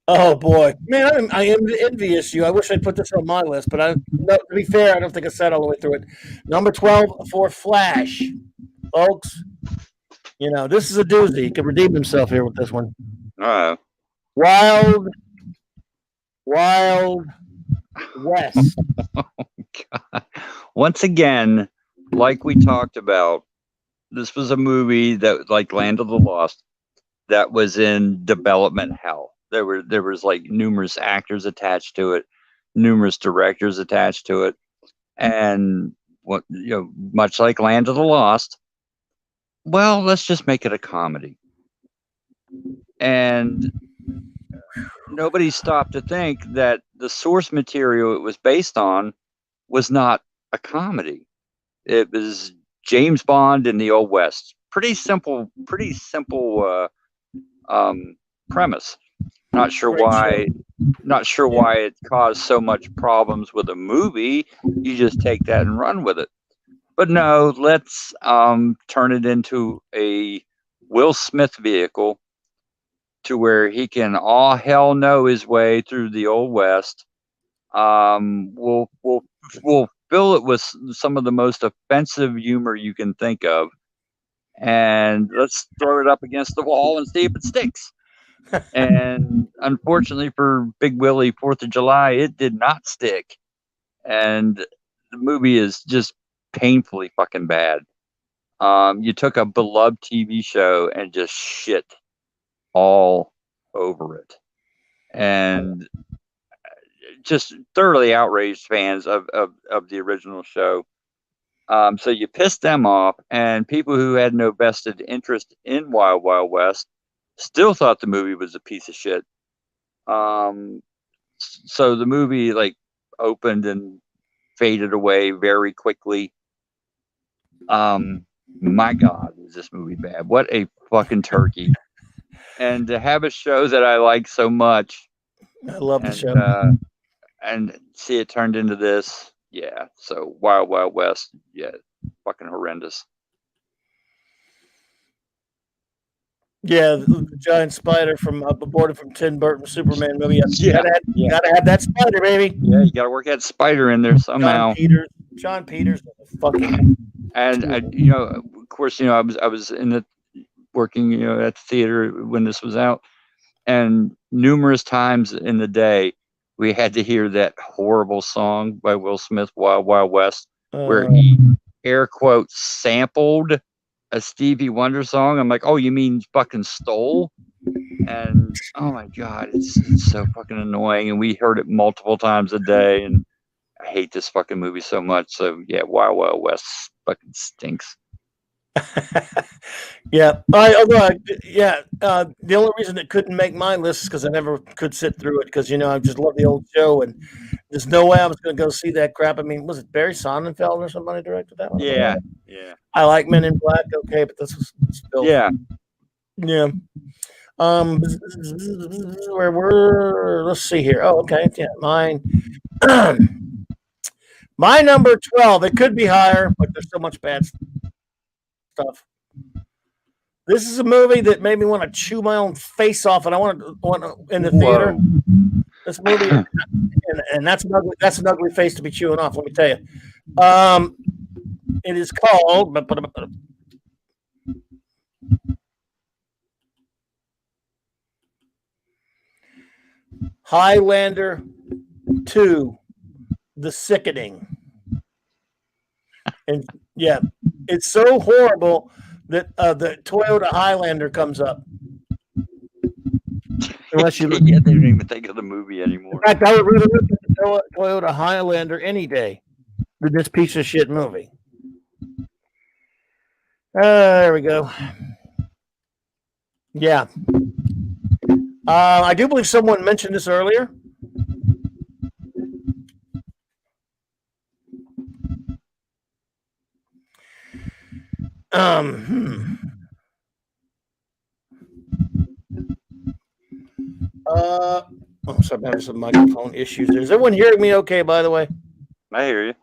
Oh boy, man, I am envious you. I wish I'd put this on my list, but to be fair, I don't think I said all the way through it. Number 12 for Flash, folks. This is a doozy. He could redeem himself here with this one. Wild West.
Oh, God. Once again, like we talked about, this was a movie that, like Land of the Lost, that was in development hell. There was like numerous actors attached to it, numerous directors attached to it, and much like Land of the Lost. Well, let's just make it a comedy. And nobody stopped to think that the source material it was based on was not a comedy. It was James Bond in the Old West. Pretty simple premise. Not sure why it caused so much problems with a movie. You just take that and run with it. But no, let's turn it into a Will Smith vehicle to where he can all hell know his way through the Old West. We'll fill it with some of the most offensive humor you can think of, and let's throw it up against the wall and see if it sticks. And unfortunately for Big Willie 4th of July, it did not stick. And the movie is just painfully fucking bad. You took a beloved TV show and just shit all over it. And just thoroughly outraged fans of the original show. So you pissed them off, and people who had no vested interest in Wild Wild West still thought the movie was a piece of shit. So the movie opened and faded away very quickly. My God, is this movie bad? What a fucking turkey! And to have a show that I like so much,
I love the show.
and see it turned into this. Yeah. So Wild Wild West. Yeah. Fucking horrendous.
Yeah, the giant spider from aborted from Tim Burton's Superman movie.
Yeah,
gotta have that spider, baby.
Yeah, you got to work that spider in there somehow.
John Peters, fucking.
And you know, of course, you know, I was in the working, you know, at the theater when this was out, and numerous times in the day we had to hear that horrible song by Will Smith, Wild Wild West, where he air quotes sampled a Stevie Wonder song. I'm like, oh, you mean fucking stole? And oh my god, it's so fucking annoying. And we heard it multiple times a day, and I hate this fucking movie so much. So yeah, Wild Wild West fucking stinks.
Yeah, the only reason it couldn't make my list is because I never could sit through it, because, you know, I just love the old show, and there's no way I was going to go see that crap. I mean, was it Barry Sonnenfeld or somebody directed that one?
Yeah.
I like Men in Black, okay, but this was still. Yeah. Where we're, let's see here. Oh, okay, yeah, mine. My number 12. It could be higher, but there's so much bad stuff. This is a movie that made me want to chew my own face off, and I want to in the theater. This movie, and that's an ugly face to be chewing off. Let me tell you. It is called Highlander 2: The Sickening. And yeah, it's so horrible that the Toyota Highlander comes up. Unless you
they don't even think of the movie anymore.
In fact, I would rather look at the Toyota Highlander any day than this piece of shit movie. There we go. Yeah. I do believe someone mentioned this earlier. Sorry, I'm having some microphone issues there. Is everyone hearing me okay, by the way?
I hear you.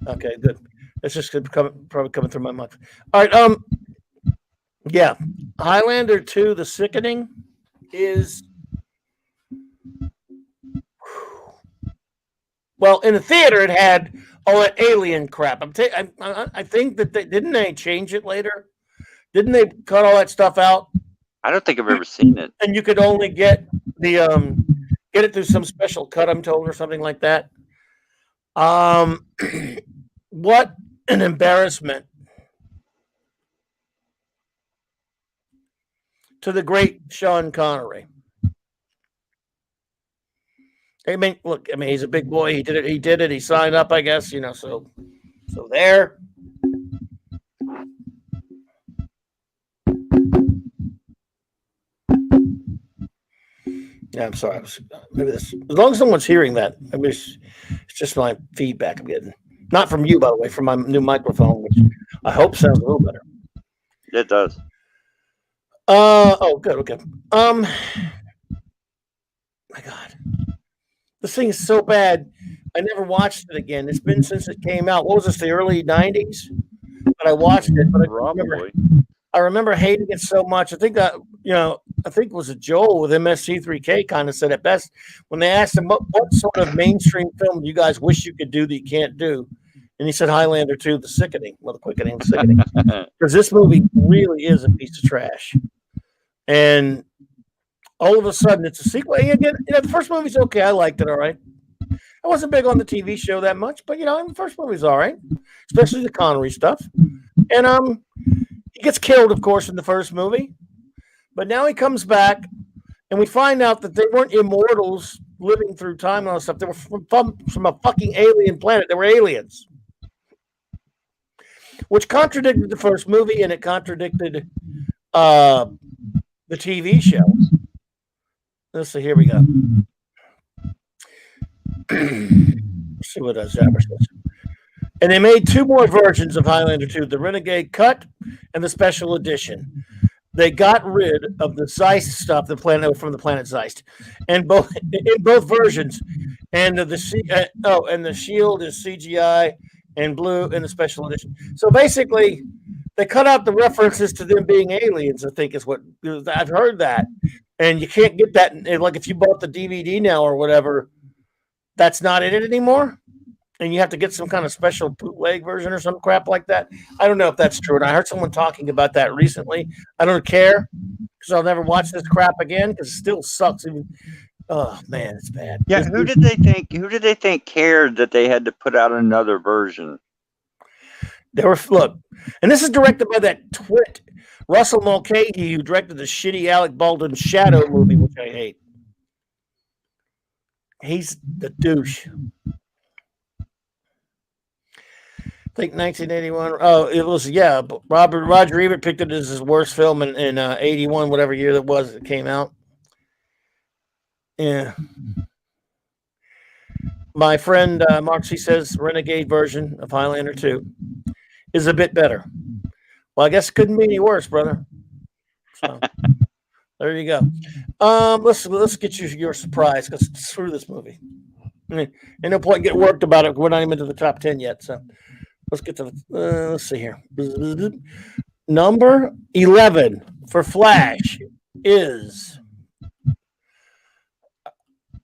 Okay, good. It's just probably coming through my mic. All right, yeah. Highlander 2: The Sickening is, well, in the theater it had all that alien crap. I think that they change it later? Didn't they cut all that stuff out?
I don't think I've ever seen it.
And you could only get the get it through some special cut, I'm told, or something like that. What an embarrassment to the great Sean Connery. I mean, look, I mean, he's a big boy. He did it. He signed up, I guess, you know, so there. Yeah, I'm sorry. Maybe this, as long as someone's hearing that, I mean, it's just my feedback I'm getting. Not from you, by the way, from my new microphone, which I hope sounds a little better.
It does.
Oh, good. Okay. My God, this thing is so bad. I never watched it again. It's been since it came out. What was this? The early '90s. But I watched it. But I remember hating it so much. I think that, you know, I think it was a Joel with MSC3K kind of said it best when they asked him what sort of mainstream film do you guys wish you could do that you can't do, and he said Highlander 2: The Sickening. Well, the quickening, the sickening, because this movie really is a piece of trash. And all of a sudden, it's a sequel. And again, you know, the first movie's okay. I liked it. All right. I wasn't big on the TV show that much, but you know, the first movie's all right, especially the Connery stuff. And he gets killed, of course, in the first movie, but now he comes back, and we find out that they weren't immortals living through time and all that stuff. They were from a fucking alien planet. They were aliens, which contradicted the first movie, and it contradicted the TV show. Let's see. Here we go. Let's see what Zabber says. And they made two more versions of Highlander 2, the Renegade Cut and the Special Edition. They got rid of the Zeist stuff, from the planet Zeist, and in both versions. And and the shield is CGI and blue in the special edition. So basically, they cut out the references to them being aliens. I think is what I've heard that, and you can't get that. Like if you bought the DVD now or whatever, that's not in it anymore, and you have to get some kind of special bootleg version or some crap like that. I don't know if that's true, and I heard someone talking about that recently. I don't care because I'll never watch this crap again because it still sucks. Even oh man, it's bad.
Yeah, who did they think? Who did they think cared that they had to put out another version?
There were look, and this is directed by that twit Russell Mulcahy, who directed the shitty Alec Baldwin Shadow movie, which I hate. He's the douche. I think 1981. Oh, it was Roger Ebert picked it as his worst film in 81, whatever year that was that came out. Yeah. My friend Mark C says Renegade version of Highlander 2 is a bit better. Well, I guess it couldn't be any worse, brother. So there you go. Let's get you your surprise because screw this movie. Ain't no point in getting worked about it. We're not even into the top 10 yet. So let's get to let's see here. Number 11 for Flash is.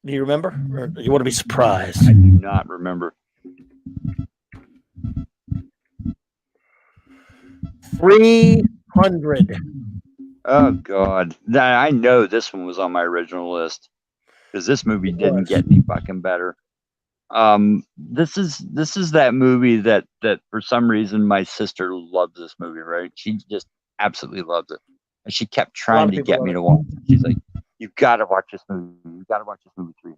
Do you remember, or do you want to be surprised?
I do not remember.
300.
Oh God, I know this one was on my original list because this movie didn't get any fucking better. This is that movie that for some reason my sister loves this movie. Right? She just absolutely loves it, and she kept trying to get me to watch it. She's like, "You've got to watch this movie. You've got to watch this movie 300."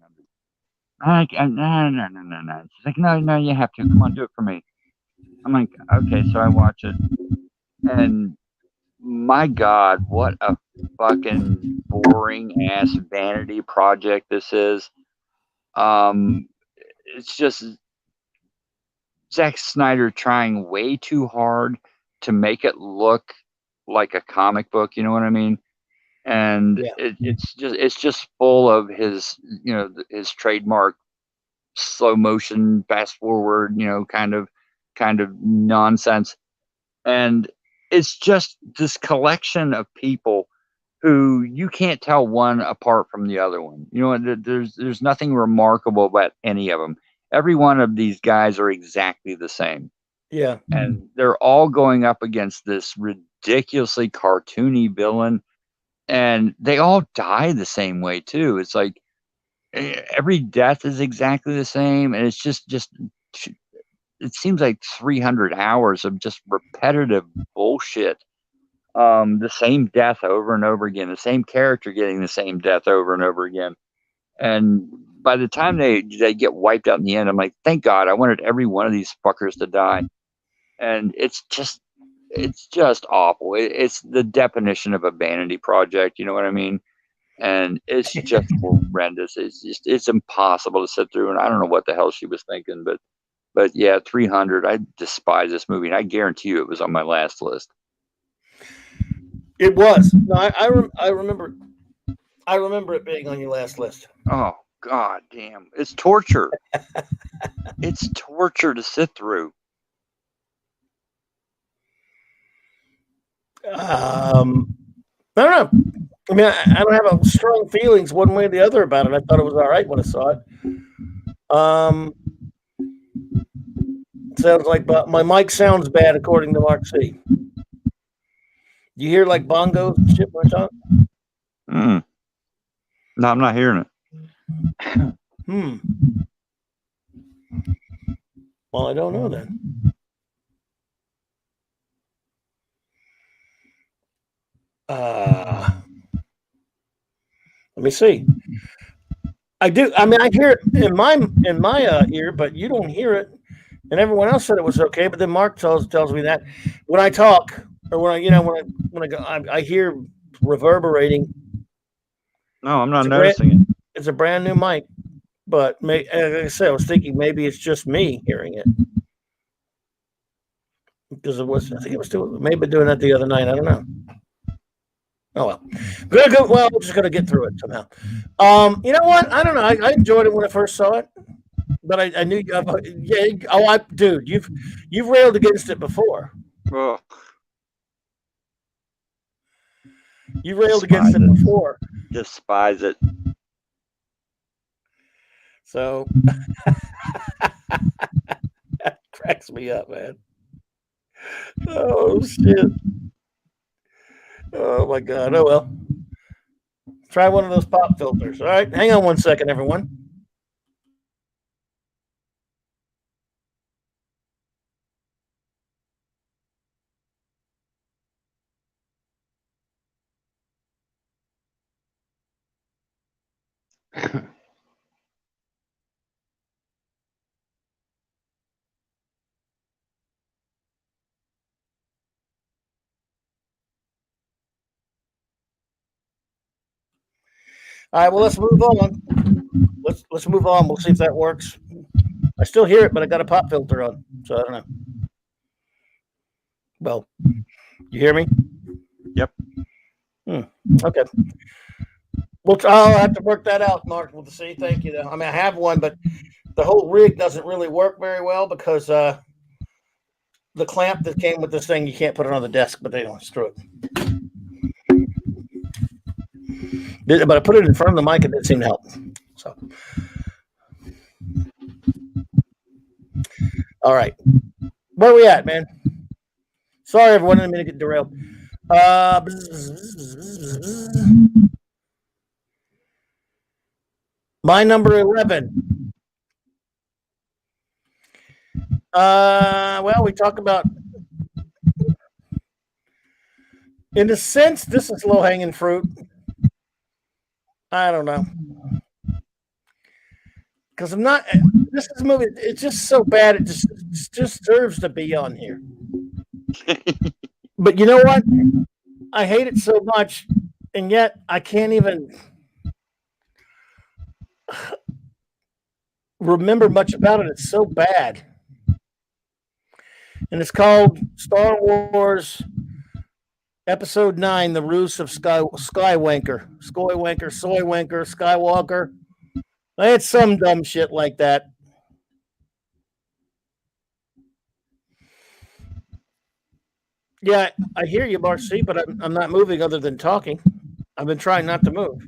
No. She's like, no, you have to. Come on, do it for me. I'm like, okay, so I watch it, and my God, what a fucking boring ass vanity project this is. It's just Zack Snyder trying way too hard to make it look like a comic book. You know what I mean? And it's just full of his his trademark slow motion fast forward kind of nonsense, and it's just this collection of people who you can't tell one apart from the other one. There's nothing remarkable about any of them. Every one of these guys are exactly the same.
Yeah,
and they're all going up against this ridiculously cartoony villain. And they all die the same way too. It's like every death is exactly the same, and it's just it seems like 300 hours of just repetitive bullshit. The same death over and over again, the same character getting the same death over and over again. And by the time they get wiped out in the end, I'm like, thank God, I wanted every one of these fuckers to die. And it's just awful. It's the definition of a vanity project. You know what I mean? And it's just horrendous. It's impossible to sit through. And I don't know what the hell she was thinking, but yeah, 300. I despise this movie, and I guarantee you it was on my last list.
It was. No, I remember. I remember it being on your last list.
Oh God damn! It's torture. It's torture to sit through.
I don't know. I mean, I don't have a strong feelings one way or the other about it. I thought it was all right when I saw it. Sounds like my mic sounds bad according to Mark C. You hear like bongos and shit when I talk?
No, I'm not hearing
it. Well, I don't know then. Let me see. I do. I mean, I hear it in my ear, but you don't hear it. And everyone else said it was okay. But then Mark tells me that when I talk or when I go, I hear reverberating.
No, I'm not noticing it.
It's a brand new mic, but like I said, I was thinking maybe it's just me hearing it because it was. I think it was maybe doing that the other night. I don't know. Oh well, good. Well, we're just gonna get through it somehow. You know what? I don't know. I enjoyed it when I first saw it, but I knew. Yeah. Oh, dude, you've railed against it before.
Ugh.
You railed against it before.
Despise it.
So that cracks me up, man. Oh shit. Oh my god. Oh well. Try one of those pop filters. All right. Hang on one second, everyone. All right. Well, let's move on. Let's move on. We'll see if that works. I still hear it, but I got a pop filter on, so I don't know. Well, you hear me?
Yep.
Okay. Well, I'll have to work that out, Mark. We'll see. Thank you. Though. I mean, I have one, but the whole rig doesn't really work very well because the clamp that came with this thing, you can't put it on the desk, but they don't screw it. But I put it in front of the mic, and it seemed to help. So, all right, where are we at, man? Sorry, everyone. I didn't mean to get derailed. My number 11. Well, we talk about, in a sense, this is low hanging fruit. I don't know. Because I'm not. This is a movie. It's just so bad. It just deserves to be on here. But you know what? I hate it so much, and yet I can't even remember much about it. It's so bad. And it's called Star Wars Episode 9, The Ruse of Skywalker. Skywalker. It's some dumb shit like that. Yeah, I hear you, Marcy, but I'm not moving other than talking. I've been trying not to move.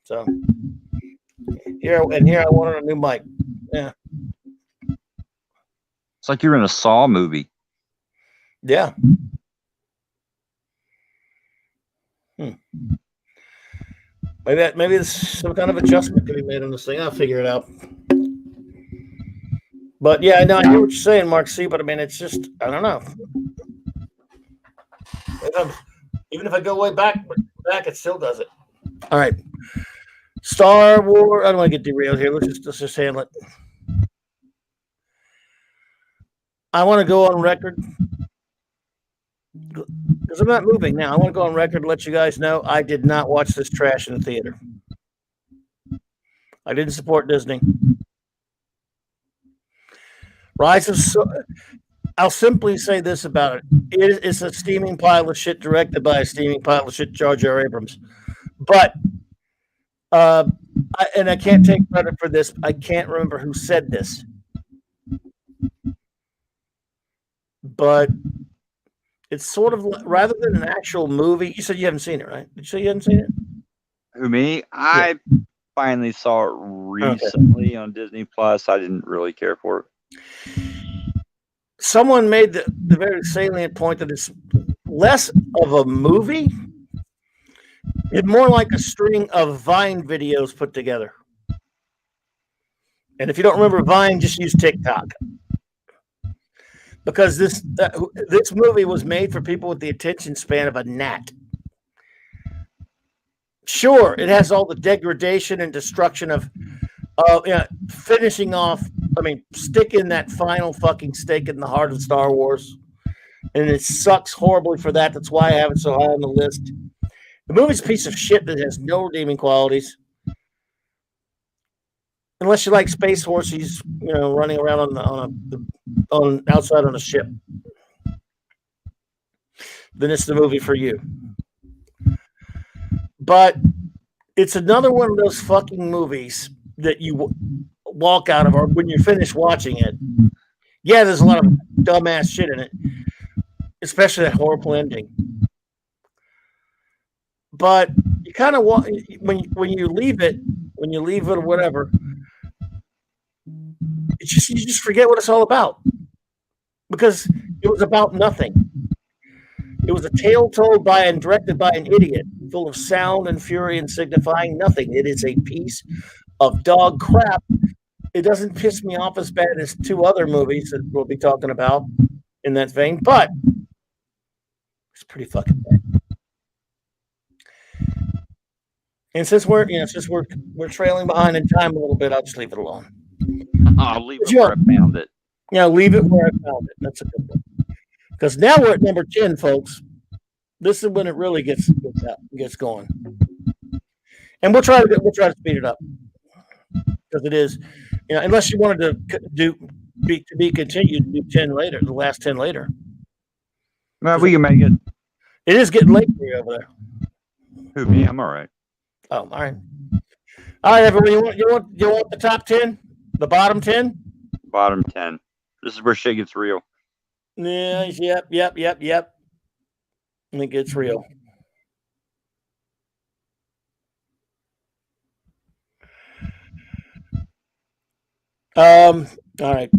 So here I wanted a new mic. Yeah.
It's like you're in a Saw movie.
Yeah. Maybe there's some kind of adjustment can be made on this thing. I'll figure it out. But yeah, no, I hear what you're saying, Mark C. But I mean, it's just I don't know. Even if I go way back, it still does it. All right, Star Wars. I don't want to get derailed here. Let's just handle it. I want to go on record because I'm not moving now. I want to go on record and let you guys know I did not watch this trash in the theater. I didn't support Disney. Rise of I'll simply say this about it. It is a steaming pile of shit directed by a steaming pile of shit, Jar Jar Abrams. But, and I can't take credit for this. I can't remember who said this. But it's sort of, rather than an actual movie, you said you haven't seen it, right? Did you say you hadn't seen it?
Who, me? I finally saw it recently on Disney Plus. I didn't really care for it.
Someone made the very salient point that it's less of a movie. It's more like a string of Vine videos put together. And if you don't remember Vine, just use TikTok. Because this movie was made for people with the attention span of a gnat. Sure, it has all the degradation and destruction of finishing off. I mean, sticking that final fucking stake in the heart of Star Wars. And it sucks horribly for that. That's why I have it so high on the list. The movie's a piece of shit that has no redeeming qualities. Unless you like space horses, running around on outside on a ship. Then it's the movie for you. But it's another one of those fucking movies that you walk out of, or when you finish watching it. Yeah, there's a lot of dumbass shit in it, especially that horrible ending. But you kind of want when you leave it or whatever, you just forget what it's all about, because it was about nothing. It was a tale told by and directed by an idiot, full of sound and fury and signifying nothing. It is a piece of dog crap. It doesn't piss me off as bad as two other movies that we'll be talking about in that vein, but it's pretty fucking bad. And since we're trailing behind in time a little bit, I'll just leave it alone.
I'll leave it where I found it.
Yeah, leave it where I found it. That's a good one. Because now we're at number 10, folks. This is when it really gets going. And we'll try to speed it up, because it is, unless you wanted to be continued to do 10 later, the last 10 later.
Well, we can make it.
It is getting late for you over there.
Who, me? I'm all right.
Oh, all right. All right, everyone. You want the top 10? The bottom 10?
Bottom 10. This is where shit gets real.
Yeah, yep. I think it's real. All right.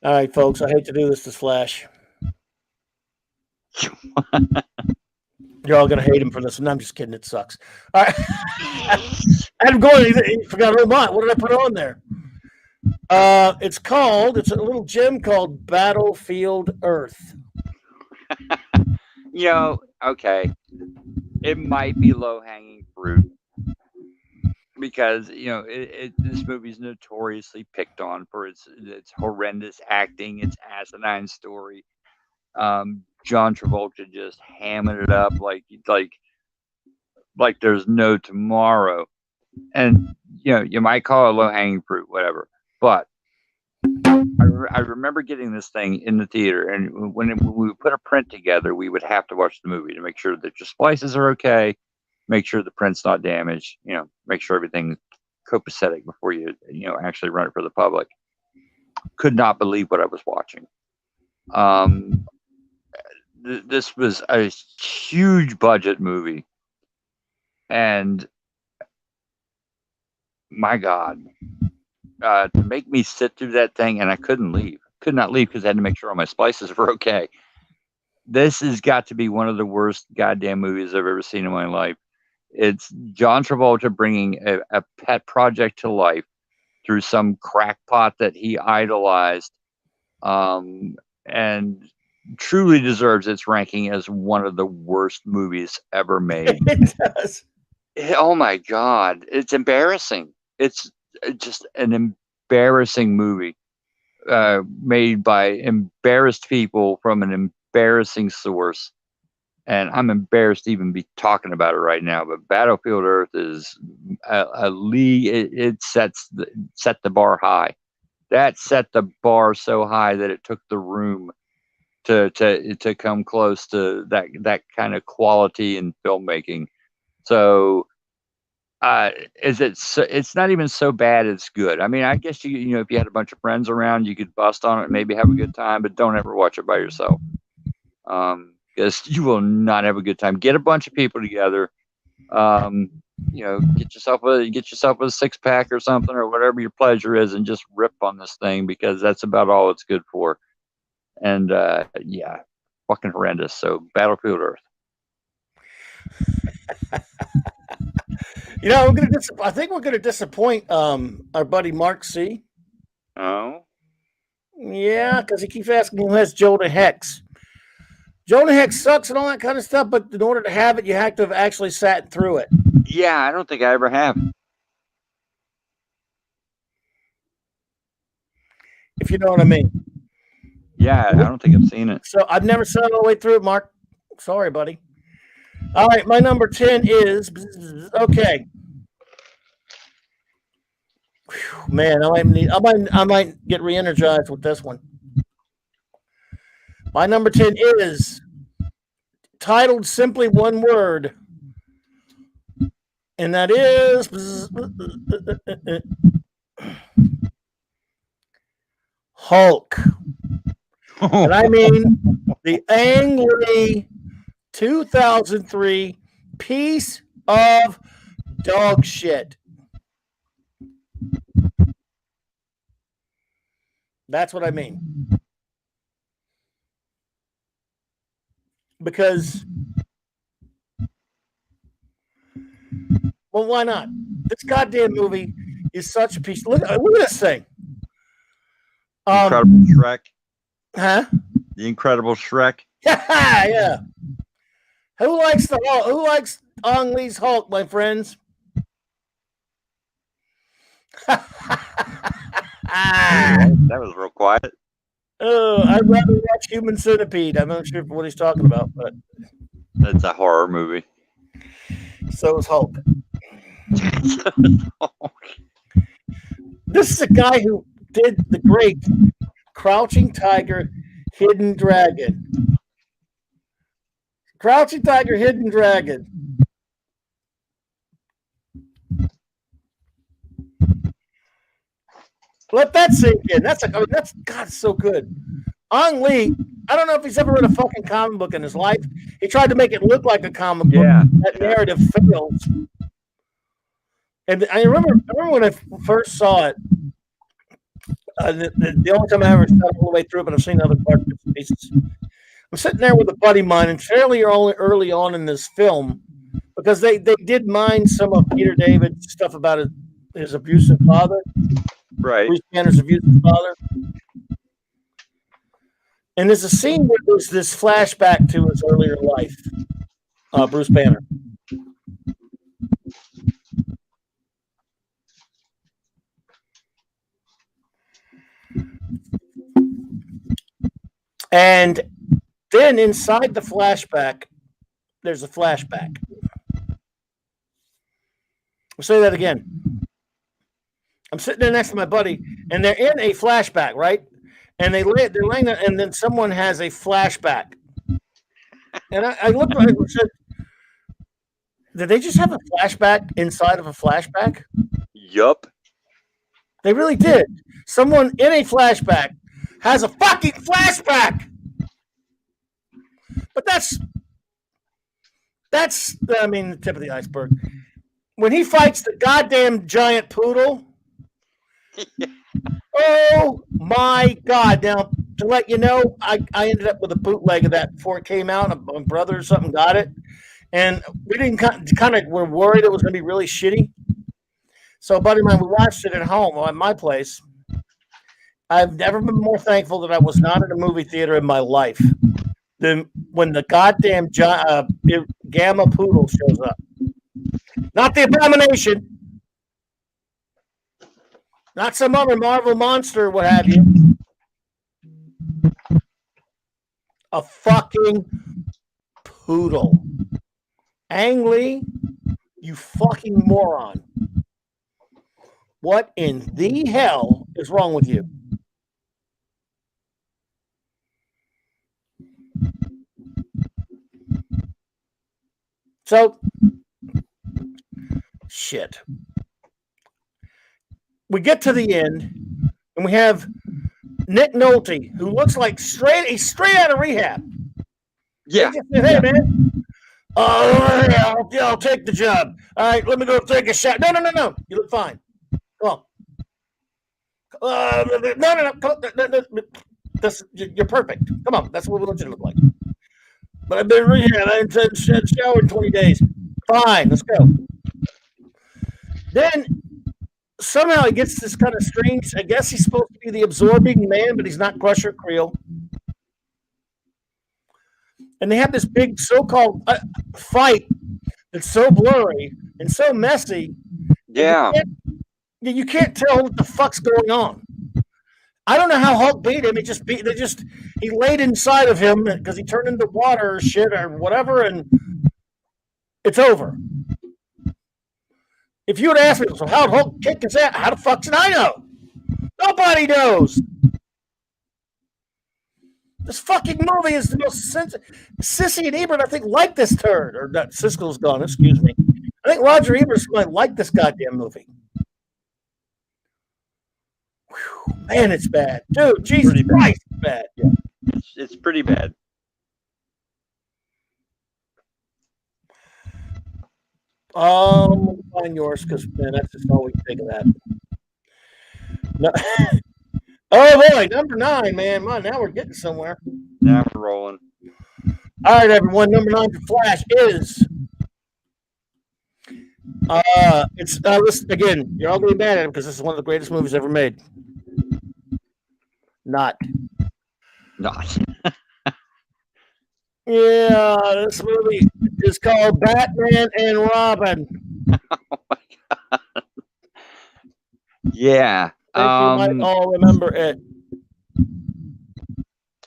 All right, folks. I hate to do this to Flash. You're all gonna hate him for this, and I'm just kidding. It sucks. All right. I'm going. You forgot what did I put on there? It's a little gem called Battlefield Earth.
Okay. It might be low-hanging fruit because this movie's notoriously picked on for its horrendous acting, its asinine story. John Travolta just hamming it up like there's no tomorrow, and you might call it low-hanging fruit, whatever. But I remember getting this thing in the theater, and when we put a print together, we would have to watch the movie to make sure that your splices are okay, make sure the print's not damaged, make sure everything's copacetic before you actually run it for the public. Could not believe what I was watching. This was a huge budget movie, and my God, to make me sit through that thing, and I could not leave because I had to make sure all my splices were okay. This has got to be one of the worst goddamn movies I've ever seen in my life. It's John Travolta bringing a pet project to life through some crackpot that he idolized, and truly deserves its ranking as one of the worst movies ever made.
It does.
Oh my God, it's embarrassing. It's just an embarrassing movie made by embarrassed people from an embarrassing source, and I'm embarrassed to even be talking about it right now. But Battlefield Earth is a league. It set the bar high. That set the bar so high that it took the room to come close to that kind of quality in filmmaking. So it's not even so bad it's good. I mean, I guess you if you had a bunch of friends around, you could bust on it and maybe have a good time, but don't ever watch it by yourself, because you will not have a good time. Get a bunch of people together, get yourself a 6-pack or something, or whatever your pleasure is, and just rip on this thing, because that's about all it's good for. And yeah, fucking horrendous. So Battlefield Earth.
I think we're gonna disappoint our buddy Mark C.
Oh,
yeah, because he keeps asking who has Jonah Hex. Jonah Hex sucks and all that kind of stuff, but in order to have it, you have to have actually sat through it.
Yeah, I don't think I ever have.
If you know what I mean.
Yeah, I don't think I've seen it.
So I've never sat all the way through it, Mark. Sorry, buddy. All right, my number 10 is okay. Whew, man, I might get re-energized with this one. My number 10 is titled simply one word, and that is Hulk. And I mean the Ang Lee 2003 piece of dog shit. That's what I mean. Because, well, why not? This goddamn movie is such a piece. Look at this thing.
Incredible Shrek.
Huh?
The Incredible Shrek.
Yeah. Who likes the Hulk? Who likes Ang Lee's Hulk, my friends?
That was real quiet.
Oh, I'd rather watch Human Centipede. I'm not sure what he's talking about, but
It's a horror movie.
so is Hulk. This is a guy who did the great Crouching Tiger, Hidden Dragon. Crouching Tiger, Hidden Dragon. Let that sink in. That's God, it's so good. Ang Lee, I don't know if he's ever read a fucking comic book in his life. He tried to make it look like a comic book.
Yeah.
That narrative failed. And I remember when I first saw it. The only time I ever saw it all the way through, but I've seen other parts and pieces. I'm sitting there with a buddy of mine, and fairly early on in this film, because they did mine some of Peter David's stuff about his abusive father.
Right.
Bruce Banner's abusive father. And there's a scene where there's this flashback to his earlier life, Bruce Banner. And then inside the flashback, there's a flashback. I'll say that again. I'm sitting there next to my buddy, and they're in a flashback, right? And they're laying there, and then someone has a flashback. And I looked at it and said, did they just have a flashback inside of a flashback?
Yup.
They really did. Someone in a flashback has a fucking flashback. But that's I mean, the tip of the iceberg. When he fights the goddamn giant poodle, oh my God. Now, to let you know, I ended up with a bootleg of that before it came out. My brother or something got it. And we didn't kind of were worried it was going to be really shitty. So, buddy of mine, we watched it at home at my place. I've never been more thankful that I was not in a movie theater in my life than when the goddamn Gamma Poodle shows up. Not the Abomination. Not some other Marvel monster, what have you. A fucking poodle. Ang Lee, you fucking moron. What in the hell is wrong with you? So, shit. We get to the end, and we have Nick Nolte, who looks like he's straight out of rehab.
Yeah.
Said, hey, man. I'll take the job. All right, let me go take a shot. No. You look fine. Come on. No. You're perfect. Come on. That's what we want you to look like. But I've been rehab. I haven't showered in 20 days. Fine. Let's go. Then somehow he gets this kind of strange. I guess he's supposed to be the absorbing man, but he's not Crusher Creel. And they have this big so-called fight that's so blurry and so messy.
Yeah.
You can't tell what the fuck's going on. I don't know how Hulk beat him. He laid inside of him because he turned into water or shit or whatever, and it's over. If you would ask me, so how'd Hulk kick his ass? How the fuck should I know? Nobody knows. This fucking movie is the most Sissy and Ebert, I think, like this turd. Or not, Siskel's gone, excuse me. I think Roger Ebert might like this goddamn movie. Whew, man, it's bad. Dude, Jesus Christ, it's bad. Yeah.
It's pretty bad.
Find yours, because, man, that's just all we can think of that. No. Oh, boy, number 9, man. Now we're getting somewhere.
Now we're rolling.
All right, everyone. Number 9 for Flash is listen, again, you're all going to be mad at him because this is one of the greatest movies ever made. Not. Yeah, this movie is called Batman and Robin.
Oh my god. Yeah.
I think you might all remember it.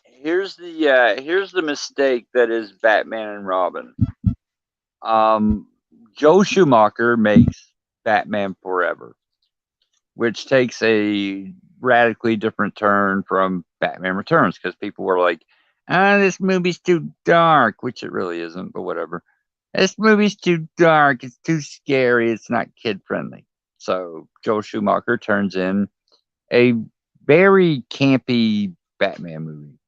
Here's the mistake that is Batman and Robin. Joe Schumacher makes Batman Forever, which takes a radically different turn from Batman Returns, because people were like, this movie's too dark, which it really isn't, but whatever. This movie's too dark, it's too scary, it's not kid friendly. So Joe Schumacher turns in a very campy Batman movie.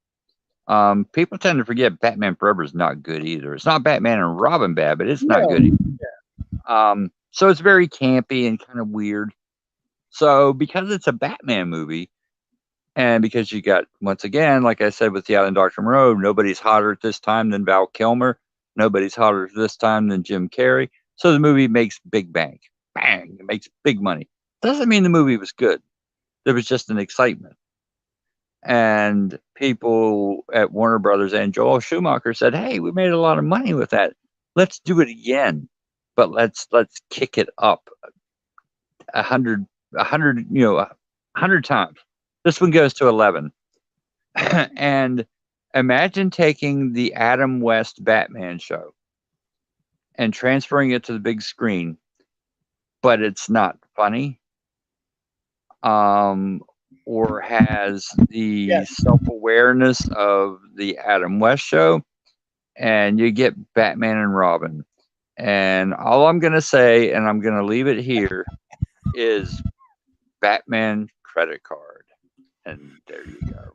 People tend to forget Batman Forever is not good either. It's not Batman and Robin bad, but it's not good either. Yeah. So it's very campy and kind of weird. So because it's a Batman movie, and because you got, once again, like I said with the Island Dr. Moreau, nobody's hotter at this time than Val Kilmer. Nobody's hotter at this time than Jim Carrey. So the movie makes big bank. Bang! It makes big money. Doesn't mean the movie was good. There was just an excitement. And people at Warner Brothers and Joel Schumacher said, hey, we made a lot of money with that. Let's do it again. But let's kick it up 100 times. This one goes to 11. And imagine taking the Adam West Batman show and transferring it to the big screen, but it's not funny. Or has the self-awareness of the Adam West show, and you get Batman and Robin. And all I'm going to say, and I'm going to leave it here, is Batman credit card. And there you go.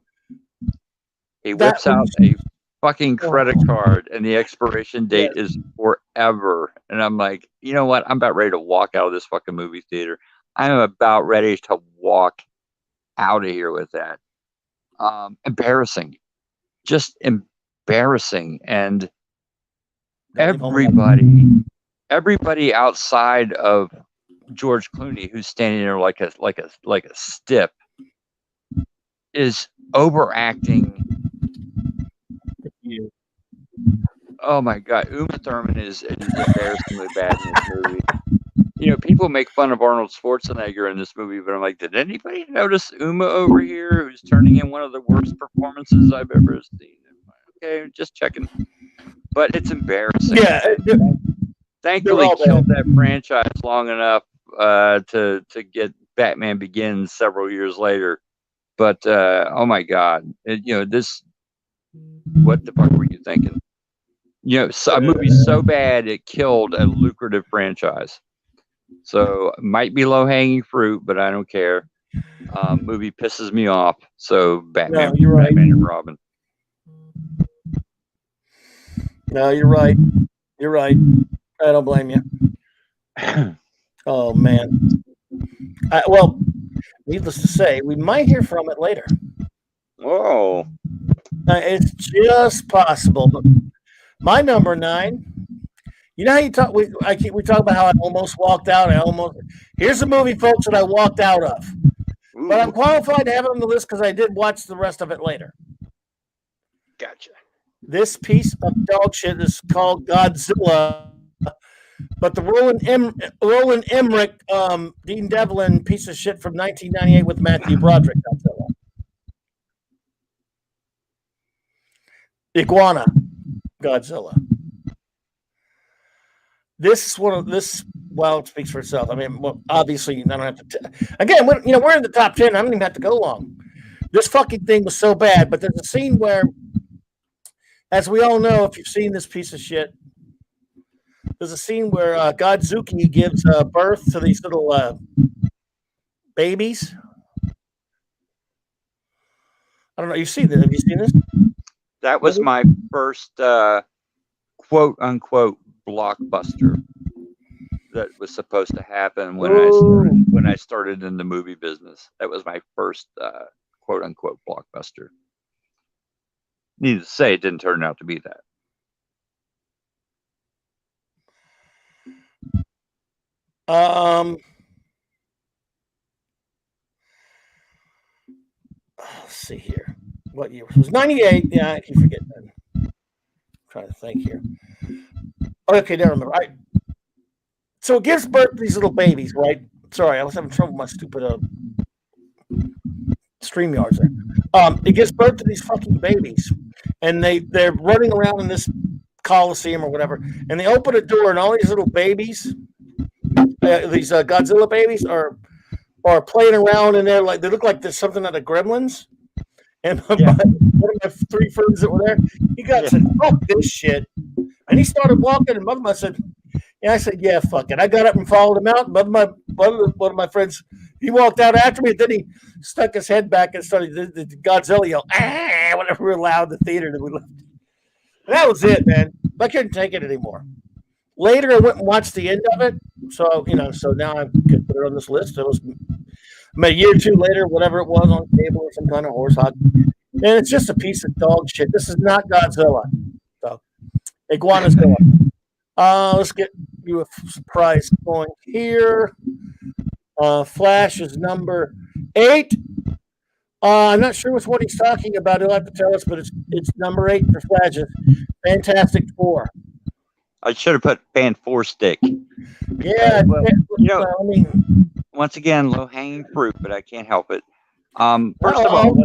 He whips out a fucking credit card, and the expiration date is forever. And I'm like, you know what? I'm about ready to walk out of this fucking movie theater. I'm about ready to walk out of here with that. Embarrassing. Just embarrassing. And everybody outside of George Clooney, who's standing there like a stip, is overacting. Oh my god, Uma Thurman is embarrassingly bad in this movie. You know, people make fun of Arnold Schwarzenegger in this movie, but I'm like, did anybody notice Uma over here, who's turning in one of the worst performances I've ever seen? Okay, just checking. But it's embarrassing.
Yeah.
Thankfully, killed that franchise long enough to get Batman Begins several years later. But oh my god, this. What the fuck were you thinking? A movie so bad it killed a lucrative franchise. So might be low hanging fruit, but I don't care. Movie pisses me off. So Batman, Batman and Robin.
No, you're right. You're right. I don't blame you. Oh man. Well, needless to say, we might hear from it later.
Whoa.
It's just possible. But my number 9. You know how you talk? We talk about how I almost walked out. Here's a movie, folks, that I walked out of. Ooh. But I'm qualified to have it on the list because I did watch the rest of it later.
Gotcha.
This piece of dog shit is called Godzilla, but the Roland Emmerich, Dean Devlin piece of shit from 1998 with Matthew Broderick. Godzilla. Iguana Godzilla. This is one of this. Well, it speaks for itself. I mean, obviously, I don't have to. Again, we're in the top 10. I don't even have to go long. This fucking thing was so bad. But there's a scene where as we all know, if you've seen this piece of shit, there's a scene where Godzuki gives birth to these little babies. I don't know. Have you seen this?
That was my first quote unquote blockbuster that was supposed to happen when I started in the movie business. That was my first quote unquote blockbuster. Needless to say, it didn't turn out to be that.
Let's see here. What year was it? 98? Yeah, I keep forgetting that. I'm trying to think here. Okay, now I remember. So it gives birth to these little babies, right? Sorry, I was having trouble with my stupid StreamYards there. It gives birth to these fucking babies, and they're running around in this Coliseum or whatever, and they open a door, and all these little babies, these Godzilla babies, are playing around in there like they look like there's something out of Gremlins. And one of my three friends that were there, he said, "Fuck this shit," and he started walking. And Mother said, "Yeah," I said, "Yeah, fuck it." I got up and followed him out. One of my friends, he walked out after me. And then he stuck his head back and started the Godzilla yell, "Ah!" Whenever we were loud in the theater that we left. And that was it, man. I couldn't take it anymore. Later, I went and watched the end of it. So now I could put it on this list. It was a year or two later, whatever it was, on cable or some kind of horse hockey. And it's just a piece of dog shit. This is not Godzilla. So, Iguanazilla. Let's get you a surprise going here. Flash is number 8. I'm not sure which one he's talking about. He'll have to tell us, but it's number 8 for Flash. Fantastic Four.
I should have put Fan 4 Stick.
Yeah,
once again, low hanging fruit, but I can't help it. First of all,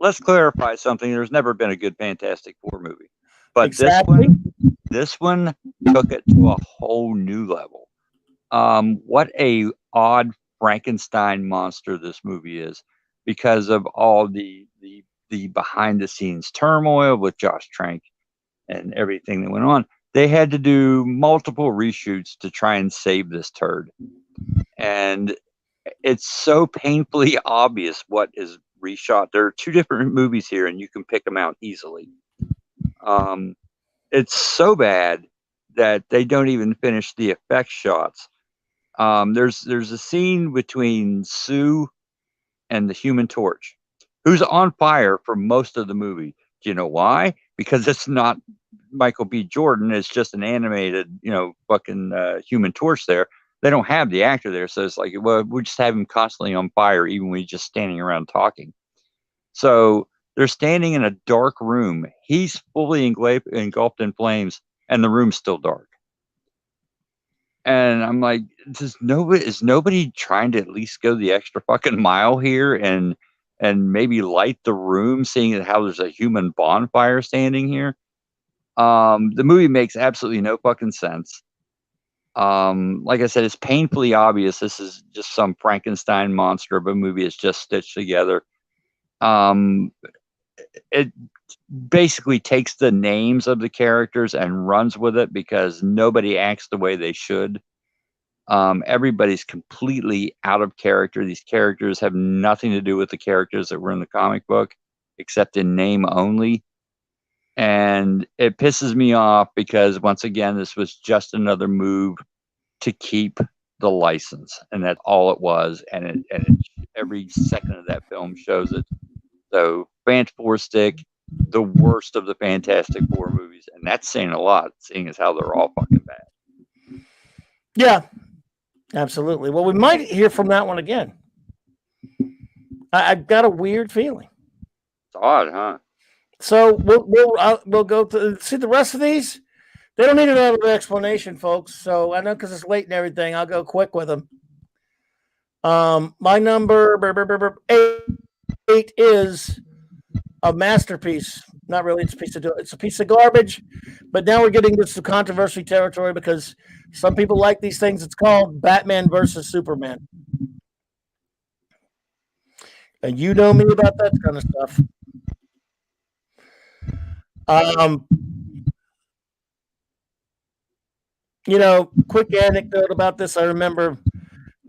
let's clarify something. There's never been a good Fantastic Four movie, but
exactly.
this one took it to a whole new level. What a odd Frankenstein monster this movie is, because of all the behind the scenes turmoil with Josh Trank and everything that went on. They had to do multiple reshoots to try and save this turd. And it's so painfully obvious what is reshot. There are 2 different movies here, and you can pick them out easily. It's so bad that they don't even finish the effect shots. There's a scene between Sue and the Human Torch, who's on fire for most of the movie. Do you know why? Because it's not Michael B. Jordan. It's just an animated, fucking Human Torch there. They don't have the actor there, so it's like, well, we just have him constantly on fire, even when he's just standing around talking. So they're standing in a dark room. He's fully engulfed in flames, and the room's still dark. And I'm like, is nobody trying to at least go the extra fucking mile here and maybe light the room, seeing how there's a human bonfire standing here? The movie makes absolutely no fucking sense. Like I said, it's painfully obvious this is just some Frankenstein monster of a movie. It's just stitched together. It basically takes the names of the characters and runs with it, because nobody acts the way they should. Everybody's completely out of character. These characters have nothing to do with the characters that were in the comic book, except in name only. And it pisses me off, because once again, this was just another move to keep the license, and that's all it was. And every second of that film shows it. So, Fan 4 Stick, the worst of the Fantastic Four movies, and that's saying a lot, seeing as how they're all fucking bad.
Yeah, absolutely. Well, we might hear from that one again. I've got a weird feeling.
It's odd, huh?
So we'll go to see the rest of these. They don't need another explanation, folks. So I know, because it's late and everything, I'll go quick with them. My number 8 is a masterpiece. Not really. It's a piece of garbage. But now we're getting into some controversy territory, because some people like these things. It's called Batman versus Superman. And you know me about that kind of stuff. Um, quick anecdote about this. I remember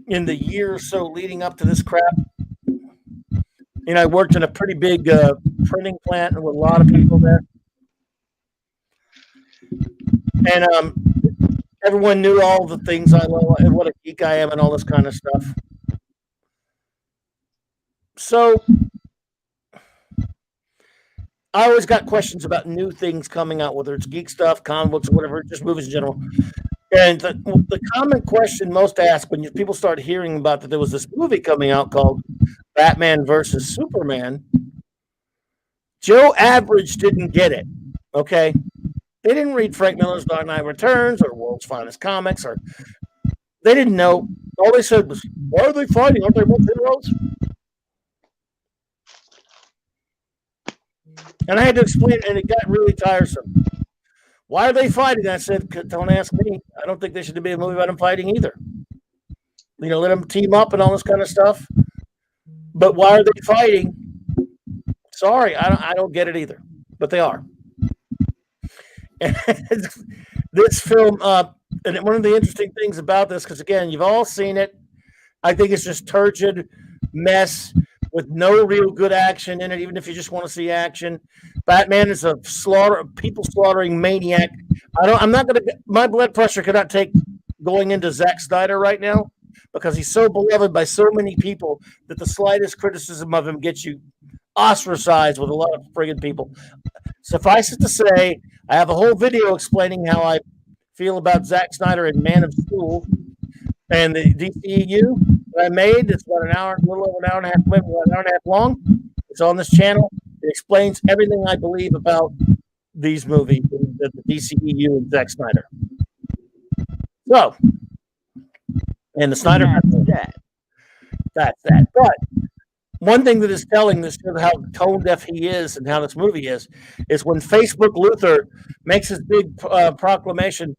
in the year or so leading up to this crap, I worked in a pretty big printing plant with a lot of people there. And everyone knew all the things I love and what a geek I am and all this kind of stuff. So I always got questions about new things coming out, whether it's geek stuff, comic books, or whatever, just movies in general. And the common question most asked when people start hearing about that there was this movie coming out called Batman versus Superman, Joe Average didn't get it. Okay, they didn't read Frank Miller's Dark Knight Returns or World's Finest Comics, or they didn't know. All they said was, "Why are they fighting? Aren't they both heroes?" And I had to explain, and it got really tiresome. Why are they fighting? I said, "Don't ask me. I don't think there should be a movie about them fighting either. Let them team up and all this kind of stuff. But why are they fighting? Sorry, I don't get it either. But they are." And this film, and one of the interesting things about this, because again, you've all seen it. I think it's just turgid mess with no real good action in it, even if you just want to see action. Batman is a people slaughtering maniac. I'm not going to. My blood pressure cannot take going into Zack Snyder right now because he's so beloved by so many people that the slightest criticism of him gets you ostracized with a lot of friggin' people. Suffice it to say, I have a whole video explaining how I feel about Zack Snyder and Man of Steel and the DCEU that I made. It's about a little over an hour and a half, about an hour and a half long. It's on this channel. It explains everything I believe about these movies, the DCEU and Zack Snyder. So, and the Snyder. That's that. But one thing that is telling this shows how tone deaf he is and how this movie is when Facebook Luther makes his big proclamation.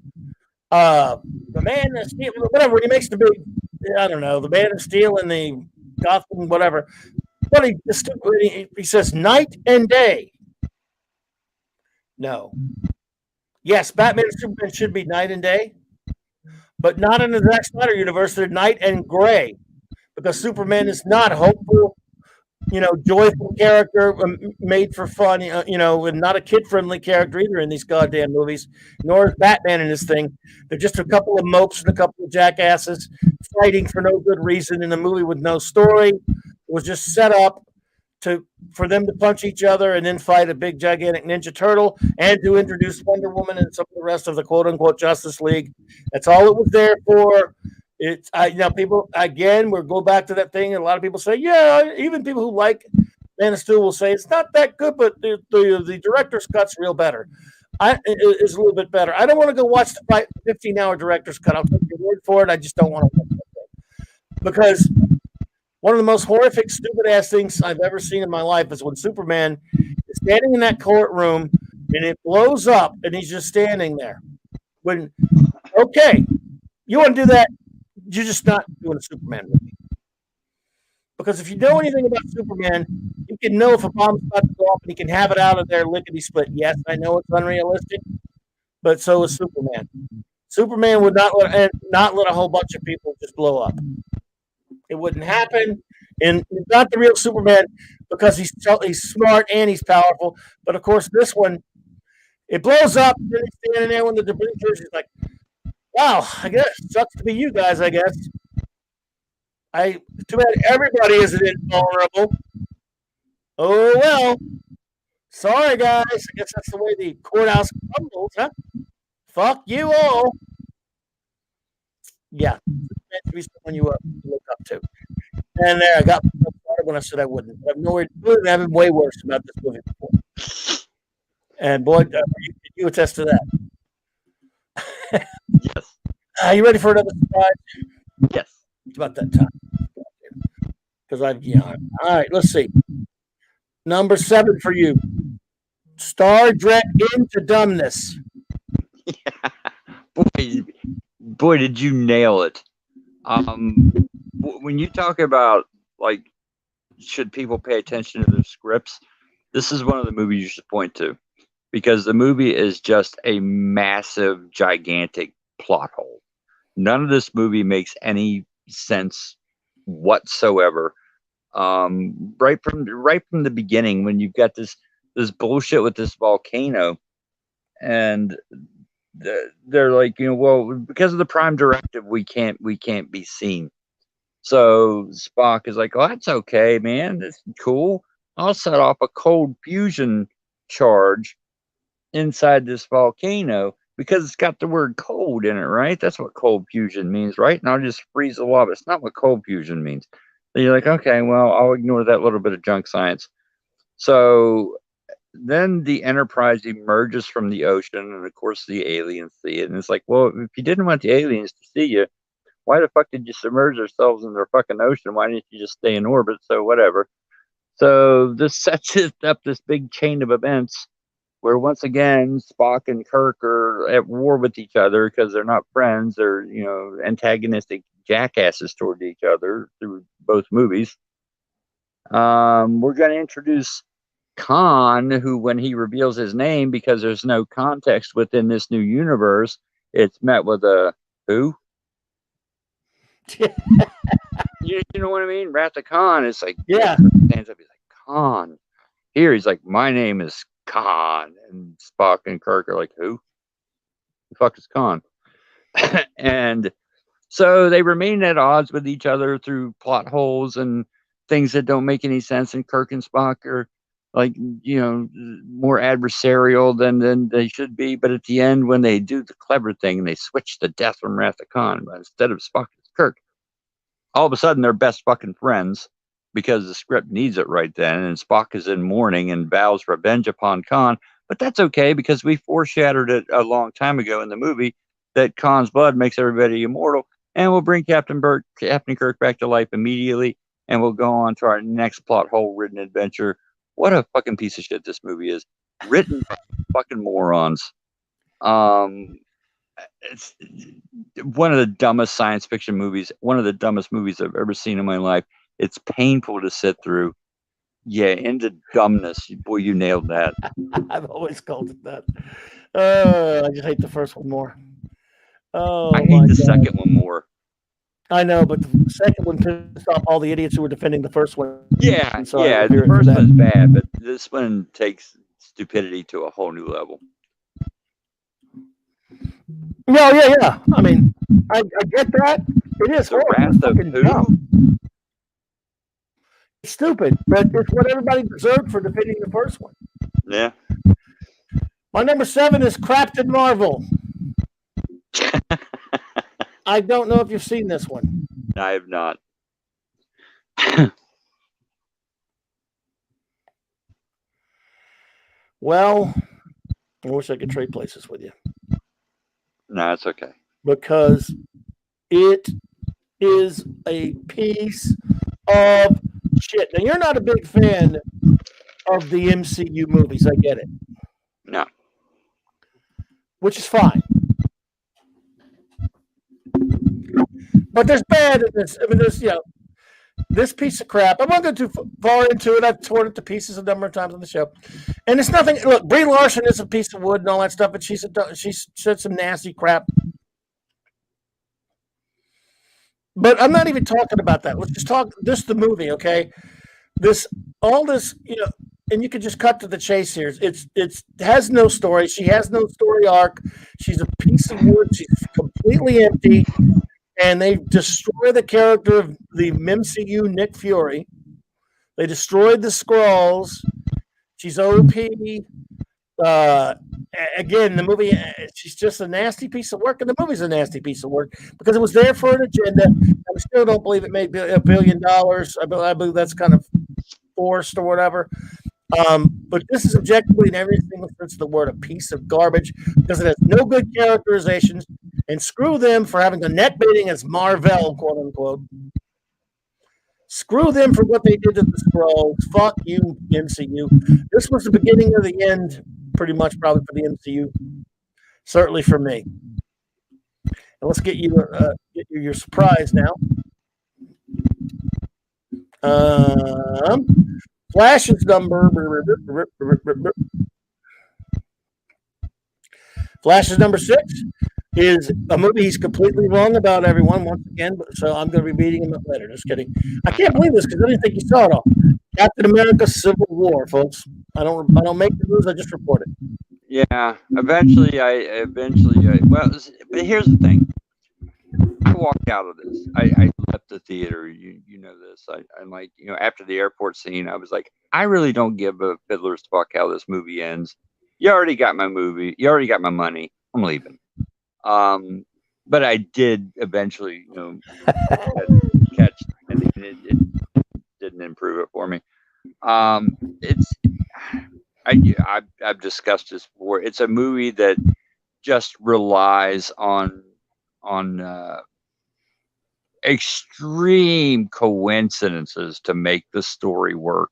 The Man of Steel, whatever. He makes the big, the Man of Steel and the Gotham, whatever. But he says night and day. No. Yes, Batman and Superman should be night and day, but not in the Zack Snyder universe. They're night and gray because Superman is not hopeful, joyful character made for fun, and not a kid-friendly character either in these goddamn movies, nor is Batman in this thing. They're just a couple of mopes and a couple of jackasses fighting for no good reason in a movie with no story. It was just set up for them to punch each other and then fight a big, gigantic Ninja Turtle and to introduce Wonder Woman and some of the rest of the quote-unquote Justice League. That's all it was there for. People, again, we'll go back to that thing. And a lot of people say, yeah, even people who like Man of Steel will say it's not that good, but the director's cut's real better. It's a little bit better. I don't want to go watch the 15-hour director's cut. I'll take your word for it. I just don't want to watch it. Because one of the most horrific, stupid-ass things I've ever seen in my life is when Superman is standing in that courtroom and it blows up and he's just standing there. Okay, you want to do that? You're just not doing a Superman movie. Because if you know anything about Superman, you can know if a bomb's about to go off and he can have it out of there lickety-split. Yes, I know it's unrealistic, but so is Superman. Superman would not let a whole bunch of people just blow up. It wouldn't happen. And he's not the real Superman because he's smart and he's powerful. But, of course, this one, it blows up, and then he's standing there when the debris clears. He's like, wow, I guess it sucks to be you guys, I guess. Too bad everybody isn't invulnerable. Oh, well. Sorry, guys. I guess that's the way the courthouse crumbles, huh? Fuck you all. Yeah. Meant to be someone you look up to. And there, I got started when I said I wouldn't. I've been way worse about this movie before. And boy, you attest to that.
Yes.
Are you ready for another surprise?
Yes.
It's about that time. Because all right, let's see. Number 7 for you. Star Trek Into Dumbness.
Yeah. Boy, did you nail it. When you talk about, like, should people pay attention to their scripts, this is one of the movies you should point to. because the movie is just a massive, gigantic plot hole. None of this movie makes any sense whatsoever. Right from the beginning, when you've got this bullshit with this volcano, and they're like, well, because of the Prime Directive, we can't be seen. So Spock is like, oh, that's okay, man. That's cool. I'll set off a cold fusion charge inside this volcano because it's got the word cold in it, right? That's what cold fusion means, right? And I'll just freeze the lava. It's not what cold fusion means. So you're like, okay, well, I'll ignore that little bit of junk science. So then the Enterprise emerges from the ocean, and of course the aliens see it. And it's like, well, if you didn't want the aliens to see you, why the fuck did you submerge yourselves in their fucking ocean? Why didn't you just stay in orbit? So whatever. So this sets it up, this big chain of events where once again Spock and Kirk are at war with each other because they're not friends. They're, antagonistic jackasses toward each other through both movies. We're going to introduce Khan, who, when he reveals his name, because there's no context within this new universe, it's met with a who? you know what I mean? Wrath of Khan is like,
Yeah.
Stands up, he's like, Khan. Here he's like, my name is Khan. And Spock and Kirk are like, who? The fuck is Khan? And so they remain at odds with each other through plot holes and things that don't make any sense. And Kirk and Spock are like, more adversarial than they should be. But at the end, when they do the clever thing and they switch the death from Wrath of Khan, but instead of Spock, it's Kirk. All of a sudden, they're best fucking friends because the script needs it right then. And Spock is in mourning and vows revenge upon Khan. But that's okay because we foreshadowed it a long time ago in the movie that Khan's blood makes everybody immortal. And we'll bring Captain Kirk back to life immediately. And we'll go on to our next plot hole-ridden adventure. What a fucking piece of shit this movie is. Written by fucking morons. It's one of the dumbest science fiction movies, one of the dumbest movies I've ever seen in my life. It's painful to sit through. Yeah, into dumbness. Boy, you nailed that.
I've always called it that. I just hate the first one more. Oh,
I hate the second one more.
I know, but the second one pissed off all the idiots who were defending the first one.
Yeah, the first one's bad, but this one takes stupidity to a whole new level.
No, yeah. I mean, I get that. It is.
The Wrath of who?
Dumb. It's stupid, but it's what everybody deserved for defending the first one.
Yeah.
My number 7 is Captain Marvel. I don't know if you've seen this one.
I have not.
Well, I wish I could trade places with you.
No, it's okay.
Because it is a piece of shit. Now, you're not a big fan of the MCU movies. I get it.
No.
Which is fine. But there's bad in this. I mean, there's, this piece of crap. I won't go too far into it. I've torn it to pieces a number of times on the show. And it's nothing. Look, Brie Larson is a piece of wood and all that stuff, but she said some nasty crap. But I'm not even talking about that. Let's just talk the movie, okay? All this, and you can just cut to the chase here. It has no story. She has no story arc. She's a piece of wood. She's completely empty. And they destroy the character of the MCU Nick Fury. They destroyed the Skrulls. She's OP. Again, the movie, she's just a nasty piece of work, and the movie's a nasty piece of work because it was there for an agenda. I still don't believe it made $1 billion. I believe that's kind of forced or whatever. But this is objectively, in every single sense of the word, a piece of garbage because it has no good characterizations. And screw them for having a neck baiting as Marvel, quote unquote. Screw them for what they did to the Skrulls. Fuck you, MCU. This was the beginning of the end, pretty much, probably for the MCU. Certainly for me. And let's get you your surprise now. Flash's number. Flash's number 6 is a movie he's completely wrong about, everyone, once again. So I'm going to be beating him up later. Just kidding. I can't believe this because I didn't think you saw it all. Captain America: Civil War, folks. I don't make the news. I just report it.
Yeah, eventually, well, but here's the thing. I walked out of this. I left the theater. You know this. I'm like, after the airport scene, I was like, I really don't give a fiddler's fuck how this movie ends. You already got my movie. You already got my money. I'm leaving. But I did eventually, catch, and it didn't improve it for me. I've discussed this before. It's a movie that just relies on extreme coincidences to make the story work.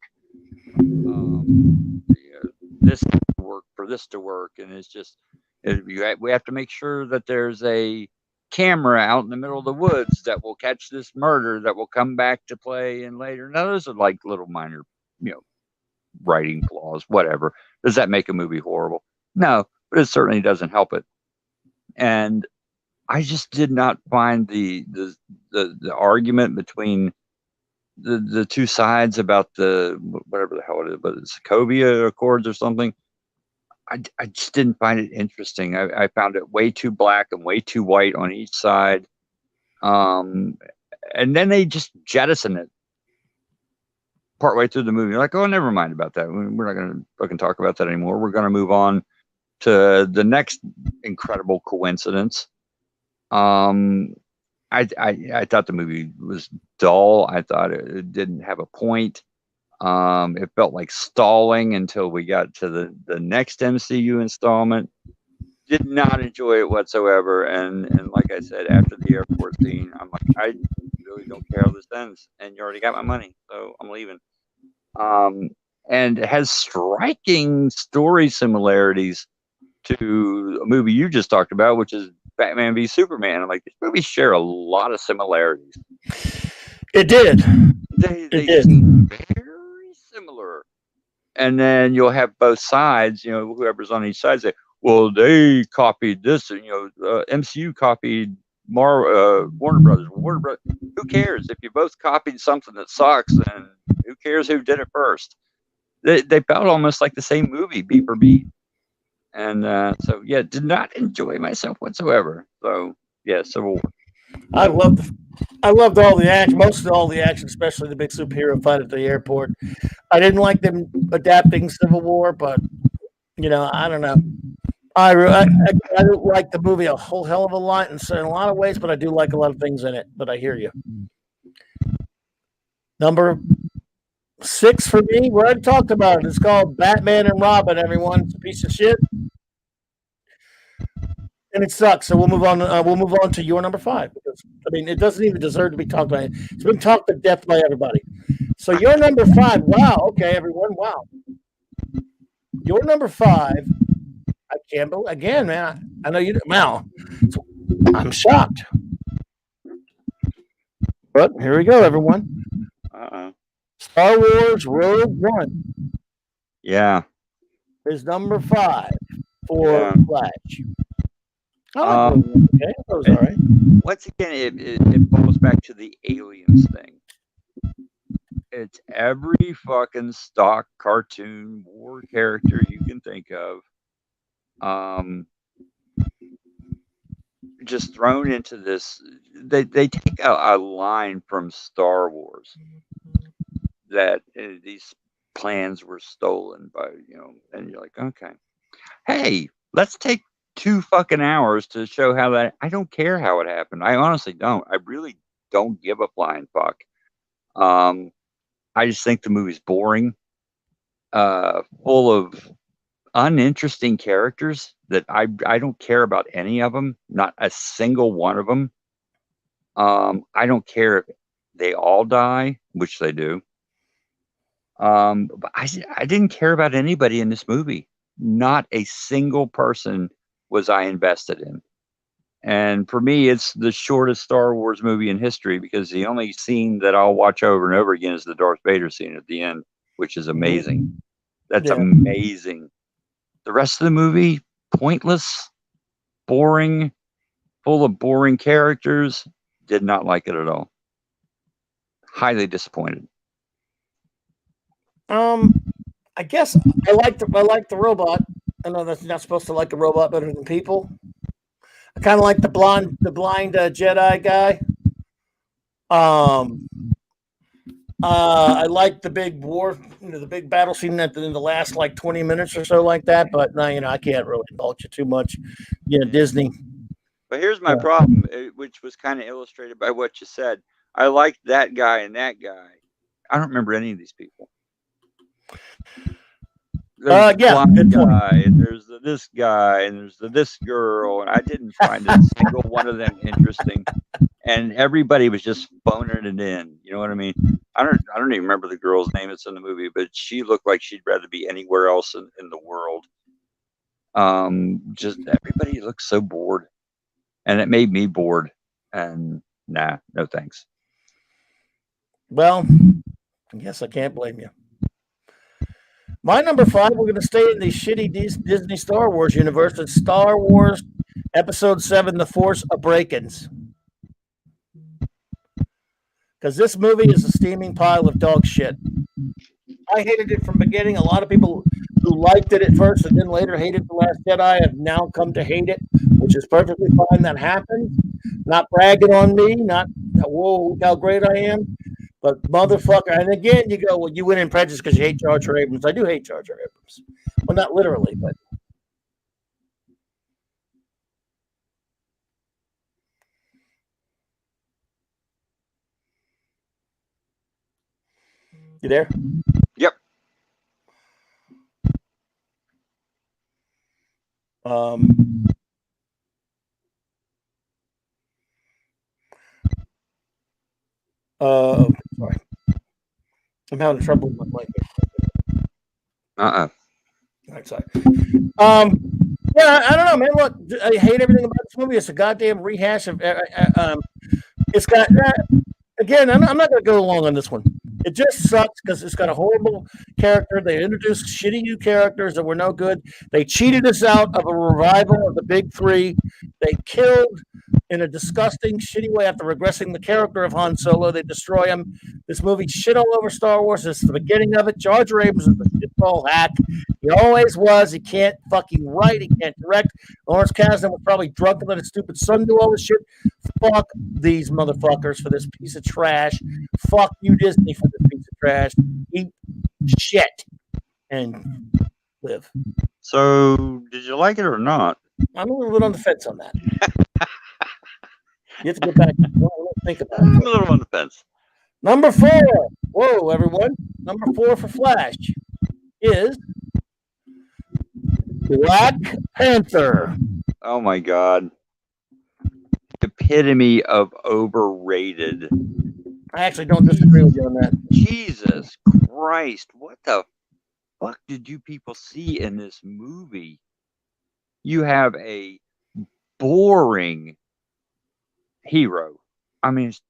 This to work for this to work, and it's just we have to make sure that there's a camera out in the middle of the woods that will catch this murder that will come back to play in later. Now those are like little minor, writing flaws, whatever. Does that make a movie horrible? No, but it certainly doesn't help it. And I just did not find the argument between the two sides about the whatever the hell it is, but it's Sokovia Accords or something. I just didn't find it interesting. I found it way too black and way too white on each side. And then they just jettison it partway through the movie. You're like, oh, never mind about that. We're not going to fucking talk about that anymore. We're going to move on to the next incredible coincidence. I thought the movie was dull. I thought it didn't have a point. It felt like stalling until we got to the next MCU installment. Did not enjoy it whatsoever. And like I said, after the airport scene, I'm like, I really don't care how this ends. And you already got my money, so I'm leaving. And it has striking story similarities to a movie you just talked about, which is Batman v Superman. I'm like, these movies share a lot of similarities.
It did.
They seem very similar. And then you'll have both sides, whoever's on each side say, well, they copied this, and MCU copied Warner Brothers. Warner Brothers. Who cares if you both copied something that sucks? And who cares who did it first? They felt almost like the same movie, beat for beat. And so yeah, did not enjoy myself whatsoever. So yeah, Civil War.
I loved all the action, most of all the action, especially the big superhero fight at the airport. I didn't like them adapting Civil War, but I don't know. I don't like the movie a whole hell of a lot in a lot of ways, but I do like a lot of things in it. But I hear you. Number 6 for me, we already talked about it. It's called Batman and Robin, everyone. It's a piece of shit. And it sucks. So we'll move on. We'll move on to your number 5 because it doesn't even deserve to be talked about. It's been talked to death by everybody. So your number 5. Wow. Okay, everyone. Wow. Your number 5. I can't believe again, man. I know you. Wow. So I'm shocked. But here we go, everyone. Star Wars Rogue One.
Yeah.
Is number 5 for Flash. I like okay, that was all right.
Once again, it falls back to the aliens thing. It's every fucking stock cartoon war character you can think of, just thrown into this. They take a line from Star Wars that these plans were stolen by, and you're like, okay, hey, let's take 2 fucking hours to show how that. I don't care how it happened. I honestly don't. I really don't give a flying fuck. I just think the movie's boring, full of uninteresting characters that I don't care about any of them, not a single one of them. I don't care if they all die, which they do. But I didn't care about anybody in this movie. Not a single person was I invested in. And for me, it's the shortest Star Wars movie in history because the only scene that I'll watch over and over again is the Darth Vader scene at the end, which is amazing. That's amazing. The rest of the movie, pointless. boring, full of boring characters. Did not like it at all. Highly disappointed.
I guess I like the robot. I know that's not supposed to like a robot better than people. I kind of like the blind Jedi guy. I like the big war, the big battle scene in the last like 20 minutes or so like that. But no, I can't really indulge you too much. Disney.
But here's my problem, which was kind of illustrated by what you said. I liked that guy and that guy. I don't remember any of these people. There's the blind guy, and there's this guy, and there's this girl, and I didn't find a single one of them interesting. And everybody was just phoning it in. You know what I mean? I don't even remember the girl's name that's in the movie, but she looked like she'd rather be anywhere else in the world. Just everybody looks so bored, and it made me bored. And nah, no thanks.
Well, I guess I can't blame you. My number 5, we're going to stay in the shitty Disney Star Wars universe. It's Star Wars Episode 7, The Force Awakens. Because this movie is a steaming pile of dog shit. I hated it from the beginning. A lot of people who liked it at first and then later hated The Last Jedi have now come to hate it, which is perfectly fine. That happens. Not bragging on me, not, whoa, look how great I am. But motherfucker, and again, you go, well, you win in prejudice because you hate Jar Jar Abrams. I do hate Jar Jar Abrams. Well, not literally, but. You there?
Yep.
Sorry. I'm having trouble with my mic.
Uh-uh.
All right, sorry. Yeah, I don't know, man. Look, I hate everything about this movie. It's a goddamn rehash of. It's got again. I'm not going to go along on this one. It just sucks because it's got a horrible character. They introduced shitty new characters that were no good. They cheated us out of a revival of the big three. They killed in a disgusting, shitty way after regressing the character of Han Solo. They destroy him. This movie shit all over Star Wars. This is the beginning of it. Jar Jar Abrams is the shitball hack. He always was. He can't fucking write. He can't direct. Lawrence Kasdan was probably drunk and let his stupid son do all this shit. Fuck these motherfuckers for this piece of trash. Fuck you, Disney, for this piece of trash. Eat shit and live.
So, did you like it or not?
I'm a little bit on the fence on that. You have to go back and think about it.
I'm a little on the fence.
Number 4. Whoa, everyone. Number 4 for Flash is Black Panther.
Oh my God. Epitome of overrated.
I actually don't disagree with you on that.
Jesus Christ. What the fuck did you people see in this movie? You have a boring hero. I mean, it's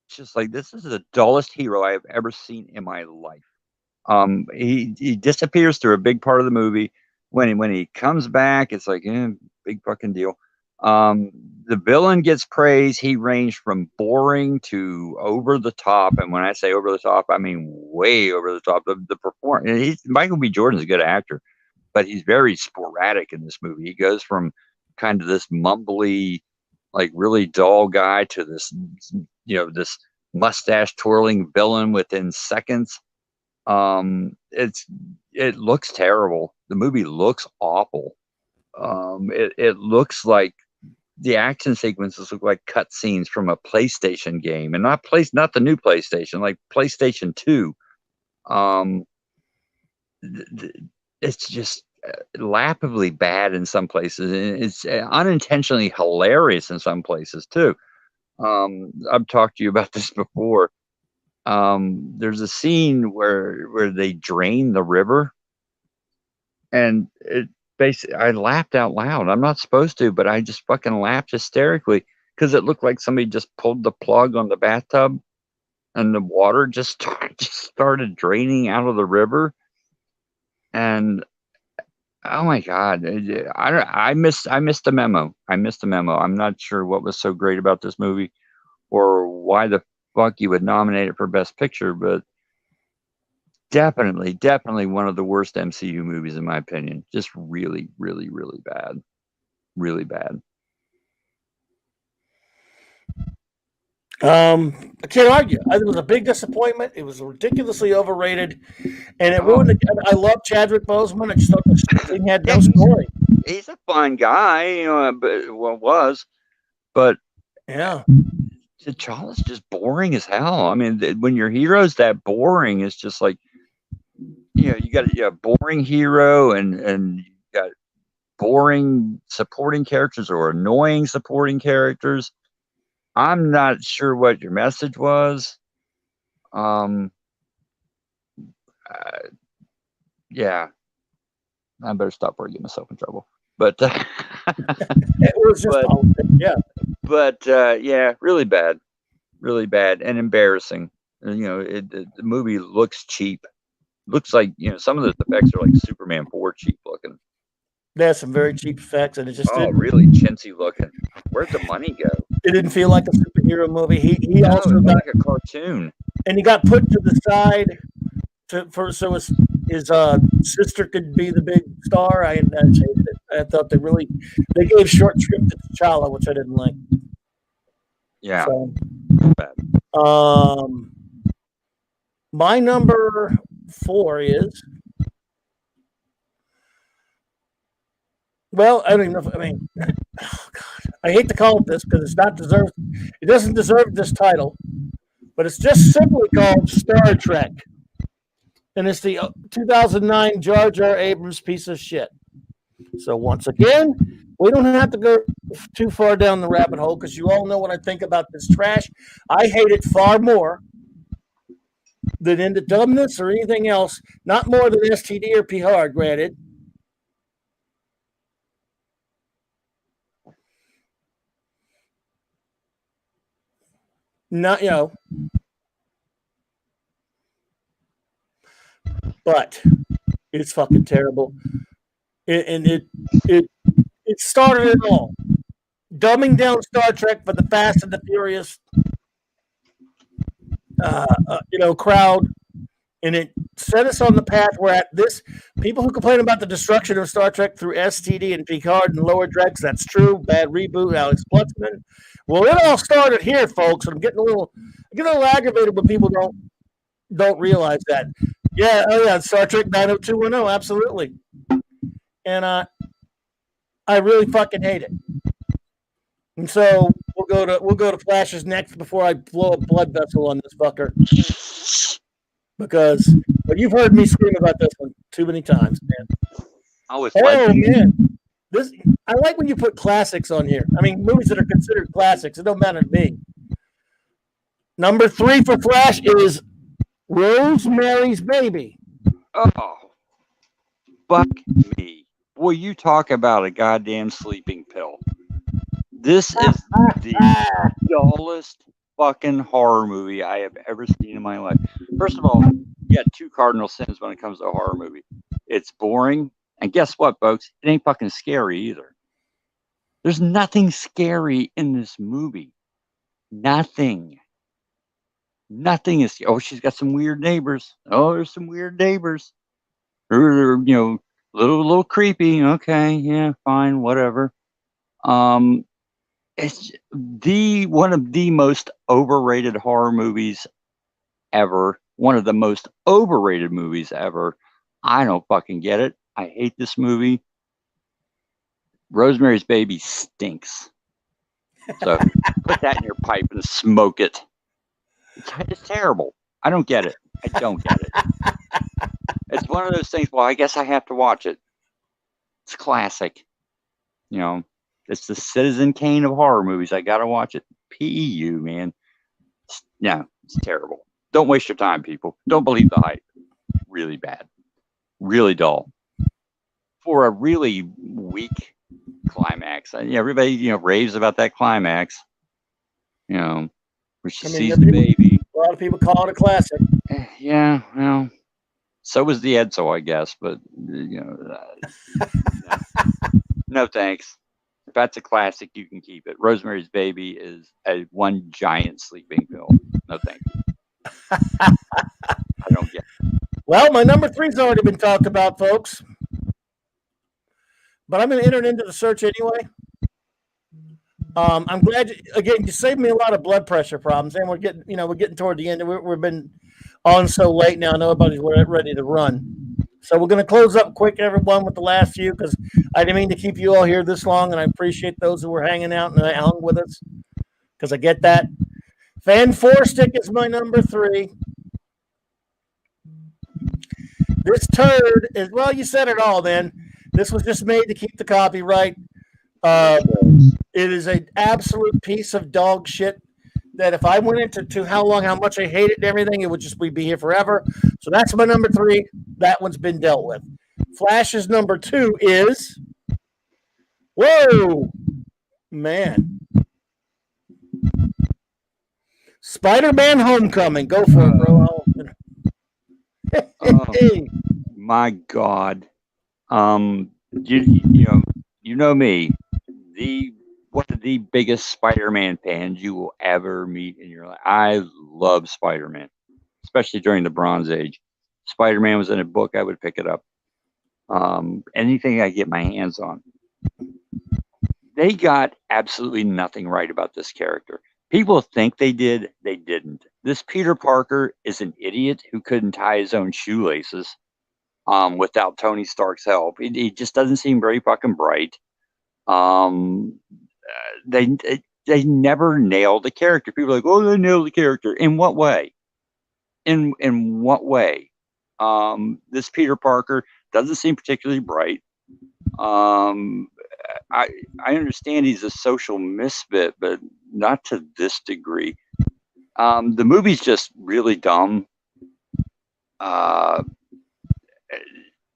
just like, this is the dullest hero I have ever seen in my life. He disappears through a big part of the movie. When he comes back, it's like, big fucking deal. The villain gets praise. He ranged from boring to over the top, and when I say over the top, I mean way over the top. The performance. Michael B. Jordan's a good actor, but he's very sporadic in this movie. He goes from kind of this mumbly, like really dull guy to this, this mustache twirling villain within seconds. It looks terrible. The movie looks awful. It looks like the action sequences look like cutscenes from a PlayStation game, and not the new PlayStation, like PlayStation 2. It's just laughably bad in some places, and it's unintentionally hilarious in some places too. I've talked to you about this before. There's a scene where they drain the river, and it basically, I laughed out loud. I'm not supposed to, but I just fucking laughed hysterically because it looked like somebody just pulled the plug on the bathtub and the water just started draining out of the river. And Oh my God. I missed the memo. I missed the memo. I'm not sure what was so great about this movie or why the fuck you would nominate it for Best Picture, but definitely one of the worst MCU movies in my opinion. Just really, really, really bad. Really bad.
I can't argue. It was a big disappointment. It was ridiculously overrated, and it ruined. I love Chadwick Boseman. I just thought this thing had no story.
He's a fun guy, you know, but
Yeah.
T'Challa's just boring as hell. I mean, when your hero's that boring, it's just like, you know, you got a boring hero and you got boring supporting characters or annoying supporting characters. I'm not sure what your message was. Yeah, I better stop before I get myself in trouble. But
it was just
yeah, really bad and embarrassing. You know, the movie looks cheap. Looks like, you know, some of the effects are like Superman 4 cheap looking.
There's some very cheap effects, and it just didn't
really chintzy looking. Where'd the money go?
It didn't feel like a superhero movie. He also got
like a cartoon,
and he got put to the side so his sister could be the big star. I hated it. I thought they gave short shrift to T'Challa, which I didn't like.
Yeah.
So,
bad.
My number 4 is. Well, I don't even know if, I mean, oh God, I hate to call it this because it's not deserved. It doesn't deserve this title, but it's just simply called Star Trek. And it's the 2009 Jar Jar Abrams piece of shit. So once again, we don't have to go too far down the rabbit hole because you all know what I think about this trash. I hate it far more than Into Dumbness or anything else. Not more than STD or PR, granted. Not, you know, but it's fucking terrible. It started it all. Dumbing down Star Trek for the Fast and the Furious, crowd, and it set us on the path where at this people who complain about the destruction of Star Trek through STD and Picard and Lower Decks, that's true. Bad reboot, Alex Blutzman. Well, it all started here, folks. And I'm getting a little aggravated when people don't realize that. Yeah, Star Trek 90210, absolutely. And I really fucking hate it. And so we'll go to Flash's next before I blow a blood vessel on this fucker. Because you've heard me scream about this one too many times, man. Man. I like when you put classics on here. I mean, movies that are considered classics. It don't matter to me. Number 3 for Flash is Rosemary's Baby.
Oh, fuck me. Boy, you talk about a goddamn sleeping pill. This is the dullest fucking horror movie I have ever seen in my life. First of all, you got 2 cardinal sins when it comes to a horror movie. It's boring. And guess what, folks? It ain't fucking scary either. There's nothing scary in this movie. Nothing. Nothing is. Oh, she's got some weird neighbors. Oh, there's some weird neighbors. They're, you know, little creepy. Okay, yeah, fine, whatever. It's one of the most overrated horror movies ever. One of the most overrated movies ever. I don't fucking get it. I hate this movie. Rosemary's Baby stinks. So put that in your pipe and smoke it. It's terrible. I don't get it. I don't get it. It's one of those things, well, I guess I have to watch it. It's classic. You know, it's the Citizen Kane of horror movies. I got to watch it. PEU, man. It's terrible. Don't waste your time, people. Don't believe the hype. Really bad. Really dull. For a really weak climax. Everybody, raves about that climax. Where she sees the baby.
A lot of people call it a classic.
Yeah, well,
So was the Edsel, I guess, but no thanks. If that's a classic, you can keep it. Rosemary's Baby is a one giant sleeping pill. No thank you. I don't get it.
Well, my number 3's already been talked about, folks. But I'm going to enter it into the search anyway. I'm glad you saved me a lot of blood pressure problems, and we're getting toward the end. We've been on so late now. Nobody's ready to run, so we're going to close up quick, everyone, with the last few because I didn't mean to keep you all here this long, and I appreciate those who were hanging out and hung with us because I get that. Fan 4 Stick is my number 3. This turd is you said it all. Then this was just made to keep the copyright. It is an absolute piece of dog shit that if I went into how much I hate it and everything, it would just be here forever. So that's my number 3. That one's been dealt with. Flash's number 2 is man. Spider-Man Homecoming. Go for it, bro.
My God. You know me. One of the biggest Spider-Man fans you will ever meet in your life. I love Spider-Man, especially during the Bronze Age. Spider-Man was in a book, I would pick it up. Anything I get my hands on. They got absolutely nothing right about this character. People think they did, they didn't. This Peter Parker is an idiot who couldn't tie his own shoelaces without Tony Stark's help. He just doesn't seem very fucking bright. They never nailed the character. People are like, oh, they nailed the character. In what way? In what way? This Peter Parker doesn't seem particularly bright. I understand he's a social misfit, but not to this degree. The movie's just really dumb.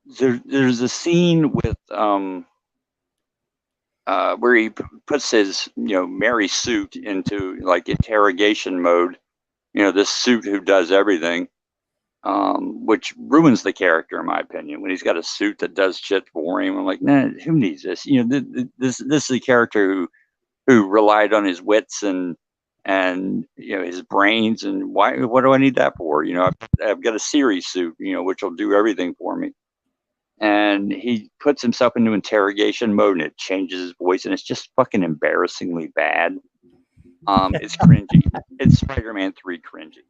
There's a scene with where he puts his Mary suit into like interrogation mode. This suit who does everything, which ruins the character in my opinion. When he's got a suit that does shit for him, I'm like, nah, who needs this? This is a character who relied on his wits and his brains, and what do I need that for? I've got a Siri suit, which will do everything for me. And he puts himself into interrogation mode and it changes his voice and it's just fucking embarrassingly bad. It's cringy. It's Spider-Man 3 cringy.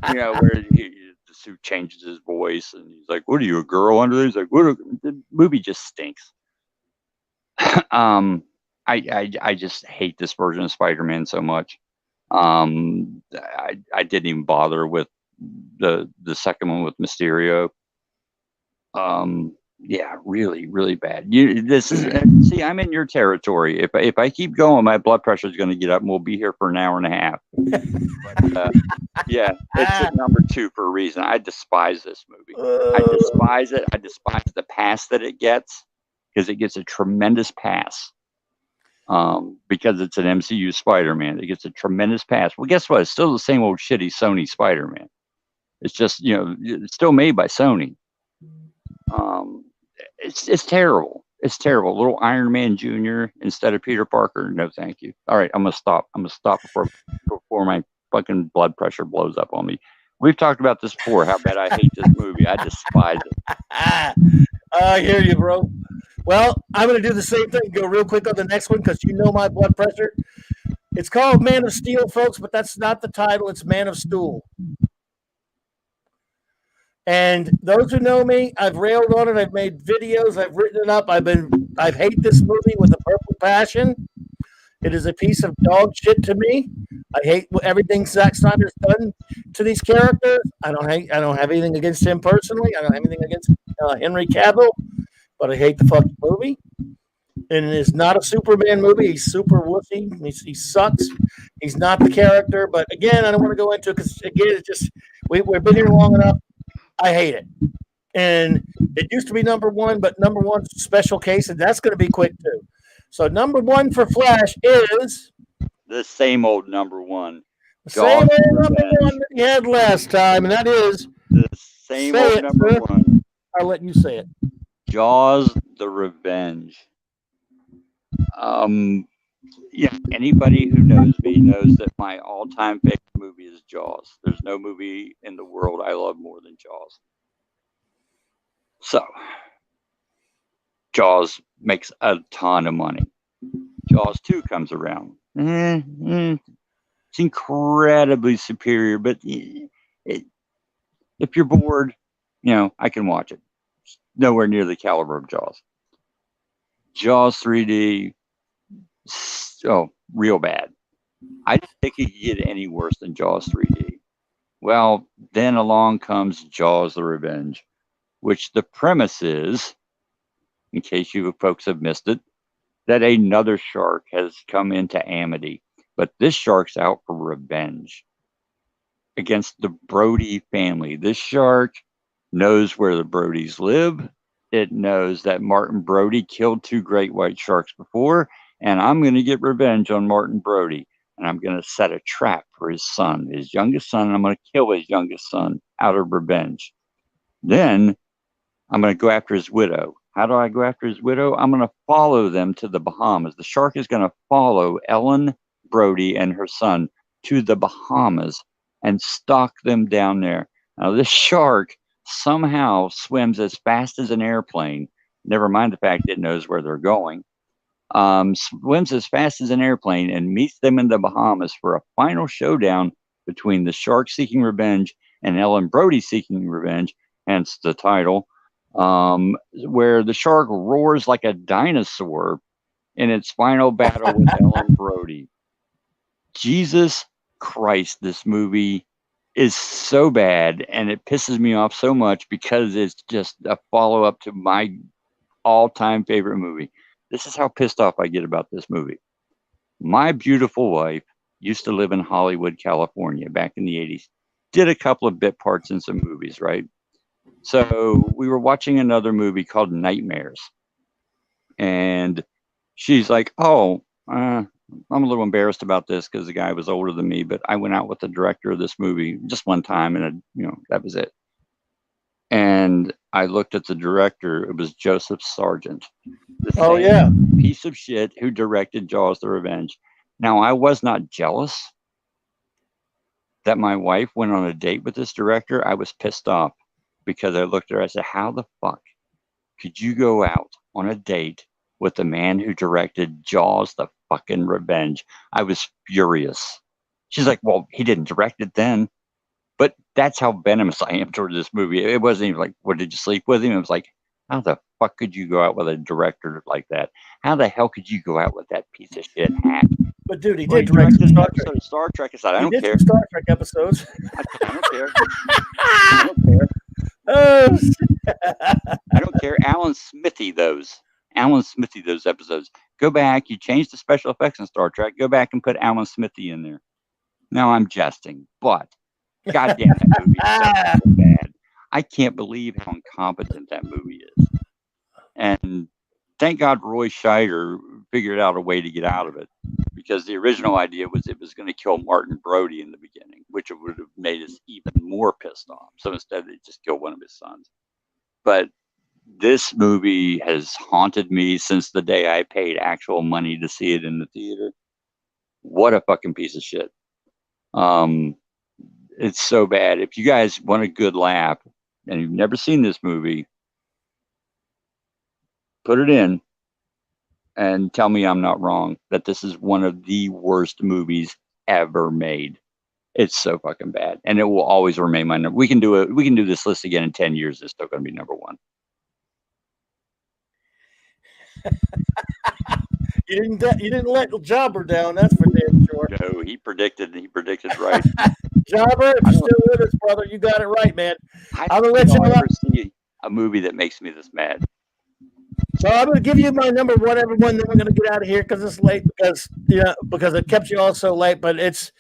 Where the suit changes his voice and he's like, what are you, a girl under there? He's like, the movie just stinks. I just hate this version of Spider-Man so much. I didn't even bother with the second one with Mysterio. Yeah, really, really bad. See, I'm in your territory. If I keep going, my blood pressure is going to get up and we'll be here for an hour and a half. But, yeah, it's at number 2 for a reason. I despise this movie. I despise it. I despise the pass that it gets because it gets a tremendous pass. Because it's an MCU Spider-Man. It gets a tremendous pass. Well, guess what? It's still the same old shitty Sony Spider-Man. It's just, it's still made by Sony. It's terrible. It's terrible. Little Iron Man Jr. instead of Peter Parker. No, thank you. All right, I'm gonna stop. Before my fucking blood pressure blows up on me. We've talked about this before. How bad I hate this movie. I despise it.
I hear you, bro. Well, I'm gonna do the same thing. Go real quick on the next one because my blood pressure. It's called Man of Steel, folks, but that's not the title. It's Man of Stool. And those who know me, I've railed on it. I've made videos. I've written it up. I hate this movie with a purple passion. It is a piece of dog shit to me. I hate everything Zack Snyder's done to these characters. I don't have anything against him personally. I don't have anything against Henry Cavill, but I hate the fucking movie. And it is not a Superman movie. He's super wussy. He sucks. He's not the character. But again, I don't want to go into it because again, it's just we've been here long enough. I hate it. And it used to be number 1, but number 1's a special case, and that's going to be quick too. So number 1 for Flash is
the same old number 1.
The same old number 1 that you had last time, and that is
the Same
Say
old
it,
number
sir.
one.
I'll let you say it.
Jaws: The Revenge. Yeah, anybody who knows me knows that my all-time favorite movie is Jaws. There's no movie in the world I love more than Jaws. So, Jaws makes a ton of money. Jaws 2 comes around. It's incredibly superior, but if you're bored, I can watch it. It's nowhere near the caliber of Jaws. Jaws 3D, real bad. I didn't think it could get any worse than Jaws 3D. Well, then along comes Jaws: The Revenge, which the premise is, in case you folks have missed it, that another shark has come into Amity, but this shark's out for revenge against the Brody family. This shark knows where the Brodys live. It knows that Martin Brody killed 2 great white sharks before, and I'm going to get revenge on Martin Brody. And I'm going to set a trap for his son, his youngest son, and I'm going to kill his youngest son out of revenge. Then I'm going to go after his widow. How do I go after his widow? I'm going to follow them to the Bahamas. The shark is going to follow Ellen Brody and her son to the Bahamas and stalk them down there. Now, this shark somehow swims as fast as an airplane. Never mind the fact it knows where they're going. Swims as fast as an airplane and meets them in the Bahamas for a final showdown between the shark seeking revenge and Ellen Brody seeking revenge, hence the title, where the shark roars like a dinosaur in its final battle with Ellen Brody. Jesus Christ, this movie is so bad, and it pisses me off so much because it's just a follow-up to my all-time favorite movie. This is how pissed off I get about this movie. My beautiful wife used to live in Hollywood, California back in the 80s. Did a couple of bit parts in some movies, right? So we were watching another movie called Nightmares. And she's like, I'm a little embarrassed about this because the guy was older than me, but I went out with the director of this movie just one time, and that was it. And I looked at the director. It was Joseph Sargent. Piece of shit who directed Jaws: The Revenge. Now, I was not jealous that my wife went on a date with this director. I was pissed off because I looked at her. I said, how the fuck could you go out on a date with the man who directed Jaws: The fucking Revenge? I was furious. She's like, well, he didn't direct it then. But that's how venomous I am toward this movie. It wasn't even like, what, did you sleep with him? It was like, how the fuck could you go out with a director like that? How the hell could you go out with that piece of shit hack?
But dude, he did direct an
episode of Star Trek. I said, I don't care.
He did some Star Trek episodes.
I don't care. I don't care.
Oh,
I don't care. Alan Smithy those episodes. Go back. You changed the special effects in Star Trek. Go back and put Alan Smithy in there. Now I'm jesting, but goddamn, that movie is so bad. I can't believe how incompetent that movie is. And thank God Roy Scheider figured out a way to get out of it, because the original idea was it was going to kill Martin Brody in the beginning, which would have made us even more pissed off. So instead, they just killed one of his sons. But this movie has haunted me since the day I paid actual money to see it in the theater. What a fucking piece of shit. It's so bad. If you guys want a good laugh and you've never seen this movie, put it in and tell me I'm not wrong, that this is one of the worst movies ever made. It's so fucking bad, and it will always remain my number. We can do this list again in 10 years. It's still going to be number one.
You didn't let Jobber down. That's for damn sure.
No, he predicted right.
Jobber, if you're still with us, brother, you got it right, man. I'm gonna let you know.
See a movie that makes me this mad.
So I'm gonna give you my number one, everyone. Then we're gonna get out of here because it's late. Because it kept you all so late. But this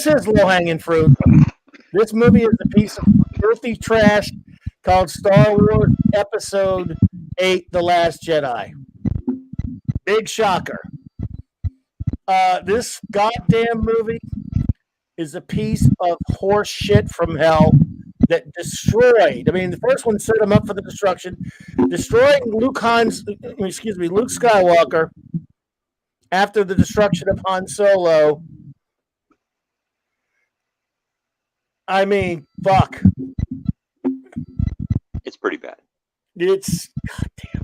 is low hanging fruit. This movie is a piece of filthy trash called Star Wars Episode 8: The Last Jedi. Big shocker. This goddamn movie is a piece of horse shit from hell. that destroyed. I mean, the first one set him up for the destruction, destroying Luke Skywalker after the destruction of Han Solo. I mean, fuck.
It's pretty bad.
It's goddamn.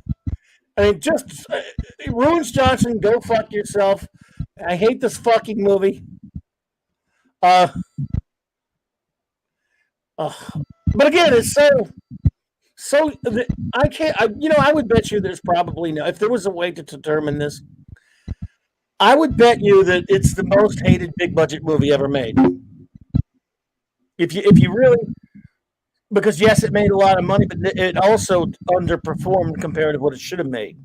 I mean, just Ruins Johnson, go fuck yourself. I hate this fucking movie. But again, it's so I can't. I would bet you there's probably no. If there was a way to determine this, I would bet you that it's the most hated big budget movie ever made. If you really, because yes, it made a lot of money, but it also underperformed compared to what it should have made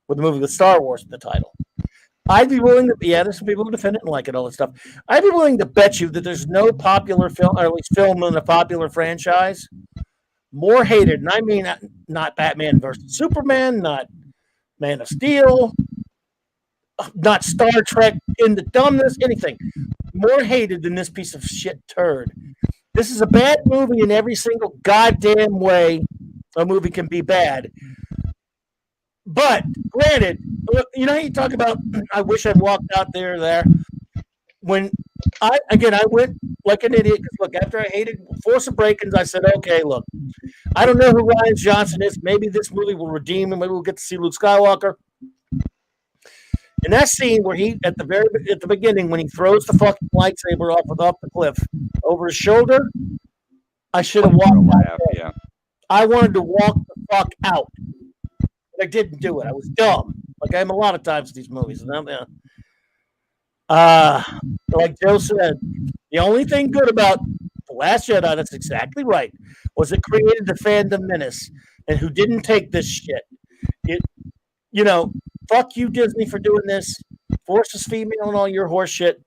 with the movie with Star Wars in the title. I'd be willing to, there's some people who defend it and like it, all that stuff. I'd be willing to bet you that there's no popular film, or at least film in a popular franchise, more hated. And I mean, not Batman versus Superman, not Man of Steel, not Star Trek Into Dumbness, anything. More hated than this piece of shit turd. This is a bad movie in every single goddamn way a movie can be bad. But granted, you know how you talk about, I wish I'd walked out there. When I went like an idiot. Because look, after I hated Force Awakens, I said, okay, look, I don't know who Rian Johnson is. Maybe this movie will redeem him. Maybe we'll get to see Luke Skywalker. And that scene where he, at the beginning, when he throws the fucking lightsaber off the cliff over his shoulder, I should have walked out.
Yeah.
I wanted to walk the fuck out. But I didn't do it. I was dumb. Like I am a lot of times in these movies. And like Joe said, the only thing good about The Last Jedi, that's exactly right, was it created the fandom menace. And who didn't take this shit. Fuck you, Disney, for doing this. Force is female and all your horse shit.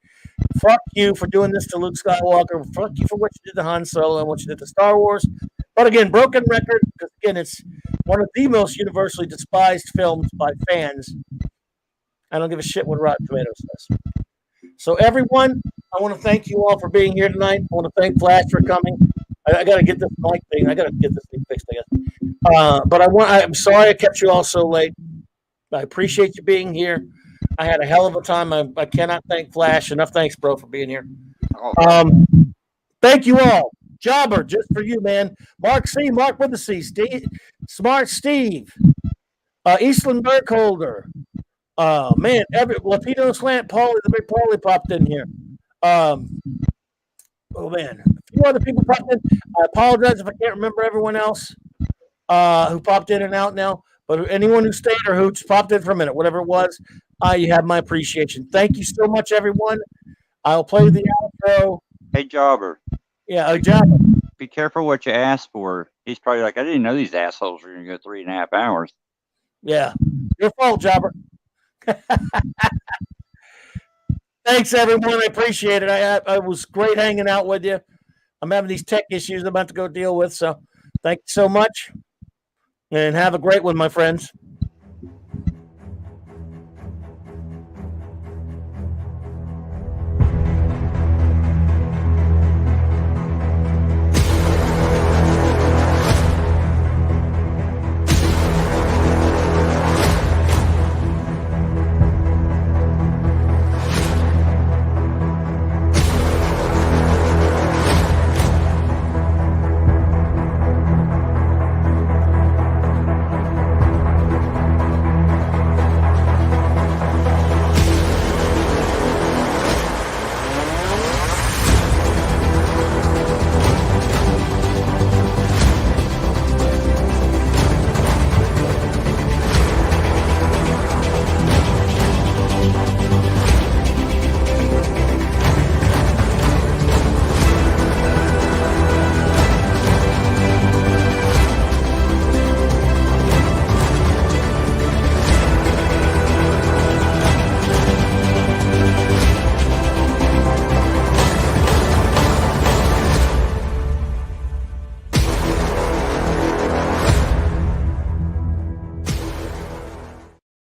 Fuck you for doing this to Luke Skywalker. Fuck you for what you did to Han Solo and what you did to Star Wars. But again, broken record, because again, it's one of the most universally despised films by fans. I don't give a shit what Rotten Tomatoes says. So everyone, I want to thank you all for being here tonight. I want to thank Flash for coming. I got to get this mic thing. I got to get this thing fixed, I guess. But I'm sorry I kept you all so late. I appreciate you being here. I had a hell of a time. I cannot thank Flash enough. Thanks, bro, for being here. Thank you all. Jobber, just for you, man. Mark C. Mark with the C. Steve, Smart Steve. Eastland Burkholder. Man, Lapino Slant Paulie, the big Paulie popped in here. Oh, man. A few other people popped in. I apologize if I can't remember everyone else who popped in and out now. But anyone who stayed or who just popped in for a minute, whatever it was, you have my appreciation. Thank you so much, everyone. I'll play the outro.
Hey, Jobber.
Yeah, Jobber.
Be careful what you ask for. He's probably like, I didn't know these assholes were going to go 3.5 hours.
Yeah. Your fault, Jobber. Thanks, everyone. I appreciate it. I was great hanging out with you. I'm having these tech issues I'm about to go deal with, so thank you so much. And have a great one, my friends.